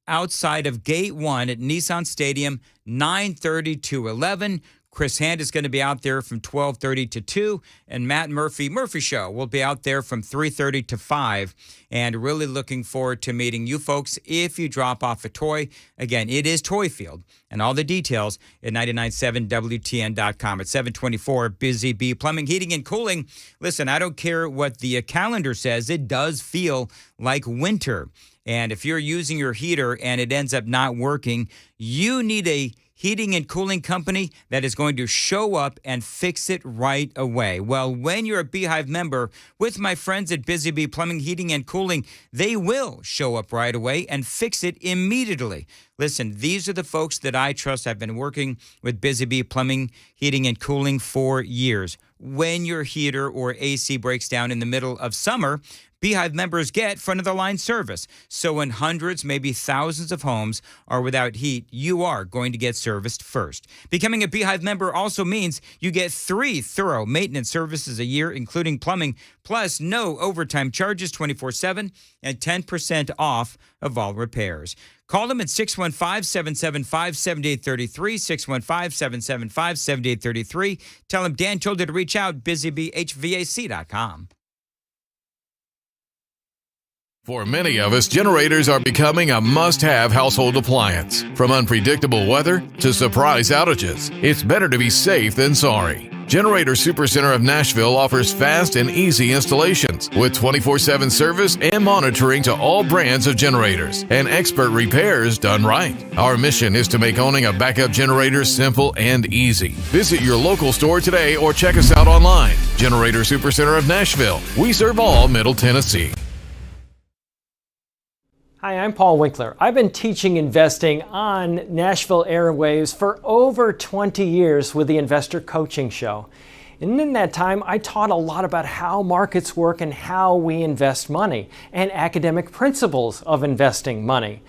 outside of Gate 1 at Nissan Stadium, 9:30 to 11. Chris Hand is going to be out there from 12:30 to 2, and Matt Murphy Show will be out there from 3:30 to 5, and really looking forward to meeting you folks if you drop off a toy. Again, it is Toy Field, and all the details at 997WTN.com. At 7:24, Busy Bee Plumbing, Heating, and Cooling. Listen, I don't care what the calendar says. It does feel like winter, and if you're using your heater and it ends up not working, you need a heating and cooling company that is going to show up and fix it right away. Well, when you're a Beehive member with my friends at Busy Bee Plumbing, Heating, and Cooling, they will show up right away and fix it immediately. Listen, these are the folks that I trust. I've been working with Busy Bee Plumbing, Heating, and Cooling for years. When your heater or AC breaks down in the middle of summer, Beehive members get front-of-the-line service. So when hundreds, maybe thousands of homes are without heat, you are going to get serviced first. Becoming a Beehive member also means you get 3 thorough maintenance services a year, including plumbing, plus no overtime charges 24/7 and 10% off of all repairs. Call them at 615-775-7833, 615-775-7833. Tell them Dan told you to reach out, busybhvac.com. For many of us, generators are becoming a must-have household appliance. From unpredictable weather to surprise outages, it's better to be safe than sorry. Generator Supercenter of Nashville offers fast and easy installations with 24/7 service and monitoring to all brands of generators and expert repairs done right. Our mission is to make owning a backup generator simple and easy. Visit your local store today or check us out online. Generator Supercenter of Nashville. We serve all Middle Tennessee. Hi, I'm Paul Winkler. I've been teaching investing on Nashville airwaves for over 20 years with the Investor Coaching Show. And in that time, I taught a lot about how markets work and how we invest money and academic principles of investing money.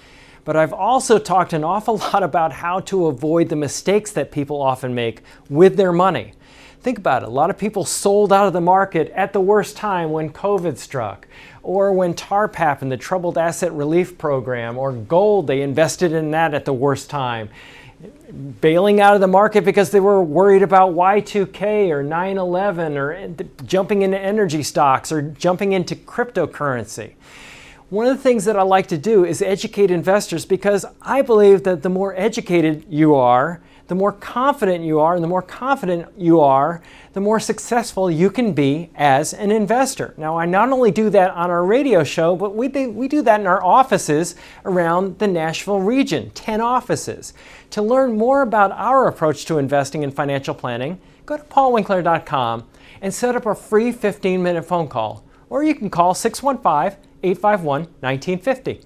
But I've also talked an awful lot about how to avoid the mistakes that people often make with their money. Think about it. A lot of people sold out of the market at the worst time when COVID struck, or when TARP happened, the Troubled Asset Relief Program, or gold, they invested in that at the worst time. Bailing out of the market because they were worried about Y2K or 9/11 or jumping into energy stocks or jumping into cryptocurrency. One of the things that I like to do is educate investors because I believe that the more educated you are, the more confident you are, and the more confident you are, the more successful you can be as an investor. Now, I not only do that on our radio show, but we do that in our offices around the Nashville region, 10 offices. To learn more about our approach to investing and financial planning, go to paulwinkler.com and set up a free 15-minute phone call. Or you can call 615-851-1950.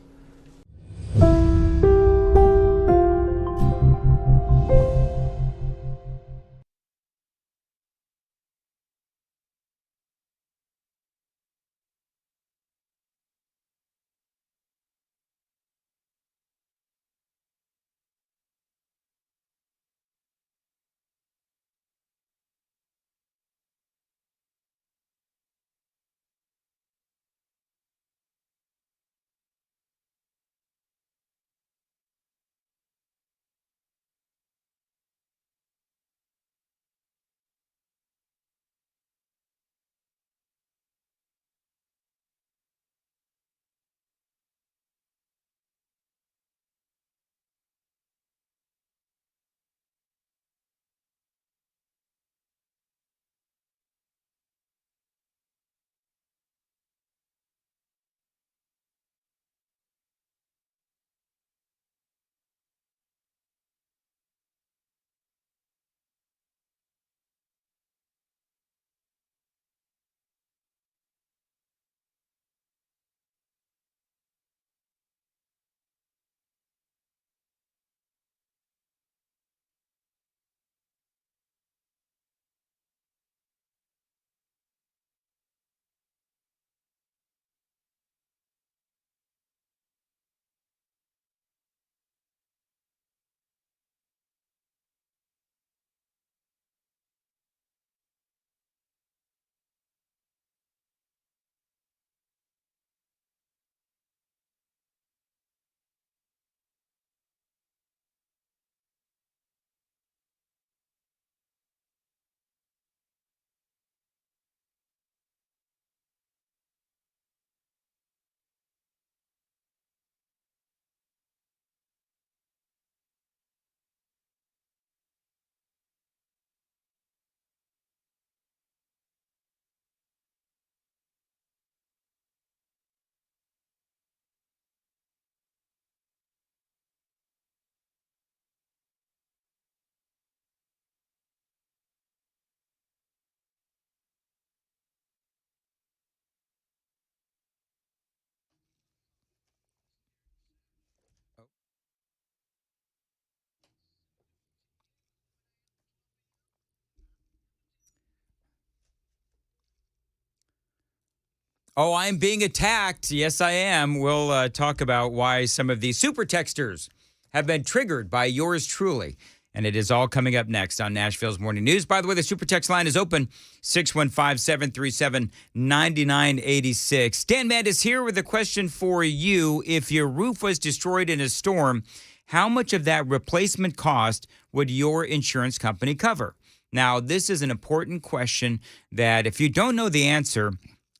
Oh, I'm being attacked. Yes, I am. We'll talk about why some of these super texters have been triggered by yours truly. And it is all coming up next on Nashville's Morning News. By the way, the super text line is open, 615-737-9986. Dan Mandis here with a question for you. If your roof was destroyed in a storm, how much of that replacement cost would your insurance company cover? Now, this is an important question that if you don't know the answer,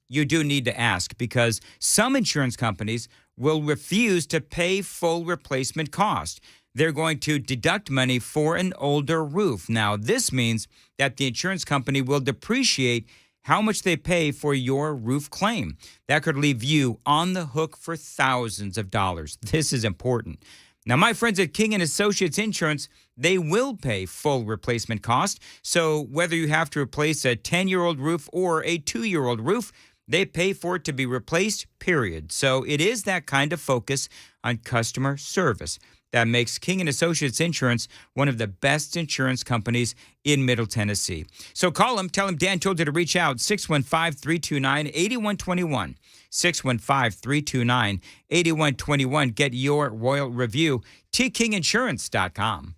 you do need to ask, because some insurance companies will refuse to pay full replacement cost. They're going to deduct money for an older roof. Now, this means that the insurance company will depreciate how much they pay for your roof claim. That could leave you on the hook for thousands of dollars. This is important. Now, my friends at King & Associates Insurance, they will pay full replacement cost. So whether you have to replace a 10-year-old roof or a 2-year-old roof, they pay for it to be replaced, period. So it is that kind of focus on customer service that makes King & Associates Insurance one of the best insurance companies in Middle Tennessee. So call them, tell them Dan told you to reach out, 615-329-8121. 615-329-8121. Get your royal review, tkinginsurance.com.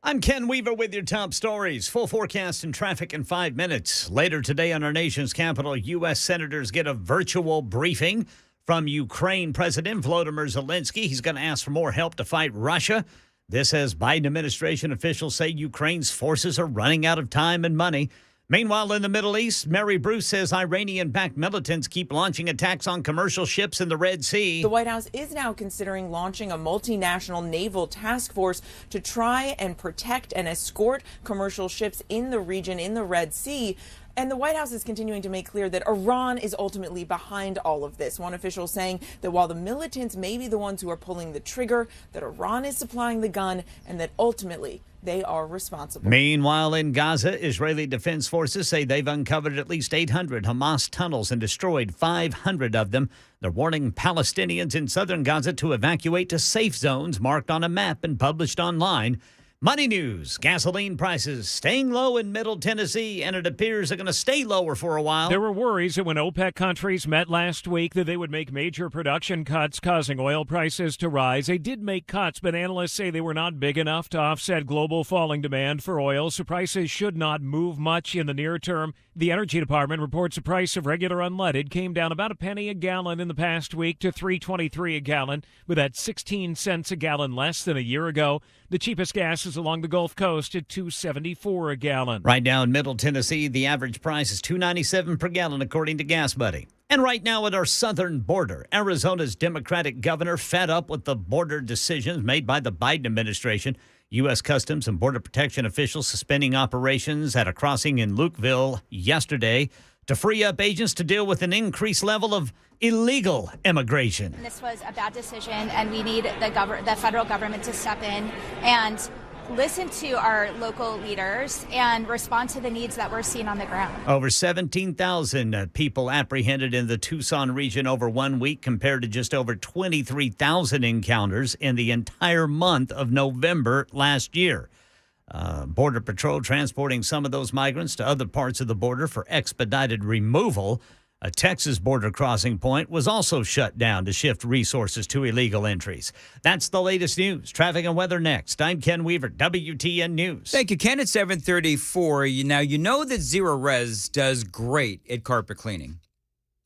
I'm Ken Weaver with your top stories. Full forecast and traffic in 5 minutes. Later today on our nation's capital, U.S. senators get a virtual briefing from Ukraine President Volodymyr Zelensky. He's going to ask for more help to fight Russia. This as Biden administration officials say Ukraine's forces are running out of time and money. Meanwhile, in the Middle East, Mary Bruce says Iranian-backed militants keep launching attacks on commercial ships in the Red Sea. The White House is now considering launching a multinational naval task force to try and protect and escort commercial ships in the region in the Red Sea. And the White House is continuing to make clear that Iran is ultimately behind all of this. One official saying that while the militants may be the ones who are pulling the trigger, that Iran is supplying the gun and that ultimately they are responsible. Meanwhile, in Gaza, Israeli Defense Forces say they've uncovered at least 800 Hamas tunnels and destroyed 500 of them. They're warning Palestinians in southern Gaza to evacuate to safe zones marked on a map and published online. Money news, gasoline prices staying low in Middle Tennessee, and it appears they're going to stay lower for a while. There were worries that when OPEC countries met last week that they would make major production cuts, causing oil prices to rise. They did make cuts, but analysts say they were not big enough to offset global falling demand for oil, so prices should not move much in the near term. The Energy Department reports the price of regular unleaded came down about a penny a gallon in the past week to $3.23 a gallon, with that 16 cents a gallon less than a year ago. The cheapest gas is along the Gulf Coast at $2.74 a gallon. Right now in Middle Tennessee, the average price is $2.97 per gallon, according to Gas Buddy. And right now at our southern border, Arizona's Democratic governor fed up with the border decisions made by the Biden administration. U.S. Customs and Border Protection officials suspending operations at a crossing in Lukeville yesterday to free up agents to deal with an increased level of illegal immigration. This was a bad decision, and we need the federal government to step in and listen to our local leaders and respond to the needs that we're seeing on the ground. Over 17,000 people apprehended in the Tucson region over 1 week, compared to just over 23,000 encounters in the entire month of November last year. Border Patrol transporting some of those migrants to other parts of the border for expedited removal. A Texas border crossing point was also shut down to shift resources to illegal entries. That's the latest news. Traffic and weather next. I'm Ken Weaver, WTN News. Thank you, Ken. At 7:34. Now, you know that Zero Res does great at carpet cleaning.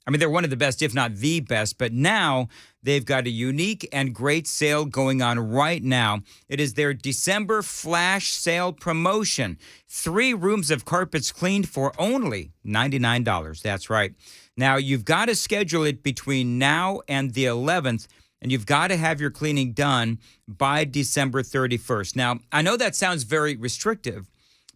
I mean, they're one of the best, if not the best, but now they've got a unique and great sale going on right now. It is their December flash sale promotion. 3 rooms of carpets cleaned for only $99. That's right. Now, you've got to schedule it between now and the 11th, and you've got to have your cleaning done by December 31st. Now, I know that sounds very restrictive,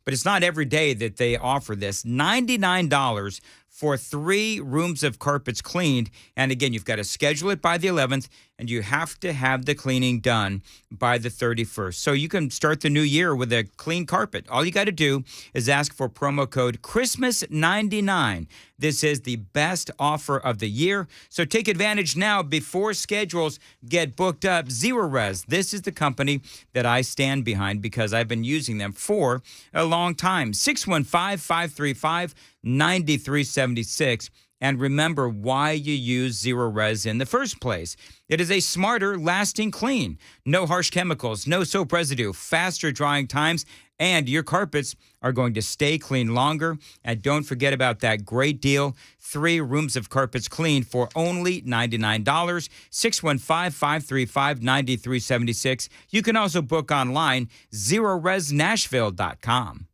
but it's not every day that they offer this. $99 for 3 rooms of carpets cleaned. And again, you've got to schedule it by the 11th, and you have to have the cleaning done by the 31st. So you can start the new year with a clean carpet. All you got to do is ask for promo code Christmas99. This is the best offer of the year. So take advantage now before schedules get booked up. Zero Res, this is the company that I stand behind because I've been using them for a long time. 615-535-9376. And remember why you use Zero Res in the first place. It is a smarter, lasting clean. No harsh chemicals, no soap residue, faster drying times, and your carpets are going to stay clean longer. And don't forget about that great deal, 3 rooms of carpets cleaned for only $99. 615-535-9376. You can also book online, ZeroResNashville.com.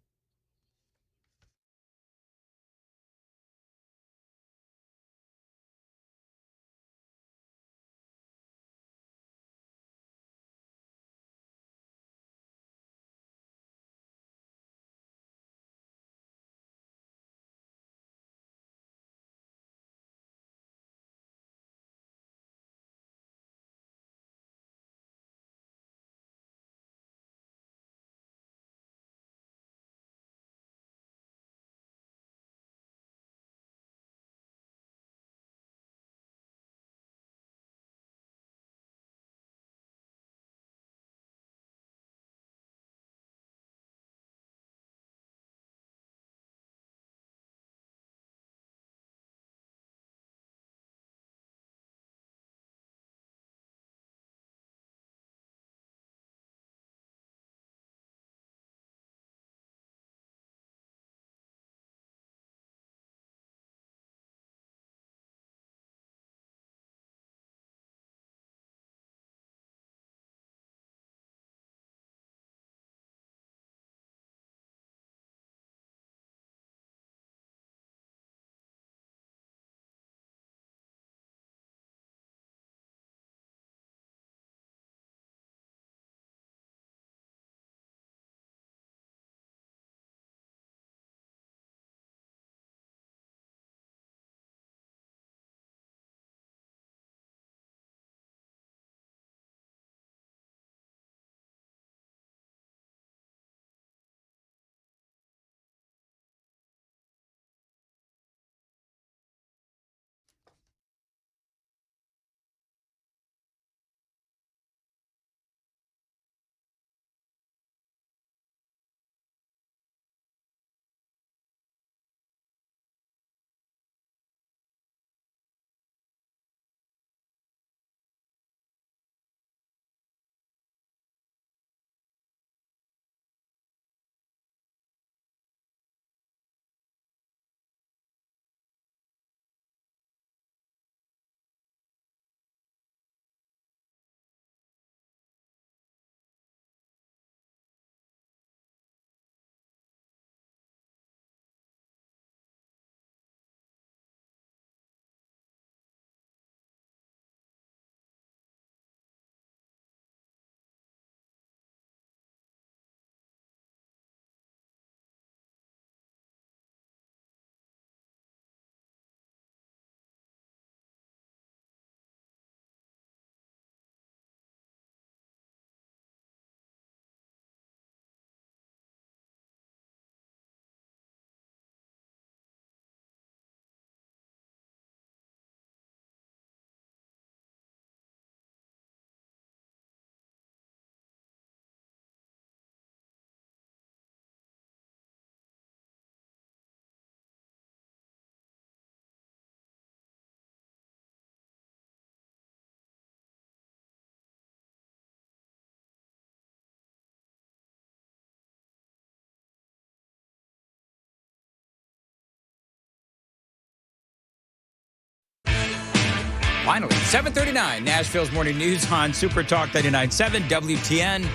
Finally, 7:39, Nashville's Morning News on Super Talk 99.7 WTN.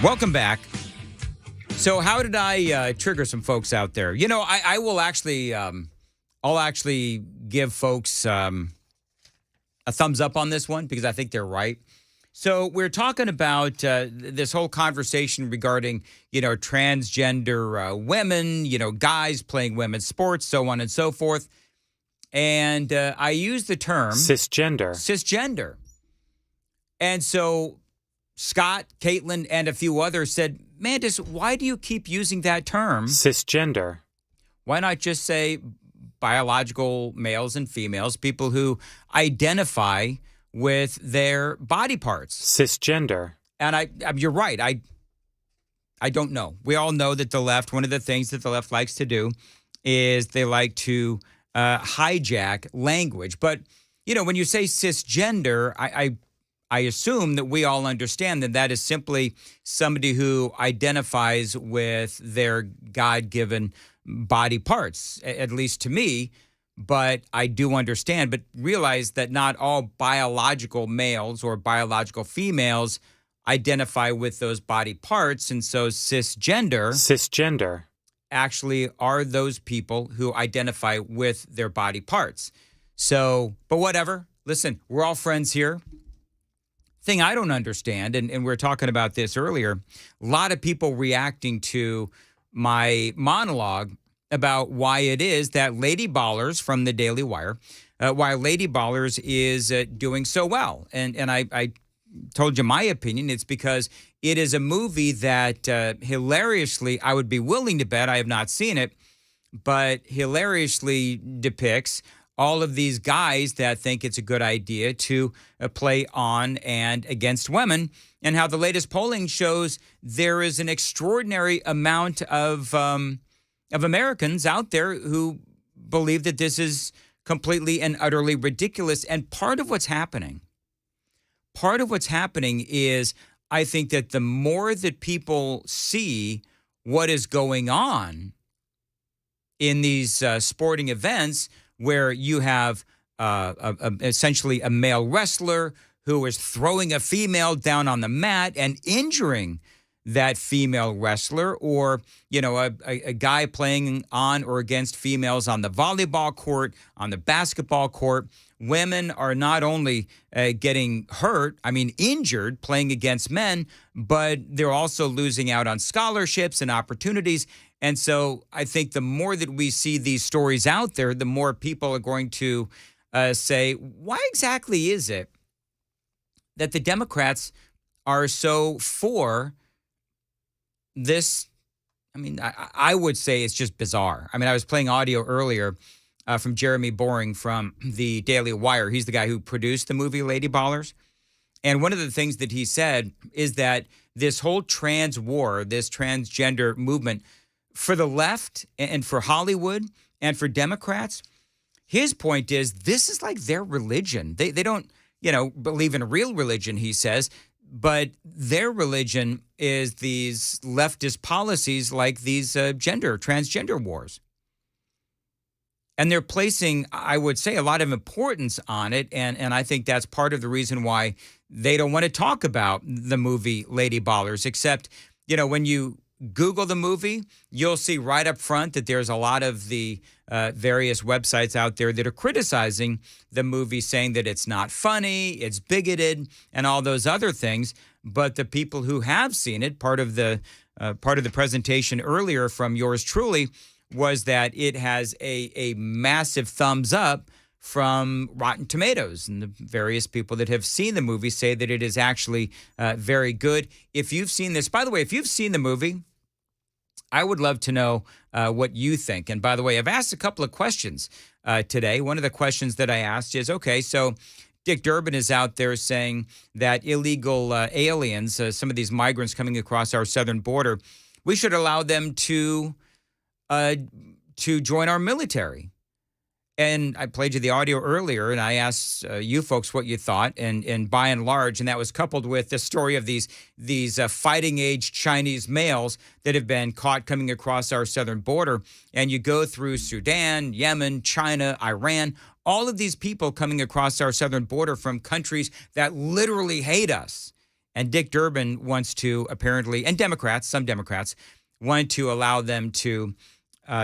Welcome back. So how did I trigger some folks out there? You know, I will actually, I'll actually give folks a thumbs up on this one because I think they're right. So we're talking about this whole conversation regarding, transgender women, guys playing women's sports, so on and so forth. And I use the term cisgender. And so Scott, Caitlin, and a few others said, Mandis, why do you keep using that term? Cisgender. Why not just say biological males and females, people who identify with their body parts? Cisgender. And you're right. I don't know. We all know that the left, one of the things that the left likes to do is they like to hijack language. But, when you say cisgender, I assume that we all understand that that is simply somebody who identifies with their God-given body parts, at least to me. But I do understand, but realize that not all biological males or biological females identify with those body parts. And so cisgender actually are those people who identify with their body parts. So, but whatever. Listen, we're all friends here. Thing I don't understand, and we were talking about this earlier, a lot of people reacting to my monologue about why it is that Lady Ballers from the Daily Wire, why Lady Ballers is doing so well. And I told you my opinion. It's because it is a movie that hilariously, I would be willing to bet, I have not seen it, but hilariously depicts all of these guys that think it's a good idea to play on and against women, and how the latest polling shows there is an extraordinary amount of Americans out there who believe that this is completely and utterly ridiculous. And part of what's happening is I think that the more that people see what is going on in these sporting events, where you have essentially a male wrestler who is throwing a female down on the mat and injuring that female wrestler, or, a guy playing on or against females on the volleyball court, on the basketball court. Women are not only getting hurt, injured playing against men, but they're also losing out on scholarships and opportunities. And so I think the more that we see these stories out there, the more people are going to say, why exactly is it that the Democrats are so for this? I would say it's just bizarre. I was playing audio earlier from Jeremy Boring from the Daily Wire. He's the guy who produced the movie Lady Ballers. And one of the things that he said is that this whole trans war, this transgender movement, for the left and for Hollywood and for Democrats, his point is this is like their religion. They don't, believe in a real religion, he says, but their religion is these leftist policies like these transgender wars. And they're placing, I would say, a lot of importance on it. And I think that's part of the reason why they don't want to talk about the movie Lady Ballers, except, when you Google the movie, you'll see right up front that there's a lot of the various websites out there that are criticizing the movie, saying that it's not funny, it's bigoted, and all those other things. But the people who have seen it, part of the presentation earlier from yours truly, was that it has a massive thumbs up from Rotten Tomatoes, and the various people that have seen the movie say that it is actually very good. If you've seen this, by the way, if you've seen the movie, I would love to know what you think. And by the way, I've asked a couple of questions today. One of the questions that I asked is, okay, so Dick Durbin is out there saying that illegal aliens, some of these migrants coming across our southern border, we should allow them to join our military. And I played you the audio earlier, and I asked you folks what you thought, and by and large, and that was coupled with the story of these fighting-age Chinese males that have been caught coming across our southern border. And you go through Sudan, Yemen, China, Iran, all of these people coming across our southern border from countries that literally hate us. And Dick Durbin wants to apparently, and Democrats, some Democrats, want to allow them to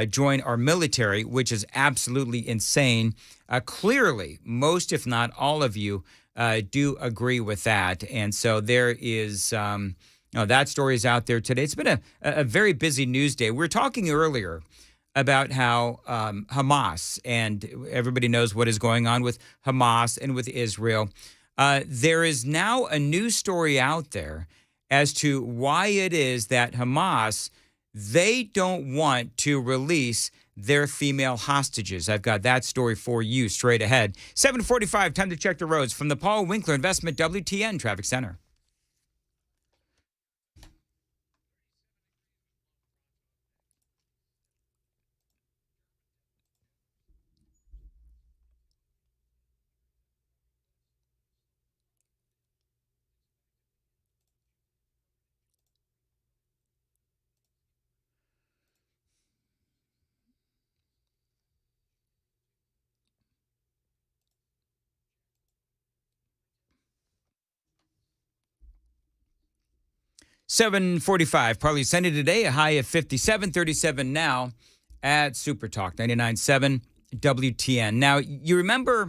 join our military, which is absolutely insane. Clearly, most, if not all of you, do agree with that. And so there is, that story is out there today. It's been a very busy news day. We were talking earlier about how Hamas, and everybody knows what is going on with Hamas and with Israel. There is now a new story out there as to why it is that Hamas, they don't want to release their female hostages. I've got that story for you straight ahead. 7:45, time to check the roads from the Paul Winkler Investment WTN Traffic Center. $7:45, partly sunny today, a high of 57, 37 now at Super Talk 99.7 WTN. Now, you remember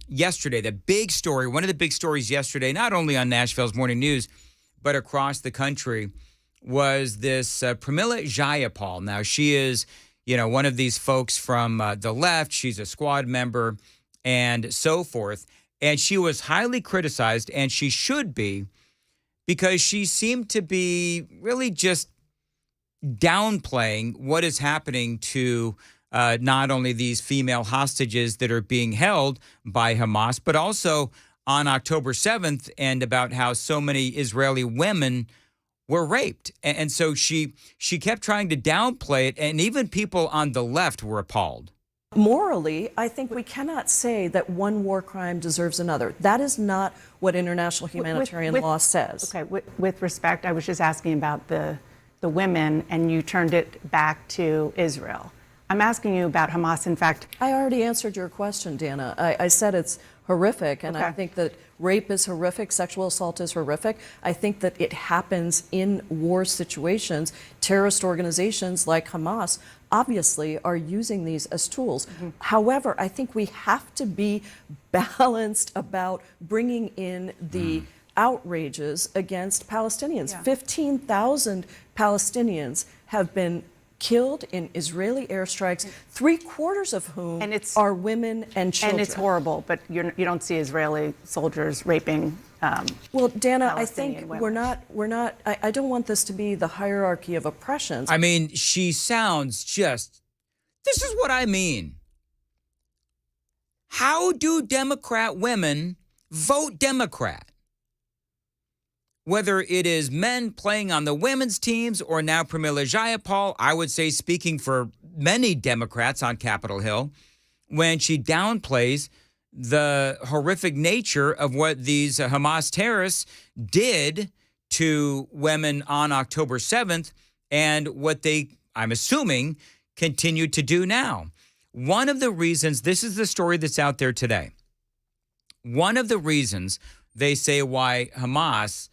yesterday, the big story, one of the big stories yesterday, not only on Nashville's Morning News, but across the country, was this Pramila Jayapal. Now, she is, one of these folks from the left. She's a squad member and so forth. And she was highly criticized, and she should be, because she seemed to be really just downplaying what is happening to not only these female hostages that are being held by Hamas, but also on October 7th, and about how so many Israeli women were raped. And so she kept trying to downplay it, and even people on the left were appalled. Morally, I think we cannot say that one war crime deserves another. That is not what international humanitarian law says. Okay, with respect, I was just asking about the women, and you turned it back to Israel. I'm asking you about Hamas. In fact, I already answered your question, Dana. I said it's horrific, and I think that rape is horrific, sexual assault is horrific. I think that it happens in war situations. Terrorist organizations like Hamas obviously are using these as tools. However, I think we have to be balanced about bringing in the outrages against Palestinians. 15,000 Palestinians have been killed in Israeli airstrikes, 3/4 of whom are women and children. And it's horrible, but you don't see Israeli soldiers raping. Well, Dana, I Palestinian think women. we're not. I don't want this to be the hierarchy of oppressions. I mean, she sounds just. This is what I mean. How do Democrat women vote Democrat? Whether it is men playing on the women's teams or now Pramila Jayapal, I would say speaking for many Democrats on Capitol Hill, when she downplays the horrific nature of what these Hamas terrorists did to women on October 7th and what they, I'm assuming, continue to do now. One of the reasons, this is the story that's out there today, one of the reasons they say why Hamas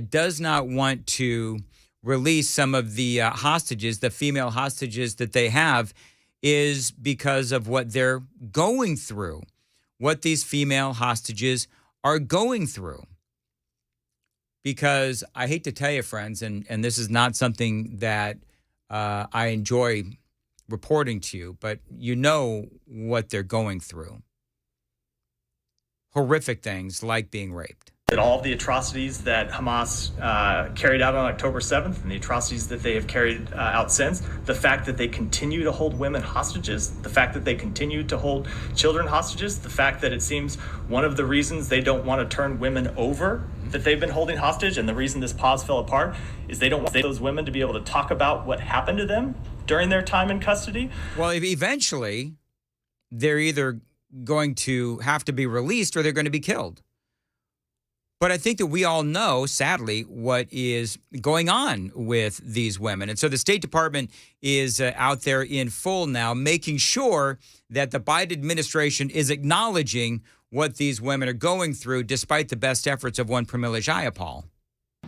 does not want to release some of the hostages, the female hostages that they have, is because of what they're going through, what these female hostages are going through. Because I hate to tell you, friends, and this is not something that I enjoy reporting to you, but you know what they're going through. Horrific things like being raped. That all of the atrocities that Hamas carried out on October 7th and the atrocities that they have carried out since, the fact that they continue to hold women hostages, the fact that they continue to hold children hostages, the fact that it seems one of the reasons they don't want to turn women over that they've been holding hostage, and the reason this pause fell apart, is they don't want those women to be able to talk about what happened to them during their time in custody. Well, eventually, they're either going to have to be released or they're going to be killed. But I think that we all know, sadly, what is going on with these women. And so the State Department is out there in full now, making sure that the Biden administration is acknowledging what these women are going through, despite the best efforts of one Pramila Jayapal.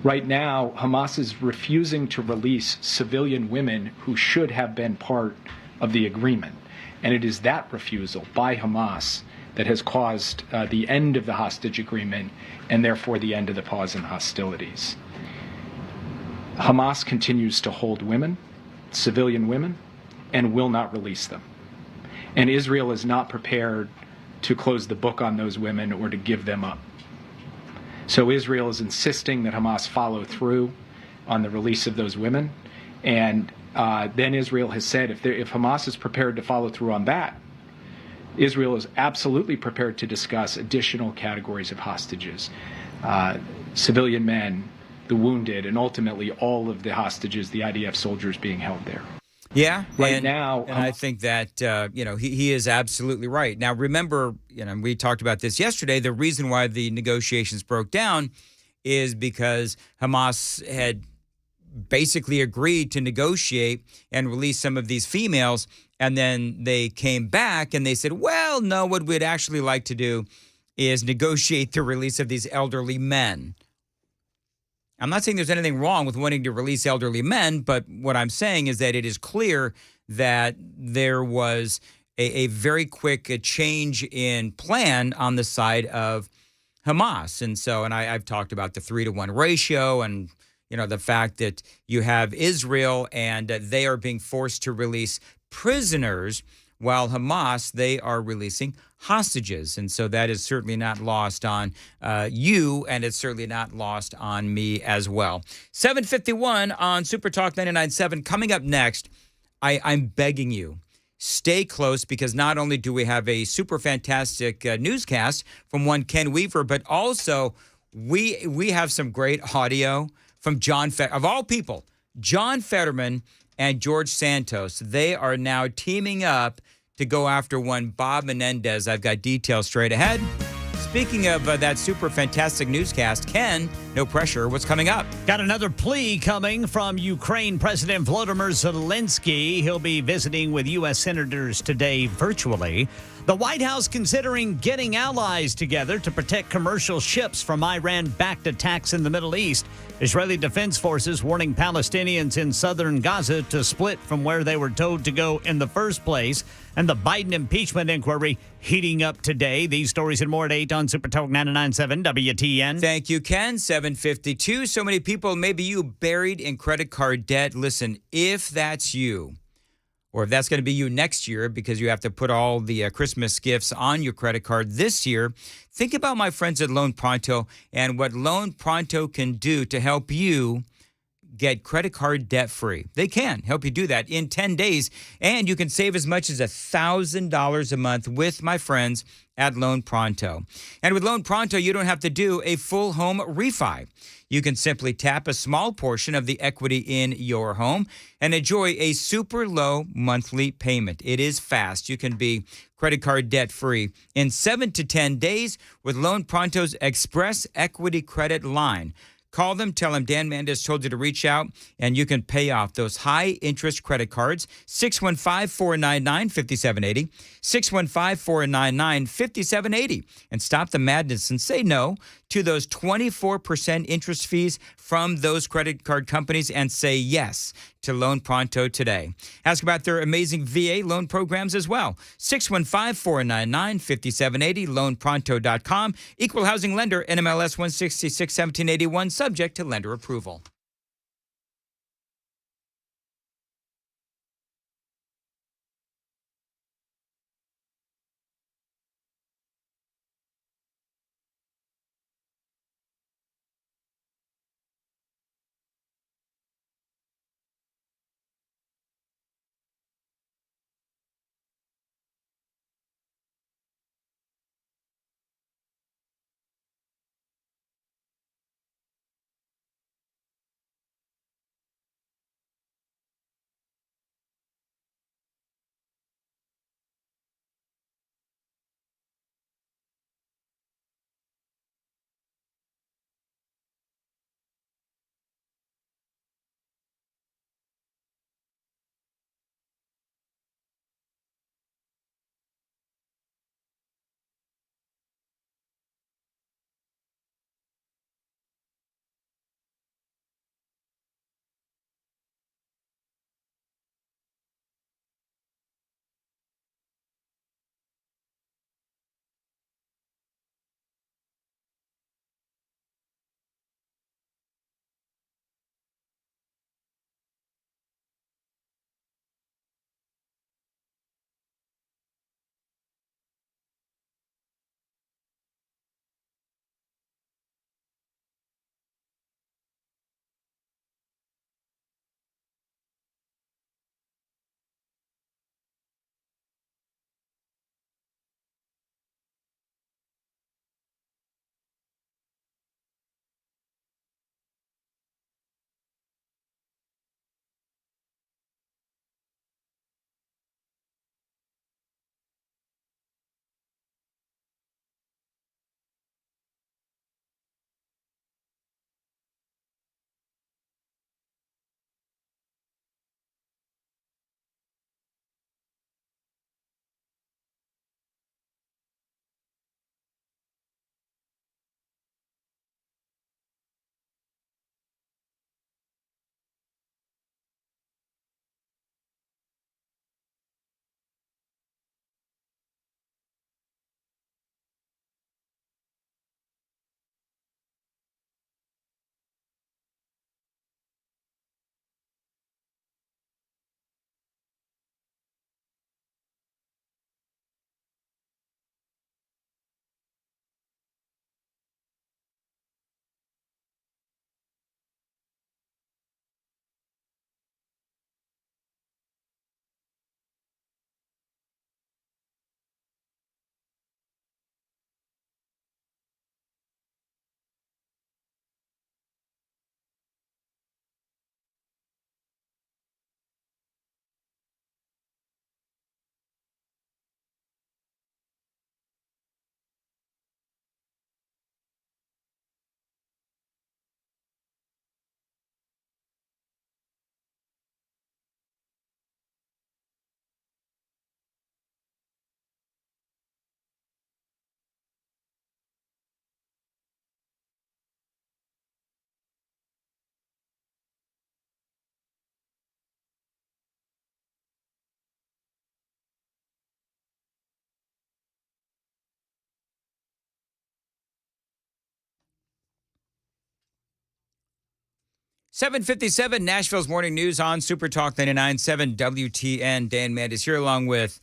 Right now, Hamas is refusing to release civilian women who should have been part of the agreement. And it is that refusal by Hamas that has caused the end of the hostage agreement and therefore the end of the pause in hostilities. Hamas continues to hold women, civilian women, and will not release them. And Israel is not prepared to close the book on those women or to give them up. So Israel is insisting that Hamas follow through on the release of those women. And then Israel has said if Hamas is prepared to follow through on that, Israel is absolutely prepared to discuss additional categories of hostages, civilian men, the wounded, and ultimately all of the hostages, the IDF soldiers being held there. Yeah, now, and I think that he is absolutely right. Now, remember, we talked about this yesterday. The reason why the negotiations broke down is because Hamas had basically agreed to negotiate and release some of these females, and then they came back and they said, well, no, what we'd actually like to do is negotiate the release of these elderly men. I'm not saying there's anything wrong with wanting to release elderly men, but what I'm saying is that it is clear that there was a very quick change in plan on the side of Hamas. And so, I've talked about the 3-to-1 ratio and, the fact that you have Israel and they are being forced to release prisoners while Hamas, they are releasing hostages. And so that is certainly not lost on you, and it's certainly not lost on me as well. 7:51 on Super Talk 99.7. Coming up next, I'm begging you, stay close, because not only do we have a super fantastic newscast from one Ken Weaver, but also we have some great audio from of all people, John Fetterman and George Santos. They are now teaming up to go after one Bob Menendez. I've got details straight ahead. Speaking of that super fantastic newscast, Ken, no pressure, what's coming up? Got another plea coming from Ukraine President Volodymyr Zelensky. He'll be visiting with U.S. senators today virtually. The White House considering getting allies together to protect commercial ships from Iran-backed attacks in the Middle East. Israeli Defense Forces warning Palestinians in southern Gaza to split from where they were told to go in the first place. And the Biden impeachment inquiry heating up today. These stories and more at 8 on Super Talk 99.7 WTN. Thank you, Ken. 7:52. So many people, maybe you, buried in credit card debt. Listen, if that's you, or if that's going to be you next year because you have to put all the Christmas gifts on your credit card this year, think about my friends at Loan Pronto and what Loan Pronto can do to help you get credit card debt free. They can help you do that in 10 days, and you can save as much as $1,000 a month with my friends at Loan Pronto. And with Loan Pronto, you don't have to do a full home refi. You can simply tap a small portion of the equity in your home and enjoy a super low monthly payment. It is fast. You can be credit card debt free in 7 to 10 days with Loan Pronto's Express Equity Credit Line. Call them, tell them Dan Mandis told you to reach out, and you can pay off those high-interest credit cards. 615-499-5780, 615-499-5780, and stop the madness and say no to those 24% interest fees from those credit card companies and say yes to Loan Pronto today. Ask about their amazing VA loan programs as well. 615-499-5780, loanpronto.com. Equal housing lender, NMLS 166-1781, subject to lender approval. 7:57, Nashville's Morning News on Super Talk 99.7 WTN. Dan Mandis here along with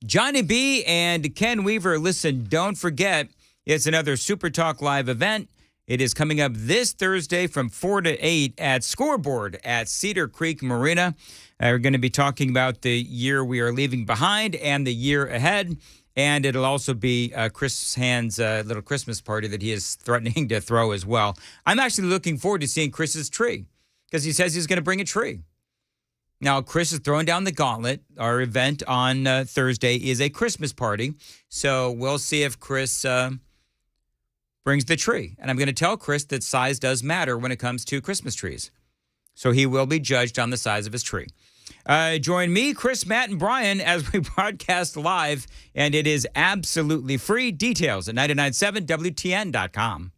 Johnny B and Ken Weaver. Listen, don't forget, it's another Super Talk Live event. It is coming up this Thursday from 4 to 8 at Scoreboard at Cedar Creek Marina. We're going to be talking about the year we are leaving behind and the year ahead. And it'll also be Chris Hand's little Christmas party that he is threatening to throw as well. I'm actually looking forward to seeing Chris's tree because he says he's going to bring a tree. Now, Chris is throwing down the gauntlet. Our event on Thursday is a Christmas party. So we'll see if Chris brings the tree. And I'm going to tell Chris that size does matter when it comes to Christmas trees. So he will be judged on the size of his tree. Join me, Chris, Matt, and Brian as we broadcast live, and it is absolutely free. Details at 997WTN.com.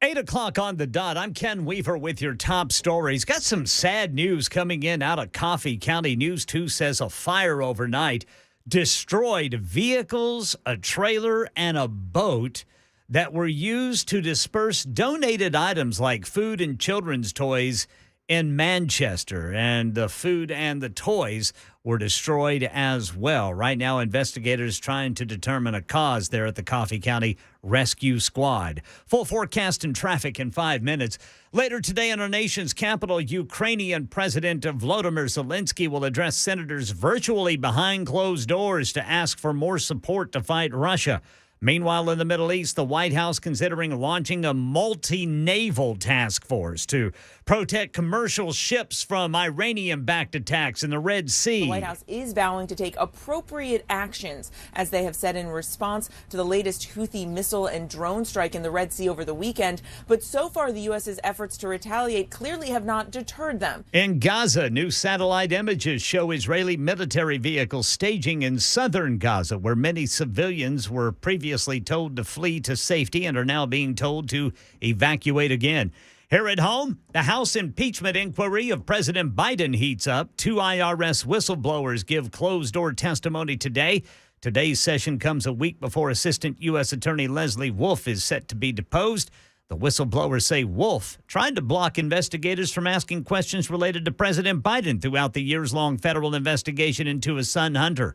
Eight o'clock on the dot. I'm Ken Weaver with your top stories. Got some sad news coming in out of Coffee County. News 2 says a fire overnight destroyed vehicles, a trailer, and a boat that were used to disperse donated items like food and children's toys in Manchester. And the food and the toys were destroyed as well. Right now, investigators trying to determine a cause there at the Coffee County Rescue Squad. Full forecast and traffic in 5 minutes. Later today in our nation's capital, Ukrainian President Volodymyr Zelensky will address senators virtually behind closed doors to ask for more support to fight Russia. Meanwhile, in the Middle East, the White House considering launching a multi-naval task force to protect commercial ships from Iranian-backed attacks in the Red Sea. The White House is vowing to take appropriate actions, as they have said in response to the latest Houthi missile and drone strike in the Red Sea over the weekend. But so far, the U.S.'s efforts to retaliate clearly have not deterred them. In Gaza, new satellite images show Israeli military vehicles staging in southern Gaza, where many civilians were previously told to flee to safety and are now being told to evacuate again. Here at home, the House impeachment inquiry of President Biden heats up. 2 IRS whistleblowers give closed-door testimony today. Today's session comes a week before Assistant U.S. Attorney Leslie Wolf is set to be deposed. The whistleblowers say Wolf tried to block investigators from asking questions related to President Biden throughout the years-long federal investigation into his son, Hunter.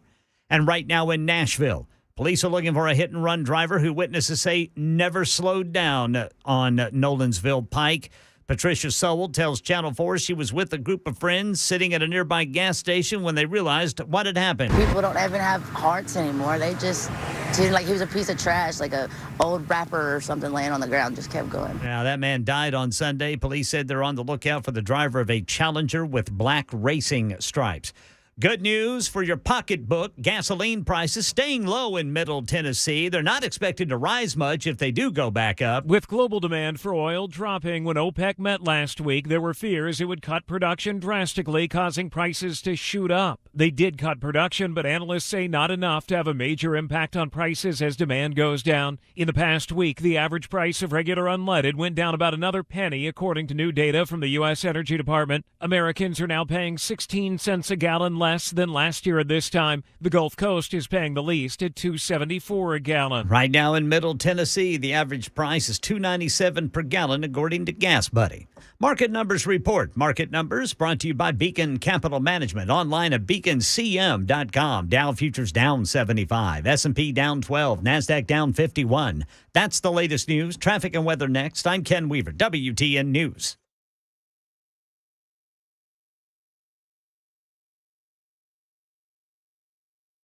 And right now in Nashville, Police are looking for a hit-and-run driver who witnesses say never slowed down on Nolensville Pike. Patricia Sowell tells Channel 4 she was with a group of friends sitting at a nearby gas station when they realized what had happened. People don't even have hearts anymore. They just treated like he was a piece of trash, like a old rapper or something laying on the ground, just kept going. Now, that man died on Sunday. Police said they're on the lookout for the driver of a Challenger with black racing stripes. Good news for your pocketbook. Gasoline prices staying low in Middle Tennessee. They're not expected to rise much if they do go back up. With global demand for oil dropping when OPEC met last week, there were fears it would cut production drastically, causing prices to shoot up. They did cut production, but analysts say not enough to have a major impact on prices as demand goes down. In the past week, the average price of regular unleaded went down about another penny, according to new data from the U.S. Energy Department. Americans are now paying 16 cents a gallon less than last year at this time. The Gulf Coast is paying the least at $2.74 a gallon. Right now in Middle Tennessee, the average price is $2.97 per gallon, according to Gas Buddy. Market Numbers Report. Market Numbers brought to you by Beacon Capital Management. Online at beaconcm.com. Dow futures down 75. S&P down 12. NASDAQ down 51. That's the latest news. Traffic and weather next. I'm Ken Weaver, WTN News.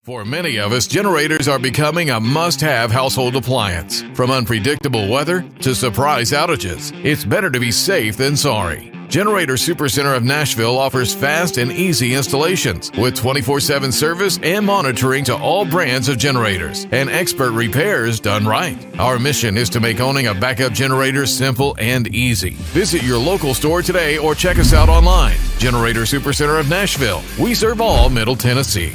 For many of us, generators are becoming a must-have household appliance. From unpredictable weather to surprise outages, it's better to be safe than sorry. Generator Supercenter of Nashville offers fast and easy installations with 24/7 service and monitoring to all brands of generators and expert repairs done right. Our mission is to make owning a backup generator simple and easy. Visit your local store today or check us out online. Generator Supercenter of Nashville. We serve all Middle Tennessee.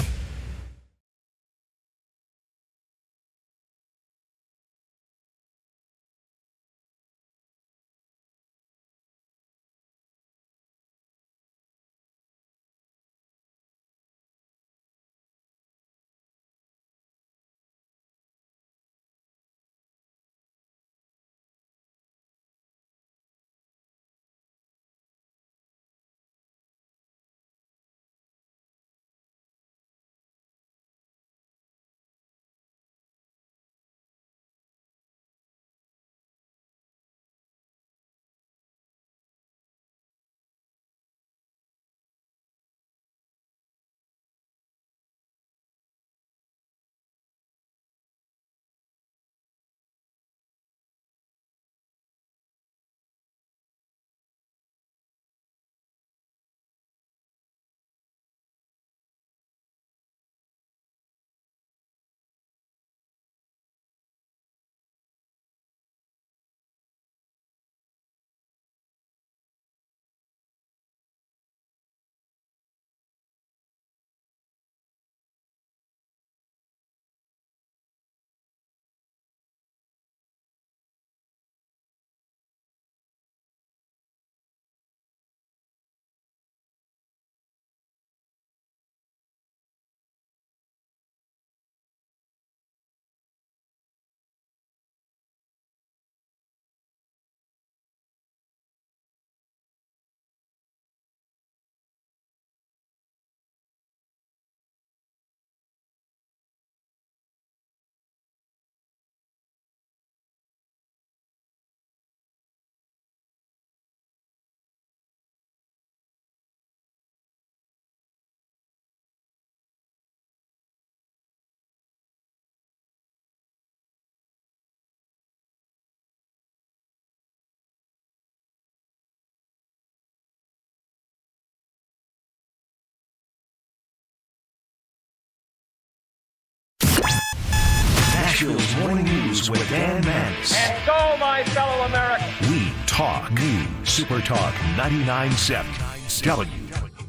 Nashville's Morning News with Dan Mandis. And go, my fellow Americans. We talk news. Super Talk 99.7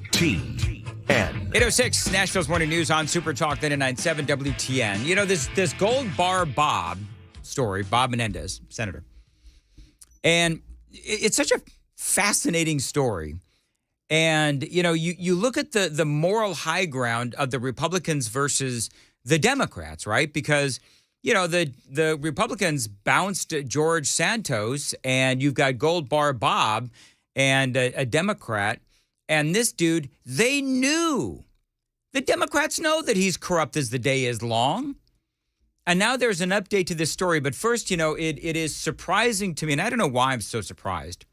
WTN. 806 Nashville's Morning News on Super Talk 99.7 WTN. You know, this Gold Bar Bob story, Bob Menendez, senator. And it's such a fascinating story. And, you know, you look at the moral high ground of the Republicans versus the Democrats, right? Because, you know, the Republicans bounced George Santos, and you've got Gold Bar Bob and a Democrat. And this dude, they knew. The Democrats know that he's corrupt as the day is long. And now there's an update to this story. But first, it is surprising to me, and I don't know why I'm so surprised,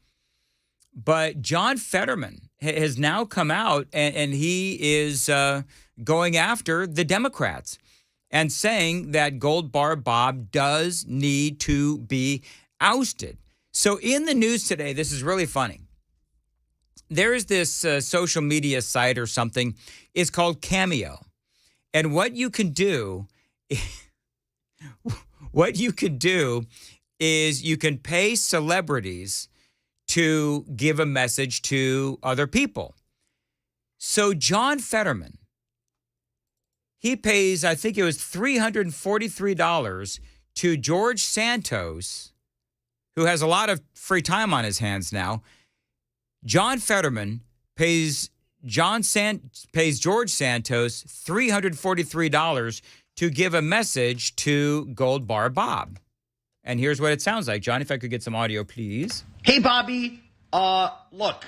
but John Fetterman has now come out and he is going after the Democrats and saying that Gold Bar Bob does need to be ousted. So in the news today, this is really funny. There is this social media site or something. It's called Cameo. And what you can do is you can pay celebrities to give a message to other people. So John Fetterman, he pays, I think it was $343 to George Santos, who has a lot of free time on his hands now. John Fetterman pays George Santos $343 to give a message to Gold Bar Bob. And here's what it sounds like. John, if I could get some audio, please. Hey, Bobby. Look,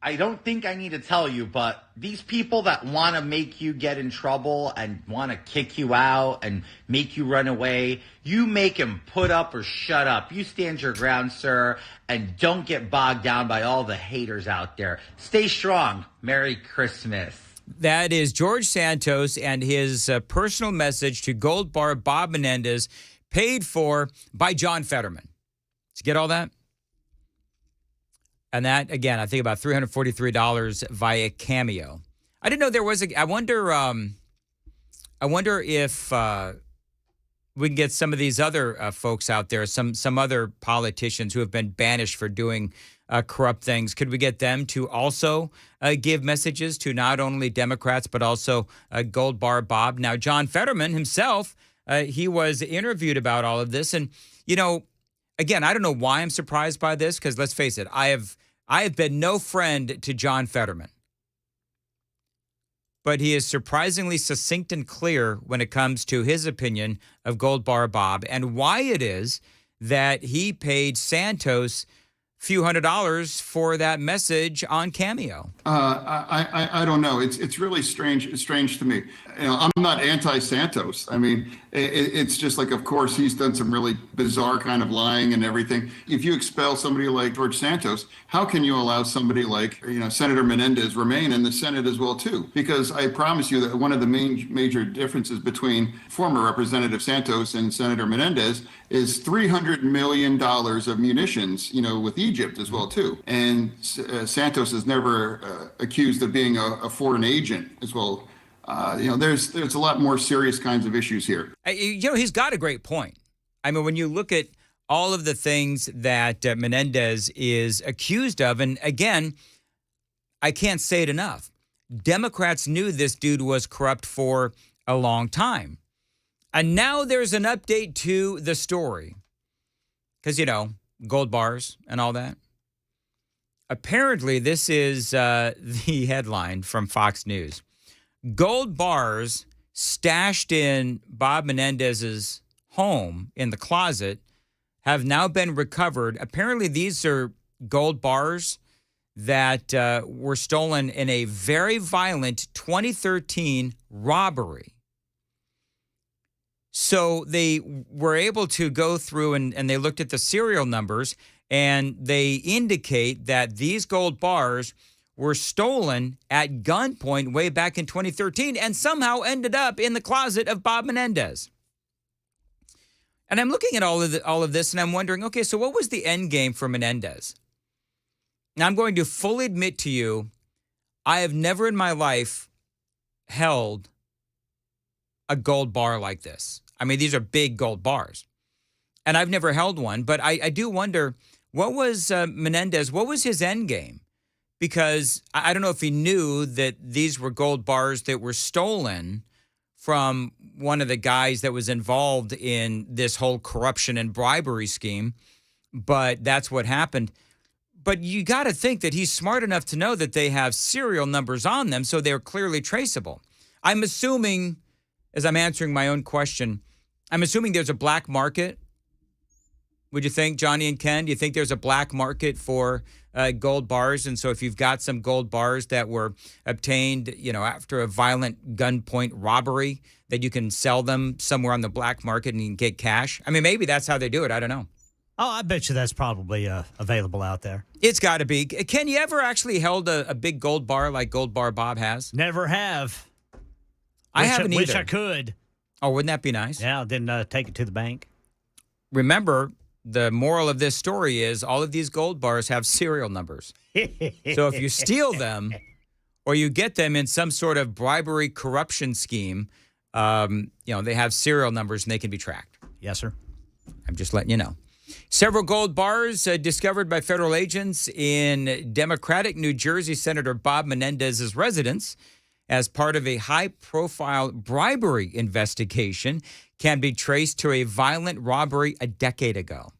I don't think I need to tell you, but these people that want to make you get in trouble and want to kick you out and make you run away, you make them put up or shut up. You stand your ground, sir, and don't get bogged down by all the haters out there. Stay strong. Merry Christmas. That is George Santos and his personal message to Gold Bar Bob Menendez, paid for by John Fetterman. Did you get all that? And that, again, I think about $343 via Cameo. I didn't know there was I wonder if we can get some of these other folks out there, some other politicians who have been banished for doing corrupt things. Could we get them to also give messages to not only Democrats, but also Gold Bar Bob? Now, John Fetterman himself, he was interviewed about all of this. And, again, I don't know why I'm surprised by this, because let's face it, I have been no friend to John Fetterman. But he is surprisingly succinct and clear when it comes to his opinion of Gold Bar Bob and why it is that he paid Santos few $100s for that message on Cameo. I don't know. It's really strange. It's strange to me. I'm not anti-Santos. I mean, it's just like, of course, he's done some really bizarre kind of lying and everything. If you expel somebody like George Santos, how can you allow somebody like, Senator Menendez remain in the Senate as well, too? Because I promise you that one of the major differences between former Representative Santos and Senator Menendez is $300 million of munitions, with Egypt as well, too. And Santos is never accused of being a foreign agent as well. There's a lot more serious kinds of issues here. He's got a great point. I mean, when you look at all of the things that Menendez is accused of, and again, I can't say it enough. Democrats knew this dude was corrupt for a long time. And now there's an update to the story. Because, gold bars and all that. Apparently, this is the headline from Fox News. Gold bars stashed in Bob Menendez's home in the closet have now been recovered. Apparently, these are gold bars that were stolen in a very violent 2013 robbery. So they were able to go through and they looked at the serial numbers, and they indicate that these gold bars were stolen at gunpoint way back in 2013 and somehow ended up in the closet of Bob Menendez. And I'm looking at all of this and I'm wondering, okay, so what was the end game for Menendez? Now, I'm going to fully admit to you, I have never in my life held a gold bar like this. I mean, these are big gold bars. And I've never held one, but I do wonder, what was Menendez, what was his end game? Because I don't know if he knew that these were gold bars that were stolen from one of the guys that was involved in this whole corruption and bribery scheme, but that's what happened. But you got to think that he's smart enough to know that they have serial numbers on them, so they're clearly traceable. I'm assuming, as I'm answering my own question, I'm assuming there's a black market Would you think, Johnny and Ken? Do you think there's a black market for gold bars? And so if you've got some gold bars that were obtained, after a violent gunpoint robbery, that you can sell them somewhere on the black market and you can get cash? I mean, maybe that's how they do it. I don't know. Oh, I bet you that's probably available out there. It's got to be. Ken, you ever actually held a big gold bar like Gold Bar Bob has? Never have. I haven't either. Wish I could. Oh, wouldn't that be nice? Yeah, didn't take it to the bank. Remember, the moral of this story is all of these gold bars have serial numbers. So if you steal them or you get them in some sort of bribery corruption scheme, they have serial numbers and they can be tracked. Yes, sir. I'm just letting you know. Several gold bars discovered by federal agents in Democratic New Jersey Senator Bob Menendez's residence as part of a high-profile bribery investigation can be traced to a violent robbery a decade ago.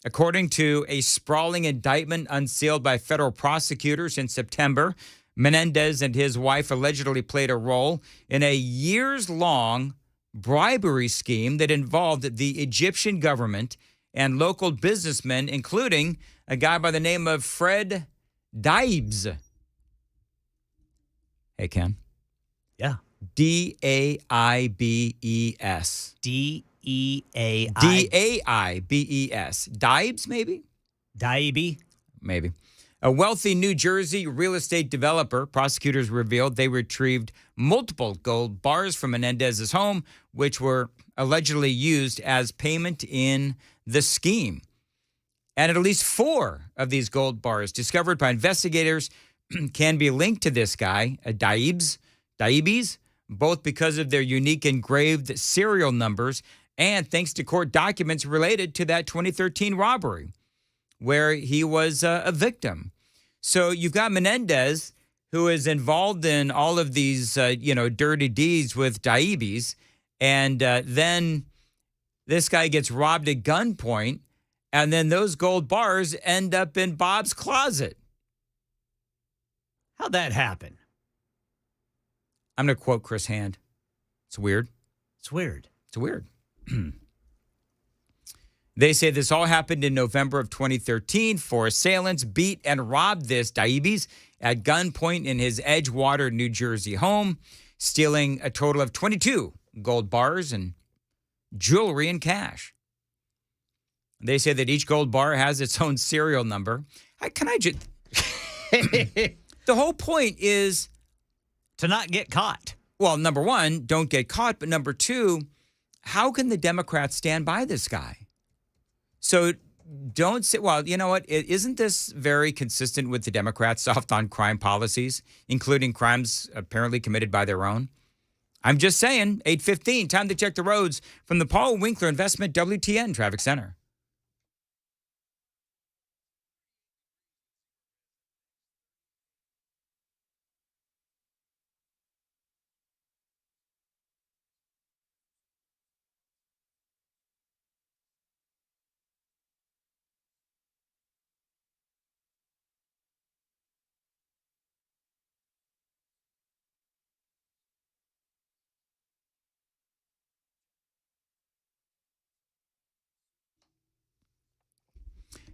According to a sprawling indictment unsealed by federal prosecutors in September, Menendez and his wife allegedly played a role in a years-long bribery scheme that involved the Egyptian government and local businessmen, including a guy by the name of Fred Daibes. Hey, Ken. Yeah. D-A-I-B-E-S. D-E-A-I. D-A-I-B-E-S. Daibes, maybe? Daibes? Maybe. A wealthy New Jersey real estate developer, prosecutors revealed they retrieved multiple gold bars from Menendez's home, which were allegedly used as payment in the scheme. And at least 4 of these gold bars discovered by investigators can be linked to this guy, Daibes, both because of their unique engraved serial numbers and thanks to court documents related to that 2013 robbery where he was a victim. So you've got Menendez, who is involved in all of these, dirty deeds with Daibes, and then this guy gets robbed at gunpoint, and then those gold bars end up in Bob's closet. How'd that happen? I'm going to quote Chris Hand. It's weird. It's weird. It's weird. They say this all happened in November of 2013. 4 assailants beat and robbed this Daibes at gunpoint in his Edgewater, New Jersey home, stealing a total of 22 gold bars and jewelry and cash. They say that each gold bar has its own serial number. Can I just... The whole point is... to not get caught. Well, number one, don't get caught. But number two, how can the Democrats stand by this guy? So don't say, well, you know what? Isn't this very consistent with the Democrats' soft on crime policies, including crimes apparently committed by their own? I'm just saying, 8:15, time to check the roads from the Paul Winkler Investment WTN Traffic Center.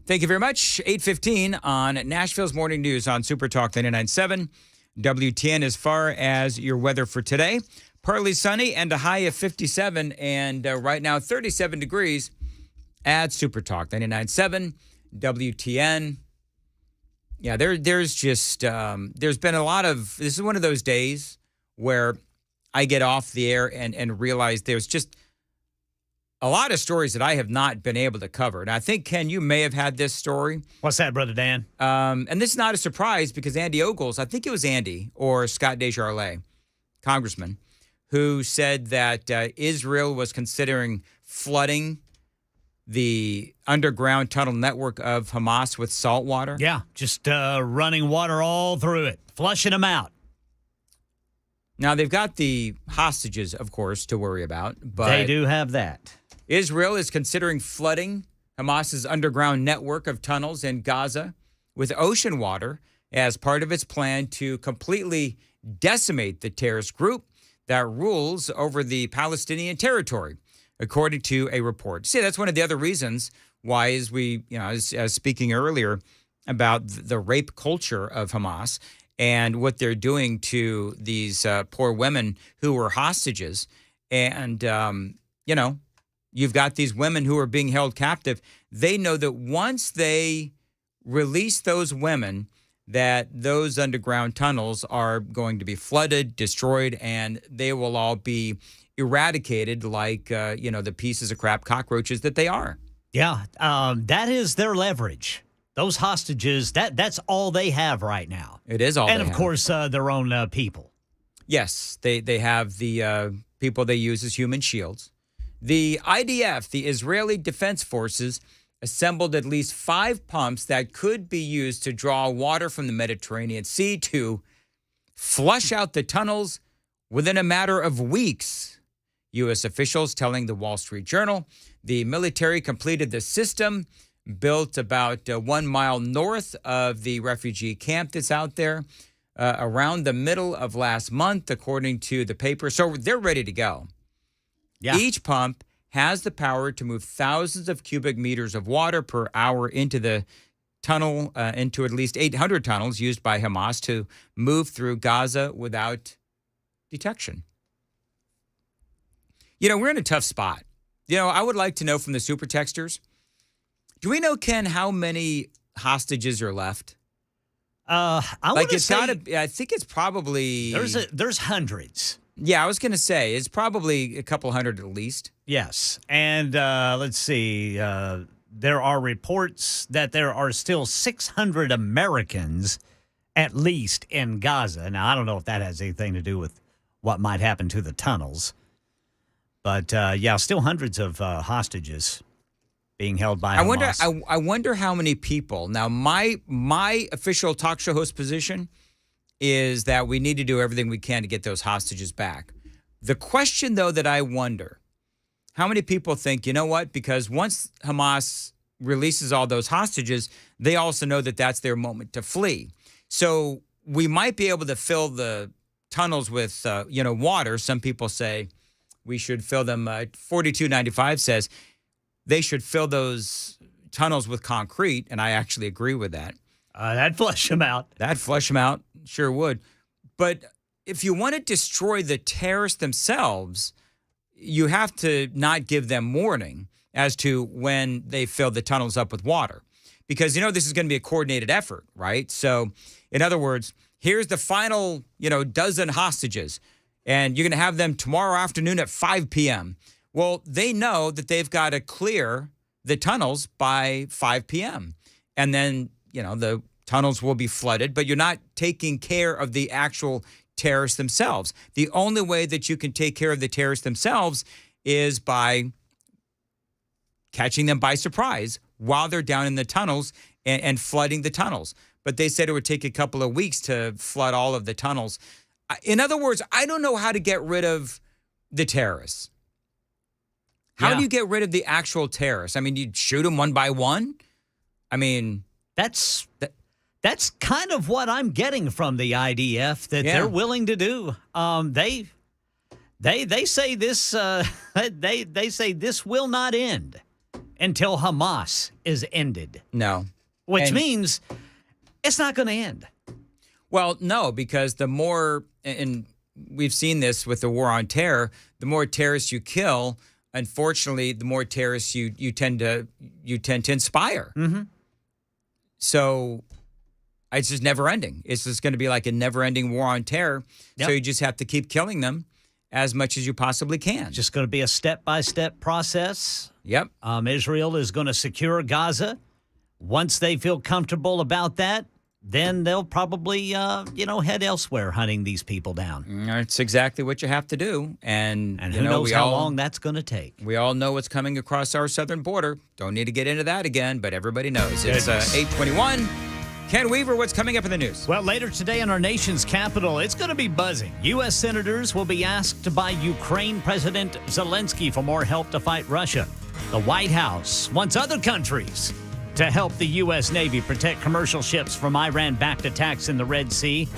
Thank you very much. 8:15 on Nashville's Morning News on Super Talk 99.7 WTN. As far as your weather for today, partly sunny and a high of 57, and right now 37 degrees at Super Talk 99.7 WTN. Yeah, there's just there's been a lot of, this is one of those days where I get off the air and realize there's just a lot of stories that I have not been able to cover. And I think, Ken, you may have had this story. What's that, Brother Dan? And this is not a surprise because Andy Ogles, I think it was Andy or Scott Desjardins, congressman, who said that Israel was considering flooding the underground tunnel network of Hamas with salt water. Yeah, just running water all through it, flushing them out. Now, they've got the hostages, of course, to worry about. But they do have that. Israel is considering flooding Hamas's underground network of tunnels in Gaza with ocean water as part of its plan to completely decimate the terrorist group that rules over the Palestinian territory, according to a report. See, that's one of the other reasons why, as we, I was speaking earlier about the rape culture of Hamas and what they're doing to these poor women who were hostages. And, you've got these women who are being held captive. They know that once they release those women, that those underground tunnels are going to be flooded, destroyed, and they will all be eradicated like, the pieces of crap cockroaches that they are. Yeah, that is their leverage. Those hostages, that's all they have right now. It is all and they of have. course, their own people. Yes, they have the people they use as human shields. The IDF, the Israeli Defense Forces, assembled at least 5 pumps that could be used to draw water from the Mediterranean Sea to flush out the tunnels within a matter of weeks. U.S. officials telling the Wall Street Journal the military completed the system built about 1 mile north of the refugee camp that's out there around the middle of last month, according to the paper. So they're ready to go. Yeah. Each pump has the power to move thousands of cubic meters of water per hour into the tunnel, into at least 800 tunnels used by Hamas to move through Gaza without detection. We're in a tough spot. I would like to know from the super texters, do we know, Ken, how many hostages are left? I think it's probably... There's hundreds. Yeah, I was going to say, it's probably a couple hundred at least. Yes. And let's see. There are reports that there are still 600 Americans at least in Gaza. Now, I don't know if that has anything to do with what might happen to the tunnels. But, still hundreds of hostages being held by Hamas. I wonder how many people. Now, my official talk show host position is that we need to do everything we can to get those hostages back. The question, though, that I wonder, how many people think, you know what, because once Hamas releases all those hostages, they also know that that's their moment to flee. So we might be able to fill the tunnels with, water. Some people say we should fill them. 4295 says they should fill those tunnels with concrete, and I actually agree with that. That'd flush them out. That'd flush them out. Sure would. But if you want to destroy the terrorists themselves, you have to not give them warning as to when they fill the tunnels up with water. Because, this is going to be a coordinated effort, right? So, in other words, here's the final, dozen hostages, and you're going to have them tomorrow afternoon at 5 p.m. Well, they know that they've got to clear the tunnels by 5 p.m. And then, the tunnels will be flooded, but you're not taking care of the actual terrorists themselves. The only way that you can take care of the terrorists themselves is by catching them by surprise while they're down in the tunnels and flooding the tunnels. But they said it would take a couple of weeks to flood all of the tunnels. In other words, I don't know how to get rid of the terrorists. How do you get rid of the actual terrorists? I mean, you shoot them one by one? I mean, that's kind of what I'm getting from the IDF that they're willing to do. They say this they say this will not end until Hamas is ended. No. Which means it's not going to end. Well, no, because the more, and we've seen this with the war on terror, the more terrorists you kill, unfortunately, the more terrorists you tend to inspire. Mm-hmm. So it's just never ending. It's just going to be like a never ending war on terror. Yep. So you just have to keep killing them as much as you possibly can. It's just going to be a step-by-step process. Yep. Israel is going to secure Gaza. Once they feel comfortable about that, then they'll probably, head elsewhere hunting these people down. That's exactly what you have to do. And who knows how long that's going to take. We all know what's coming across our southern border. Don't need to get into that again, but everybody knows. It's 8:21. Ken Weaver, what's coming up in the news? Well, later today in our nation's capital, it's going to be buzzing. U.S. senators will be asked by Ukraine President Zelensky for more help to fight Russia. The White House wants other countries to help the U.S. Navy protect commercial ships from Iran-backed attacks in the Red Sea.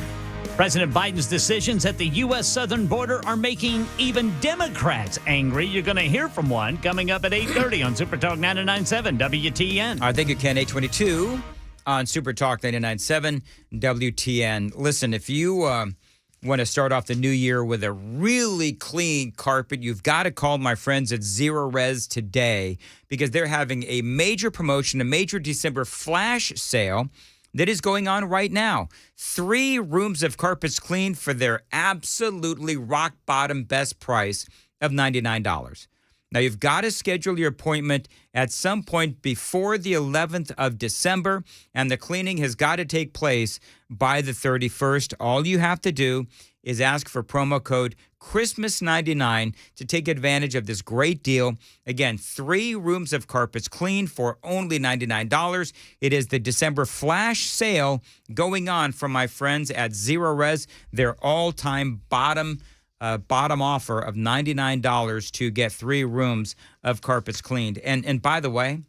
President Biden's decisions at the U.S. southern border are making even Democrats angry. You're going to hear from one coming up at 8:30 on Super Talk 99.7 WTN. I think you can, 822 on Super Talk 99.7 WTN. Listen, if you want to start off the new year with a really clean carpet, you've got to call my friends at Zero Res today because they're having a major promotion, a major December flash sale that is going on right now. 3 rooms of carpets cleaned for their absolutely rock bottom best price of $99. Now, you've got to schedule your appointment at some point before the 11th of December, and the cleaning has got to take place by the 31st. All you have to do is ask for promo code Christmas99 to take advantage of this great deal. Again, 3 rooms of carpets cleaned for only $99. It is the December flash sale going on from my friends at Zero Res, their all-time bottom offer of $99 to get 3 rooms of carpets cleaned. And by the way,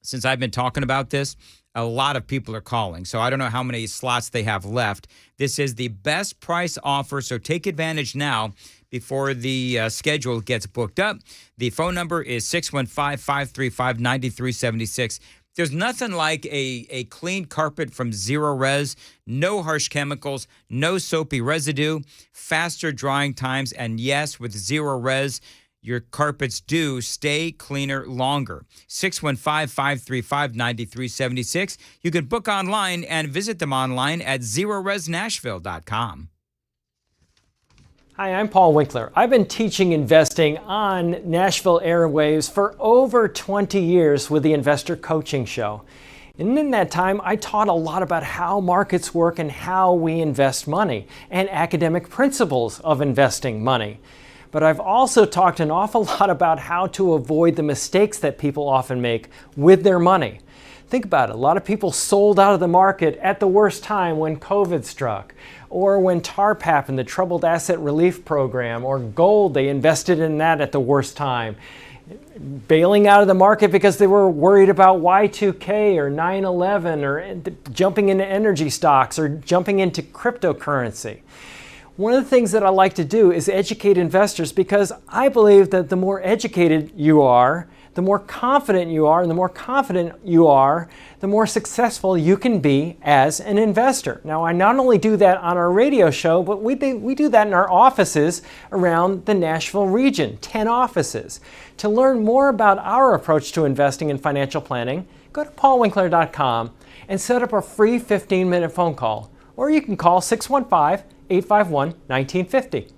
since I've been talking about this, a lot of people are calling. So I don't know how many slots they have left. This is the best price offer, so take advantage now before the schedule gets booked up. The phone number is 615-535-9376. There's nothing like a clean carpet from Zero Res, no harsh chemicals, no soapy residue, faster drying times, and yes, with Zero Res, your carpets do stay cleaner longer. 615-535-9376. You can book online and visit them online at zeroresnashville.com. Hi, I'm Paul Winkler. I've been teaching investing on Nashville airwaves for over 20 years with the Investor Coaching Show. And in that time, I taught a lot about how markets work and how we invest money and academic principles of investing money. But I've also talked an awful lot about how to avoid the mistakes that people often make with their money. Think about it. A lot of people sold out of the market at the worst time when COVID struck, or when TARP happened, the Troubled Asset Relief Program, or gold, they invested in that at the worst time. Bailing out of the market because they were worried about Y2K or 9/11, or jumping into energy stocks, or jumping into cryptocurrency. One of the things that I like to do is educate investors because I believe that the more educated you are, the more confident you are, and the more confident you are, the more successful you can be as an investor. Now, I not only do that on our radio show, but we do that in our offices around the Nashville region, 10 offices. To learn more about our approach to investing and financial planning, go to paulwinkler.com and set up a free 15-minute phone call. Or you can call 615-851-1950.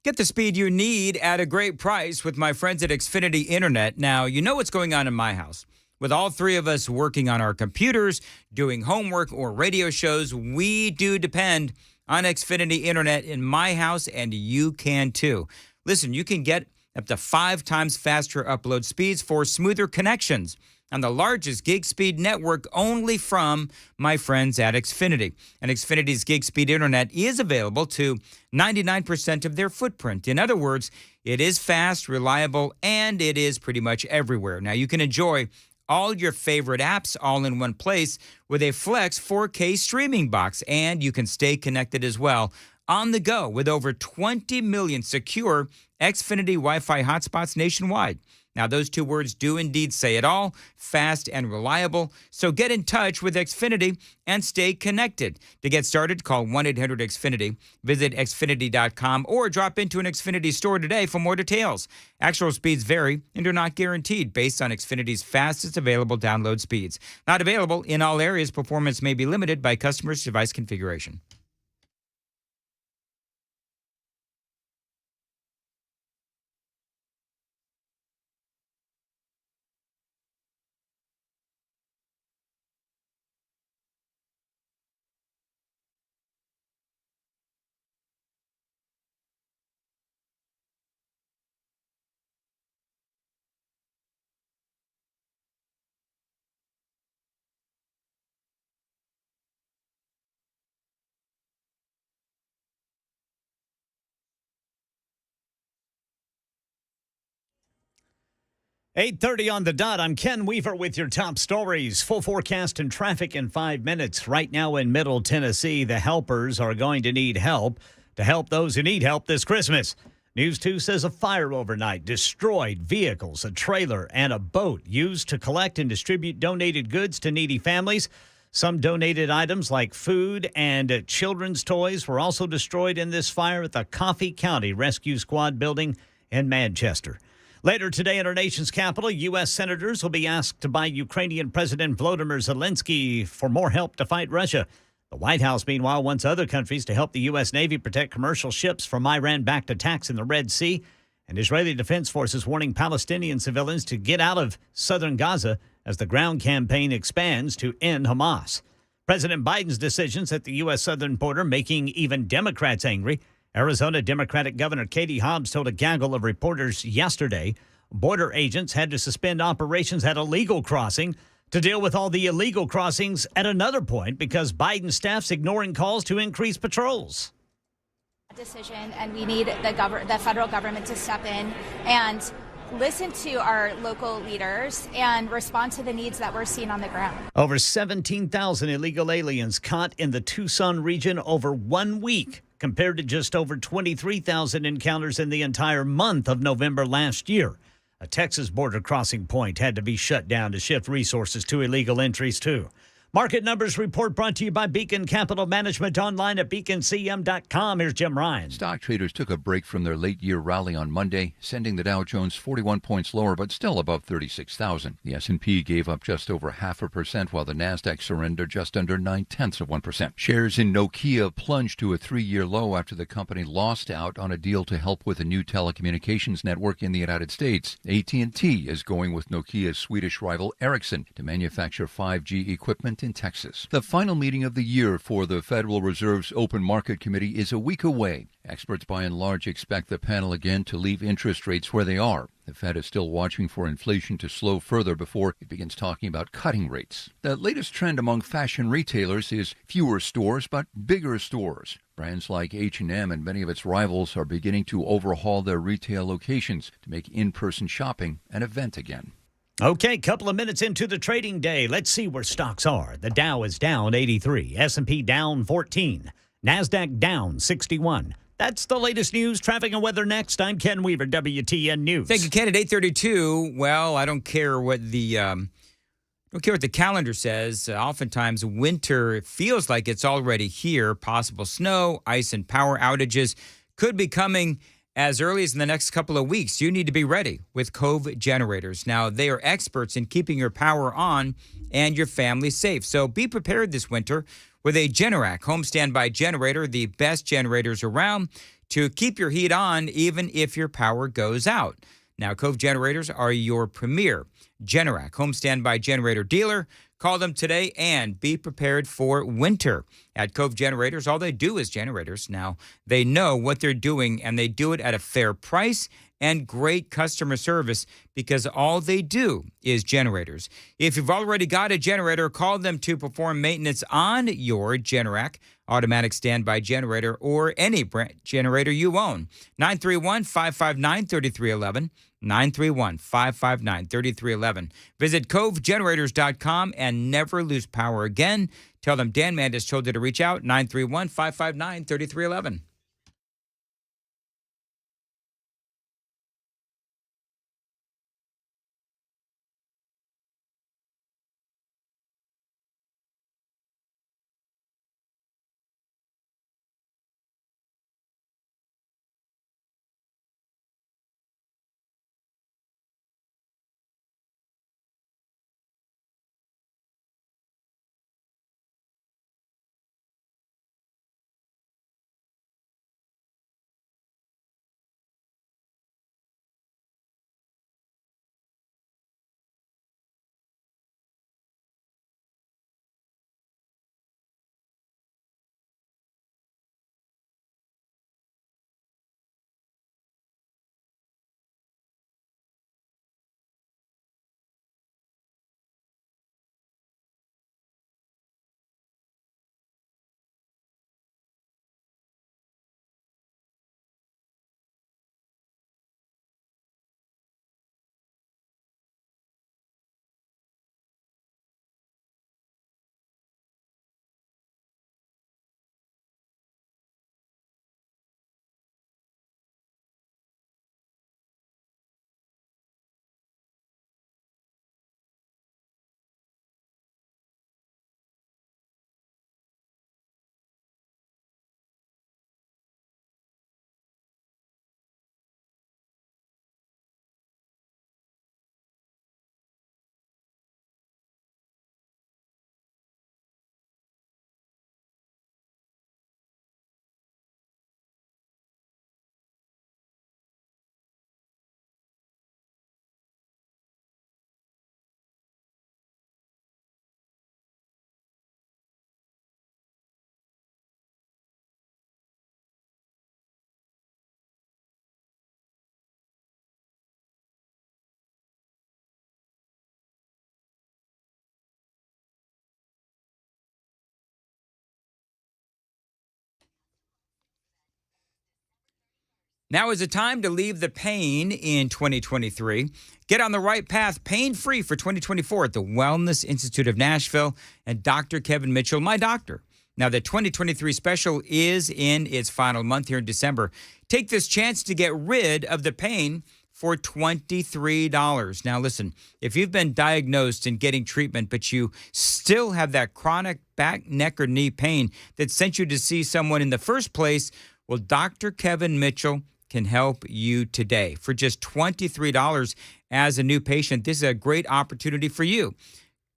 Get the speed you need at a great price with my friends at Xfinity Internet. Now, you know what's going on in my house. With all three of us working on our computers, doing homework or radio shows, we do depend on Xfinity Internet in my house, and you can too. Listen, you can get up to 5 times faster upload speeds for smoother connections on the largest gig speed network only from my friends at Xfinity. And Xfinity's gig speed internet is available to 99% of their footprint. In other words, it is fast, reliable, and it is pretty much everywhere. Now, you can enjoy all your favorite apps all in one place with a Flex 4K streaming box, and you can stay connected as well on the go with over 20 million secure Xfinity Wi-Fi hotspots nationwide. Now, those two words do indeed say it all, fast and reliable. So get in touch with Xfinity and stay connected. To get started, call 1-800-XFINITY, visit Xfinity.com, or drop into an Xfinity store today for more details. Actual speeds vary and are not guaranteed based on Xfinity's fastest available download speeds. Not available in all areas. Performance may be limited by customer's device configuration. .30 on the dot. I'm Ken Weaver with your top stories. Full forecast and traffic in 5 minutes. Right now in Middle Tennessee, the helpers are going to need help to help those who need help this Christmas. News 2 says a fire overnight destroyed vehicles, a trailer, and a boat used to collect and distribute donated goods to needy families. Some donated items like food and children's toys were also destroyed in this fire at the Coffee County Rescue Squad building in Manchester. Later today in our nation's capital, U.S. senators will be asked to buy Ukrainian President Volodymyr Zelensky for more help to fight Russia. The White House, meanwhile, wants other countries to help the U.S. Navy protect commercial ships from Iran-backed attacks in the Red Sea. And Israeli Defense Forces warning Palestinian civilians to get out of southern Gaza as the ground campaign expands to end Hamas. President Biden's decisions at the U.S. southern border making even Democrats angry. Arizona Democratic Governor Katie Hobbs told a gaggle of reporters yesterday border agents had to suspend operations at a legal crossing to deal with all the illegal crossings at another point because Biden staff's ignoring calls to increase patrols. Decision, and we need the federal government to step in and listen to our local leaders and respond to the needs that we're seeing on the ground. Over 17,000 illegal aliens caught in the Tucson region over 1 week, compared to just over 23,000 encounters in the entire month of November last year. A Texas border crossing point had to be shut down to shift resources to illegal entries, too. Market Numbers Report brought to you by Beacon Capital Management, online at beaconcm.com. Here's Jim Ryan. Stock traders took a break from their late-year rally on Monday, sending the Dow Jones 41 points lower, but still above 36,000. The S&P gave up just over 0.5%, while the Nasdaq surrendered just under 0.9%. Shares in Nokia plunged to a 3-year low after the company lost out on a deal to help with a new telecommunications network in the United States. AT&T is going with Nokia's Swedish rival Ericsson to manufacture 5G equipment in Texas. The final meeting of the year for the Federal Reserve's Open Market Committee is a week away. Experts by and large expect the panel again to leave interest rates where they are. The Fed is still watching for inflation to slow further before it begins talking about cutting rates. The latest trend among fashion retailers is fewer stores, but bigger stores. Brands like H&M and many of its rivals are beginning to overhaul their retail locations to make in-person shopping an event again. Okay, couple of minutes into the trading day. Let's see where stocks are. The Dow is down 83, S&P down 14, NASDAQ down 61. That's the latest news, traffic, and weather next. I'm Ken Weaver, WTN News. Thank you, Ken. At 8:32, well, I don't care what the calendar says. Oftentimes, winter feels like it's already here. Possible snow, ice, and power outages could be coming as early as in the next couple of weeks. You need to be ready with Cove generators. Now, they are experts in keeping your power on and your family safe. So be prepared this winter with a Generac home standby generator, the best generators around to keep your heat on even if your power goes out. Now, Cove Generators are your premier Generac home standby generator dealer. Call them today and be prepared for winter. At Cove Generators, all they do is generators. Now, they know what they're doing, and they do it at a fair price and great customer service because all they do is generators. If you've already got a generator, call them to perform maintenance on your Generac automatic standby generator or any brand generator you own. 931-559-3311. 931-559-3311. Visit covegenerators.com and never lose power again. Tell them Dan Mandis told you to reach out. 931-559-3311. Now is the time to leave the pain in 2023. Get on the right path, pain-free for 2024 at the Wellness Institute of Nashville and Dr. Kevin Mitchell, my doctor. Now, the 2023 special is in its final month here in December. Take this chance to get rid of the pain for $23. Now, listen, if you've been diagnosed and getting treatment, but you still have that chronic back, neck, or knee pain that sent you to see someone in the first place, well, Dr. Kevin Mitchell can help you today. For just $23 as a new patient, this is a great opportunity for you.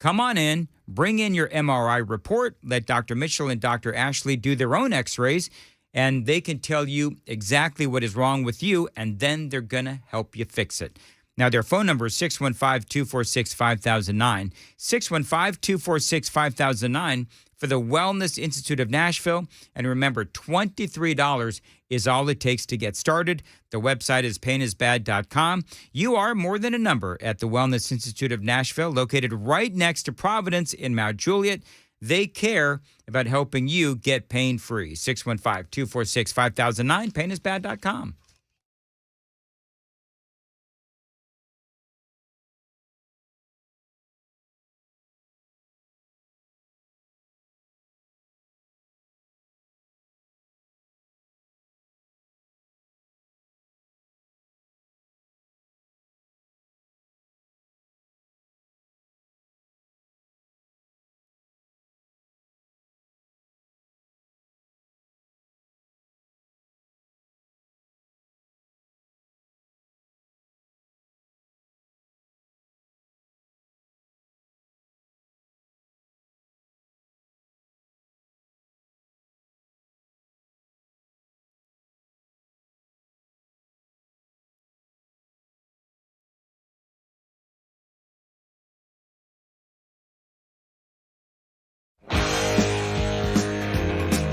Come on in, bring in your MRI report, let Dr. Mitchell and Dr. Ashley do their own x-rays, and they can tell you exactly what is wrong with you, and then they're going to help you fix it. Now, their phone number is 615-246-5009, 615-246-5009 for the Wellness Institute of Nashville. And remember, $23 is all it takes to get started. The website is painisbad.com. You are more than a number at the Wellness Institute of Nashville, located right next to Providence in Mount Juliet. They care about helping you get pain-free. 615-246-5009, painisbad.com.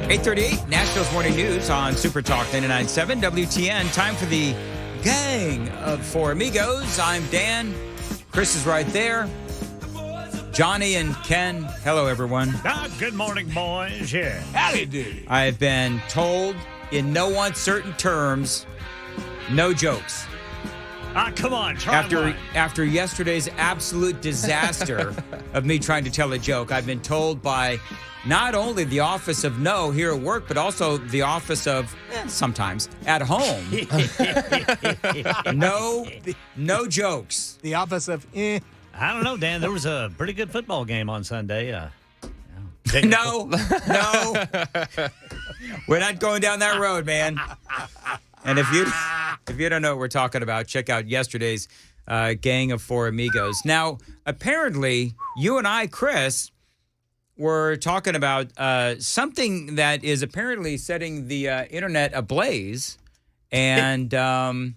8:38, Nashville's Morning News on Super Talk 99.7 WTN. Time for the gang of Four Amigos. I'm Dan. Chris is right there. Johnny and Ken. Hello, everyone. Good morning, boys. Yeah. Howdy do. I've been told in no uncertain terms, no jokes. Come on, try one. After yesterday's absolute disaster of me trying to tell a joke, I've been told by not only the office of no here at work, but also the office of sometimes at home. No jokes. The office of I don't know, Dan. There was a pretty good football game on Sunday. No. We're not going down that road, man. And if you don't know what we're talking about, check out yesterday's Gang of Four Amigos. Now, apparently, you and I, Chris, were talking about something that is apparently setting the internet ablaze. And go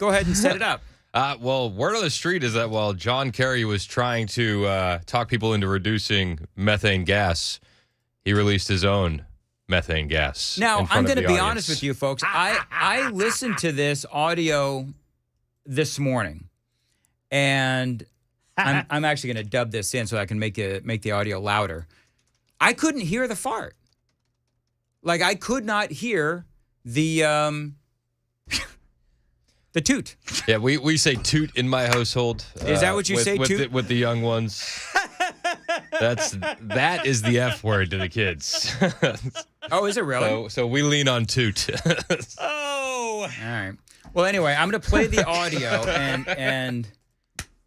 ahead and set it up. Well, word on the street is that while John Kerry was trying to talk people into reducing methane gas, he released his own methane gas. Now, I'm going to be honest with you, folks. I listened to this audio this morning, and I'm actually going to dub this in so I can make the audio louder. I couldn't hear the fart. Like, I could not hear the toot. Yeah, we say toot in my household. Is that what you say, toot? With the young ones. That is the F word to the kids. Oh, is it really? So we lean on toot. All right. Well, anyway, I'm going to play the audio, and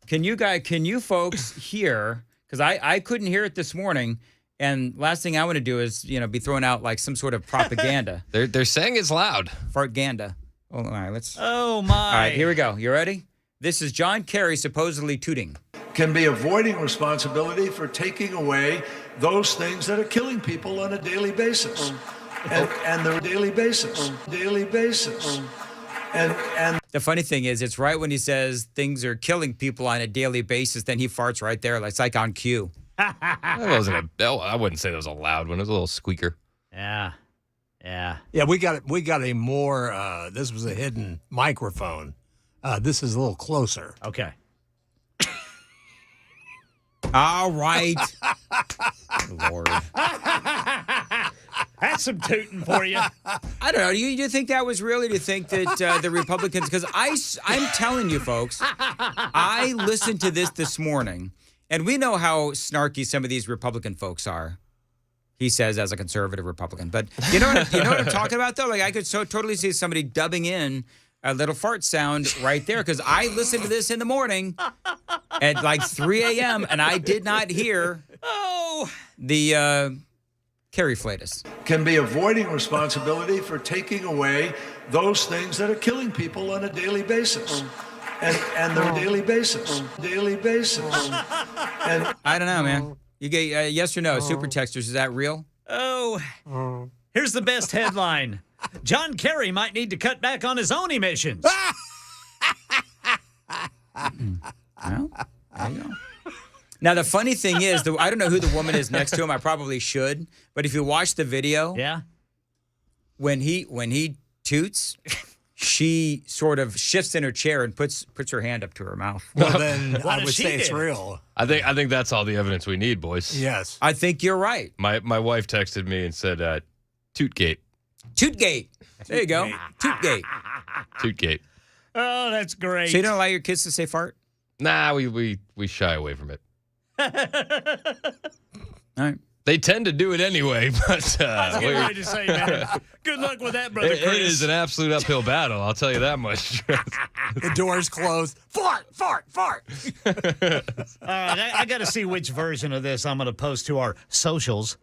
can you folks hear? Because I couldn't hear it this morning, and last thing I want to do is be throwing out like some sort of propaganda. They're saying it's loud. Fartganda. Oh, all right, let's. Oh my! All right, here we go. You ready? This is John Kerry supposedly tooting. Can be avoiding responsibility for taking away those things that are killing people on a daily basis, and the daily basis. And the funny thing is, it's right when he says things are killing people on a daily basis, then he farts right there. It's like on cue. That wasn't I wouldn't say that was a loud one. It was a little squeaker. Yeah. we got a more. This was a hidden microphone. This is a little closer. Okay. All right. Lord. That's some tooting for you. I don't know. Do you think that was really? Do you think that the Republicans? Because I'm telling you, folks, I listened to this morning, and we know how snarky some of these Republican folks are. He says as a conservative Republican, but you know what I'm talking about though. Like I could so totally see somebody dubbing in a little fart sound right there because I listened to this in the morning at like 3 a.m. and I did not hear the Kerry flatus. Can be avoiding responsibility for taking away those things that are killing people on a daily basis, and the daily basis. And I don't know, man. You get yes or no, super texters. Is that real? Here's the best headline. John Kerry might need to cut back on his own emissions. Well, there you go. Now, the funny thing is, I don't know who the woman is next to him. I probably should. But if you watch the video, when he toots, she sort of shifts in her chair and puts her hand up to her mouth. Well, then I would say it's real. I think that's all the evidence we need, boys. Yes. I think you're right. My wife texted me and said, Tootgate. Tootgate. There you go. Tootgate. Tootgate. Oh, that's great. So you don't allow your kids to say fart? Nah, we shy away from it. All right. They tend to do it anyway, but I was getting ready to say, man, good luck with that, brother Chris. It is an absolute uphill battle, I'll tell you that much. The door's closed. Fart. All right, I got to see which version of this I'm going to post to our socials.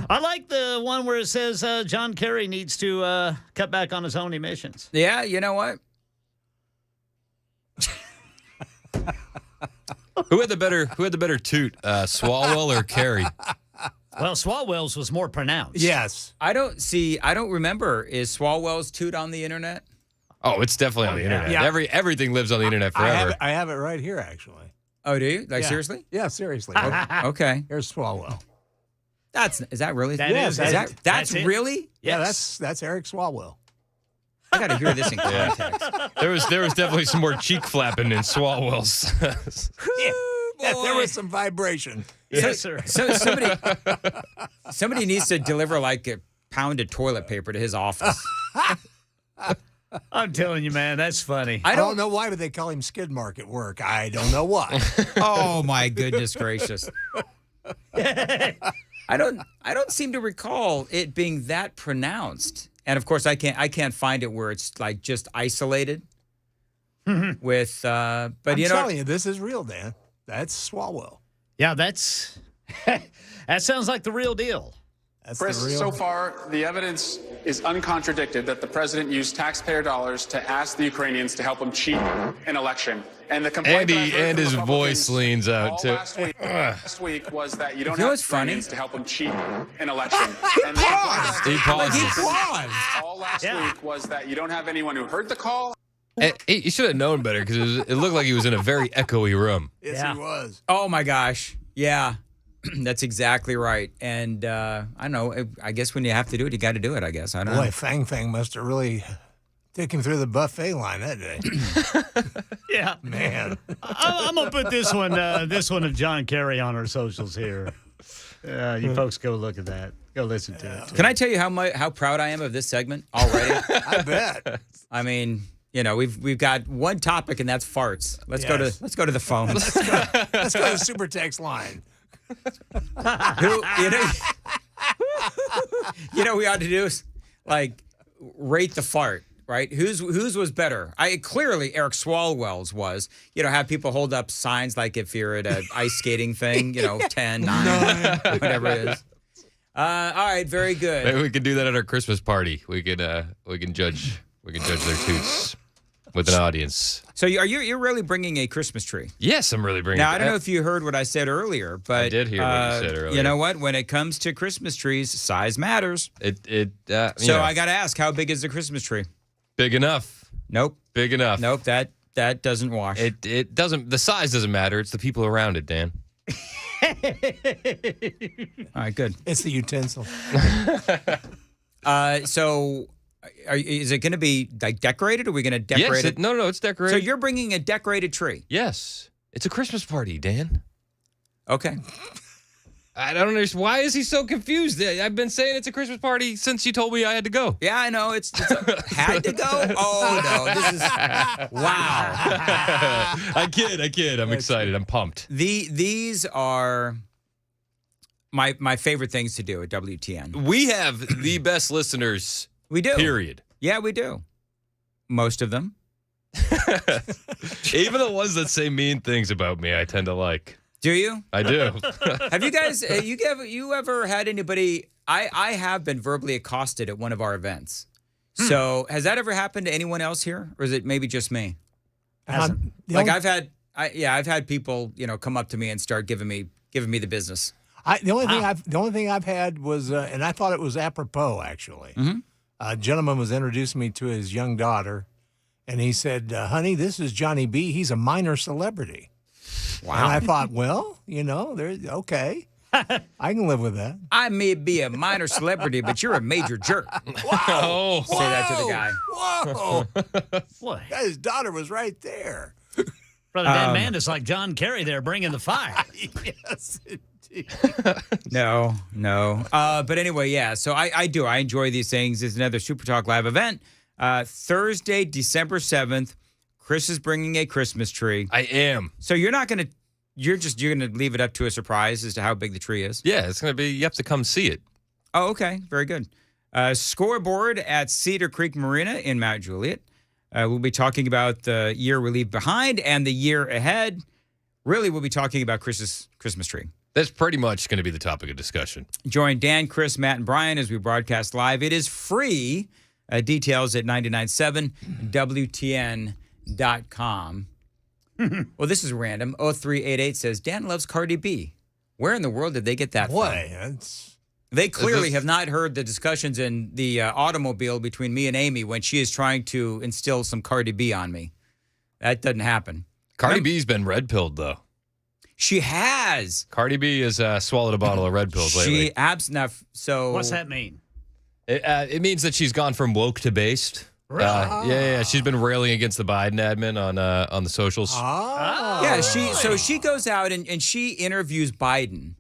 I like the one where it says John Kerry needs to cut back on his own emissions. Yeah, you know what? Who had the better toot, Swalwell or Kerry? Well, Swalwell's was more pronounced. Yes. I don't remember. Is Swalwell's toot on the internet? Oh, it's definitely on the internet. Yeah. Everything lives on the internet forever. I have it right here, actually. Oh, do you? Like, seriously? Yeah, seriously. Okay. Here's Swalwell. Is that really? That's That's really? Yeah, Yes. that's Eric Swalwell. I got to hear this in Yeah. context. There was definitely some more cheek flapping in Swalwell's. Yeah, there was some vibration. Yes, sir. So somebody needs to deliver like a pound of toilet paper to his office. I'm telling you, man, that's funny. I don't know why, but they call him Skid Mark at work. I don't know why. Oh my goodness gracious! I don't seem to recall it being that pronounced. And of course, I can't find it where it's like just isolated. With but I'm you know, telling you, this is real, Dan. That's Swalwell. Yeah, that's that sounds like the real deal. That's Chris, the real. so far, the evidence is uncontradicted that the president used taxpayer dollars to ask the Ukrainians to help him cheat an election. And the complaint that I heard And from his voice Republicans leans out all too. last week was that you don't You know have what's funny? Ukrainians to help him cheat an election. And the He pauses. all last week was that you don't have anyone who heard the call. He should have known better because it looked like he was in a very echoey room. Yes, he was. oh my gosh, yeah, that's exactly right. And I don't know. I guess when you have to do it, you got to do it. I guess I don't know. Boy, Fang Fang must have really taken through the buffet line that day. Yeah, Man. I'm gonna put this one of John Kerry on our socials here. You folks go look at that. Go listen to it. Can I tell you how proud I am of this segment already? I bet. I mean, you know, we've got one topic and that's farts. Let's go to the phone. Let's go to the super text line. You know, we ought to do is like rate the fart, right? Whose was better? Clearly Eric Swalwell's was. You know, have people hold up signs like if you're at an ice skating thing, you know, 10, 9, whatever it is. All right, very good. Maybe we could do that at our Christmas party. We can judge their toots with an audience. So you're really bringing a Christmas tree? Yes, I'm really bringing. Now I don't know if you heard what I said earlier, but I did hear what you said earlier. You know what? When it comes to Christmas trees, size matters. So I got to ask, how big is the Christmas tree? Big enough. Nope. Big enough. Nope. That doesn't wash. It doesn't. The size doesn't matter. It's the people around it, Dan. All right, good. It's the utensil. So, is it going to be like decorated? Are we going to decorate it? No, it's decorated. So you're bringing a decorated tree? Yes, it's a Christmas party, Dan. Okay. I don't understand. Why is he so confused? I've been saying it's a Christmas party since you told me I had to go. Yeah, I know. It's had to go. Oh no, this is wow. I kid. I'm excited. I'm pumped. These are my favorite things to do at WTN. We have the best listeners. We do. Period. Yeah, we do. Most of them. Even the ones that say mean things about me, I tend to like. Do you? I do. Have you guys, you ever had anybody, I have been verbally accosted at one of our events. So has that ever happened to anyone else here? Or is it maybe just me? Like I've had people, you know, come up to me and start giving me the business. The only thing I've had was, and I thought it was apropos actually. Mm-hmm. A gentleman was introducing me to his young daughter, and he said, "Honey, this is Johnny B. He's a minor celebrity." Wow. And I thought, well, you know, okay. I can live with that. I may be a minor celebrity, but you're a major jerk. Wow. Say that to the guy. Whoa. His daughter was right there. Brother Dan Mandis, like John Kerry there, bringing the fire. Yes, indeed. No. But anyway, yeah. So I do. I enjoy these things. It's another Super Talk Live event. Thursday, December 7th. Chris is bringing a Christmas tree. I am. So you're going to leave it up to a surprise as to how big the tree is? Yeah, it's going to be, you have to come see it. Oh, okay. Very good. Scoreboard at Cedar Creek Marina in Mount Juliet. We'll be talking about the year we leave behind and the year ahead. Really, we'll be talking about Chris's Christmas tree. That's pretty much going to be the topic of discussion. Join Dan, Chris, Matt, and Brian as we broadcast live. It is free. Details at 997WTN.com. Well, this is random. 0388 says, Dan loves Cardi B. Where in the world did they get that from? They clearly have not heard the discussions in the automobile between me and Amy when she is trying to instill some Cardi B on me. That doesn't happen. Cardi B's been red-pilled, though. She has. Cardi B has swallowed a bottle of red pills lately. So What's that mean? It means that she's gone from woke to based. Yeah. She's been railing against the Biden admin on the socials. Yeah, she goes out and she interviews Biden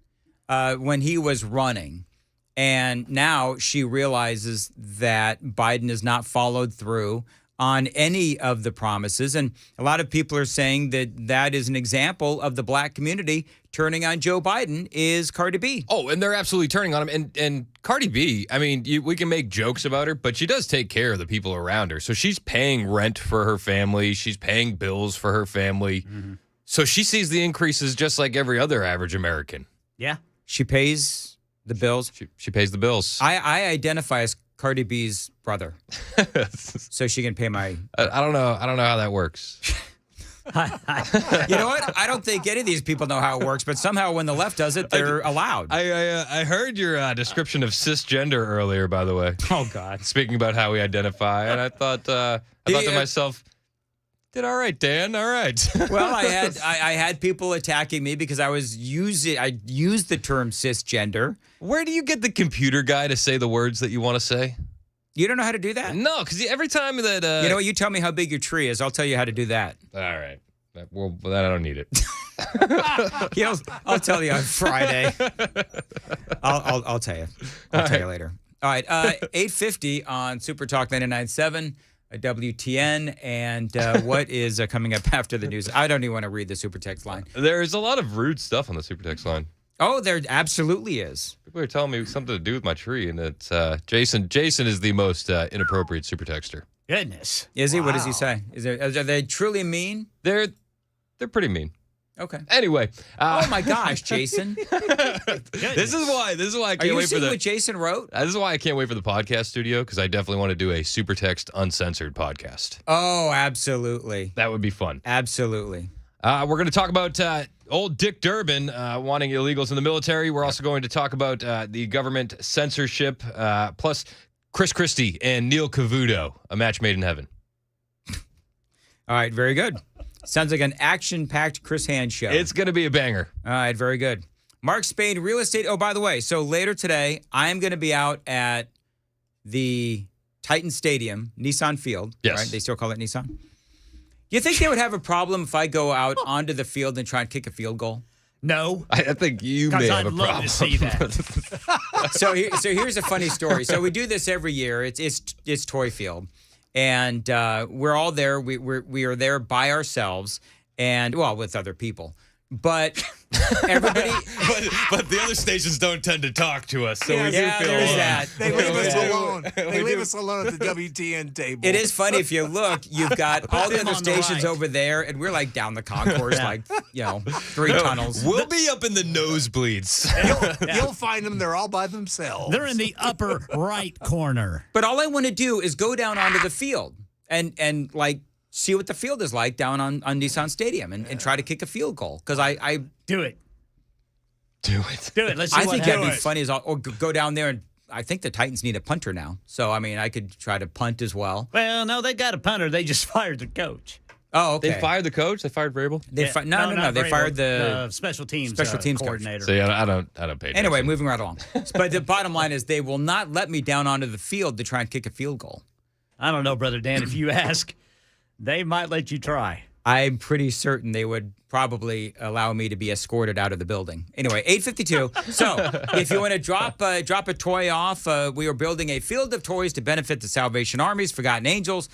when he was running. And now she realizes that Biden has not followed through on any of the promises. And a lot of people are saying that is an example of the black community turning on Joe Biden is Cardi B. Oh, and they're absolutely turning on him. And Cardi B, I mean, we can make jokes about her, but she does take care of the people around her. So she's paying rent for her family. She's paying bills for her family. Mm-hmm. So she sees the increases just like every other average American. Yeah. She pays the bills. She pays the bills. I identify as Cardi B's brother, so she can pay my. I don't know how that works. You know what? I don't think any of these people know how it works, but somehow when the left does it, they're allowed. I heard your description of cisgender earlier, by the way. Oh God! Speaking about how we identify, and I thought to myself, did all right, Dan. All right. Well, I had people attacking me because I used the term cisgender. Where do you get the computer guy to say the words that you want to say? You don't know how to do that? No, because every time that... you know what? You tell me how big your tree is. I'll tell you how to do that. All right. Well, I don't need it. I'll tell you on Friday. I'll tell you. I'll tell you later. All right. 8:50 on Super Talk 99.7. WTN, and what is coming up after the news? I don't even want to read the super text line. There's a lot of rude stuff on the super text line. Oh, there absolutely is. People are telling me something to do with my tree, and it's Jason. Jason is the most inappropriate super texter. Goodness. Is he? Wow. What does he say? Are they truly mean? They're pretty mean. Okay. Anyway. Oh my gosh, Jason. This is why I can't wait for what Jason wrote? This is why I can't wait for the podcast studio, because I definitely want to do a super text uncensored podcast. Oh, absolutely. That would be fun. Absolutely. We're going to talk about old Dick Durbin wanting illegals in the military. We're also going to talk about the government censorship, plus Chris Christie and Neil Cavuto, a match made in heaven. All right, very good. Sounds like an action-packed Chris Hand show. It's going to be a banger. All right, very good. Mark Spain Real Estate. Oh, by the way, so later today, I'm going to be out at the Titan Stadium, Nissan Field. Yes. Right? They still call it Nissan. You think they would have a problem if I go out onto the field and try and kick a field goal? No. I think you may have a problem. I'd love to see that. So here's a funny story. So we do this every year. It's Toy Field. And we're all there. We are there by ourselves, and with other people. But everybody, but the other stations don't tend to talk to us, so we do feel there's that. They leave us alone. They leave us alone at the WTN table. It is funny if you look. You've got all the other stations over there, and we're like down the concourse, like 3 tunnels. We'll be up in the nosebleeds. You'll find them. They're all by themselves. They're in the upper right corner. But all I want to do is go down onto the field and see what the field is like down on Nissan Stadium and try to kick a field goal. Because I do it. Do it. Do it. Let's see I what think happens. that'd be funny or go down there, and I think the Titans need a punter now. So, I mean, I could try to punt as well. Well, no, they got a punter. They just fired the coach. Oh, okay. They fired the coach? They fired Vrabel? No. They fired the special teams coordinator. So, yeah, I don't pay attention. Anyway, moving right along. But the bottom line is they will not let me down onto the field to try and kick a field goal. I don't know, Brother Dan. If you ask, they might let you try. I'm pretty certain they would probably allow me to be escorted out of the building. Anyway, 8:52. So if you want to drop a toy off, we are building a field of toys to benefit the Salvation Army's Forgotten Angels.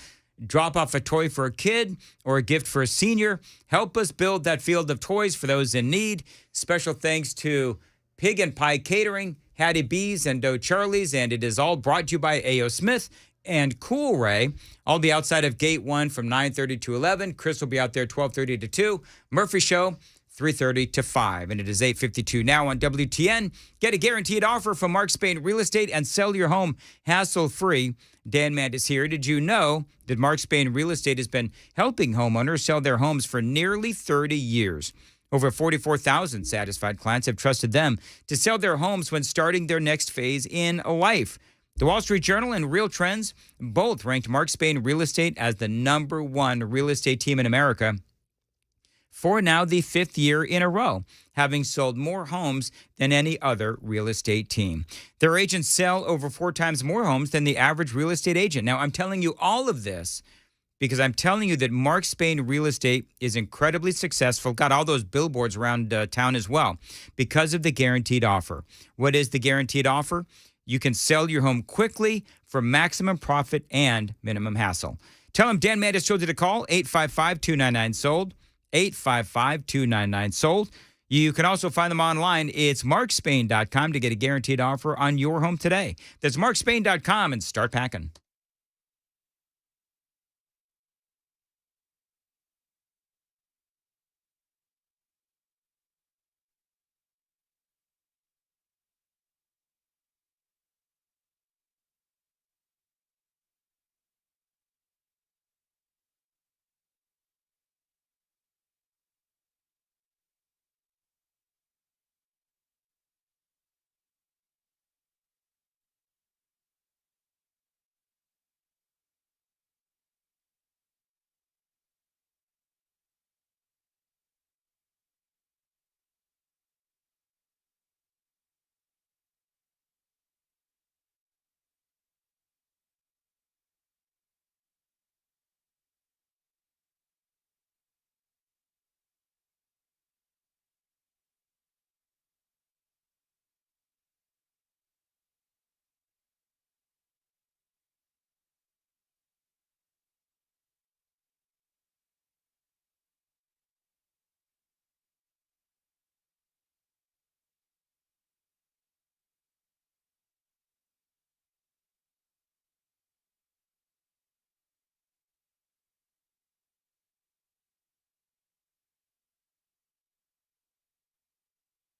Drop off a toy for a kid or a gift for a senior. Help us build that field of toys for those in need. Special thanks to Pig and Pie Catering, Hattie B's, and Doe Charlie's. And it is all brought to you by A.O. Smith and Cool Ray. I'll be outside of Gate 1 from 9:30 to 11. Chris will be out there 12:30 to 2. Murphy Show, 3:30 to 5. And it is 8:52 now on WTN. Get a guaranteed offer from Mark Spain Real Estate and sell your home hassle-free. Dan Mandis here. Did you know that Mark Spain Real Estate has been helping homeowners sell their homes for nearly 30 years? Over 44,000 satisfied clients have trusted them to sell their homes when starting their next phase in life. The Wall Street Journal and Real Trends both ranked Mark Spain Real Estate as the #1 real estate team in America for now the 5th year in a row, having sold more homes than any other real estate team. Their agents sell over 4 times more homes than the average real estate agent. Now, I'm telling you all of this because I'm telling you that Mark Spain Real Estate is incredibly successful, got all those billboards around town as well, because of the guaranteed offer. What is the guaranteed offer? You can sell your home quickly for maximum profit and minimum hassle. Tell them Dan Mandis told you to call 855-299-SOLD, 855-299-SOLD. You can also find them online. It's markspain.com to get a guaranteed offer on your home today. That's markspain.com and start packing.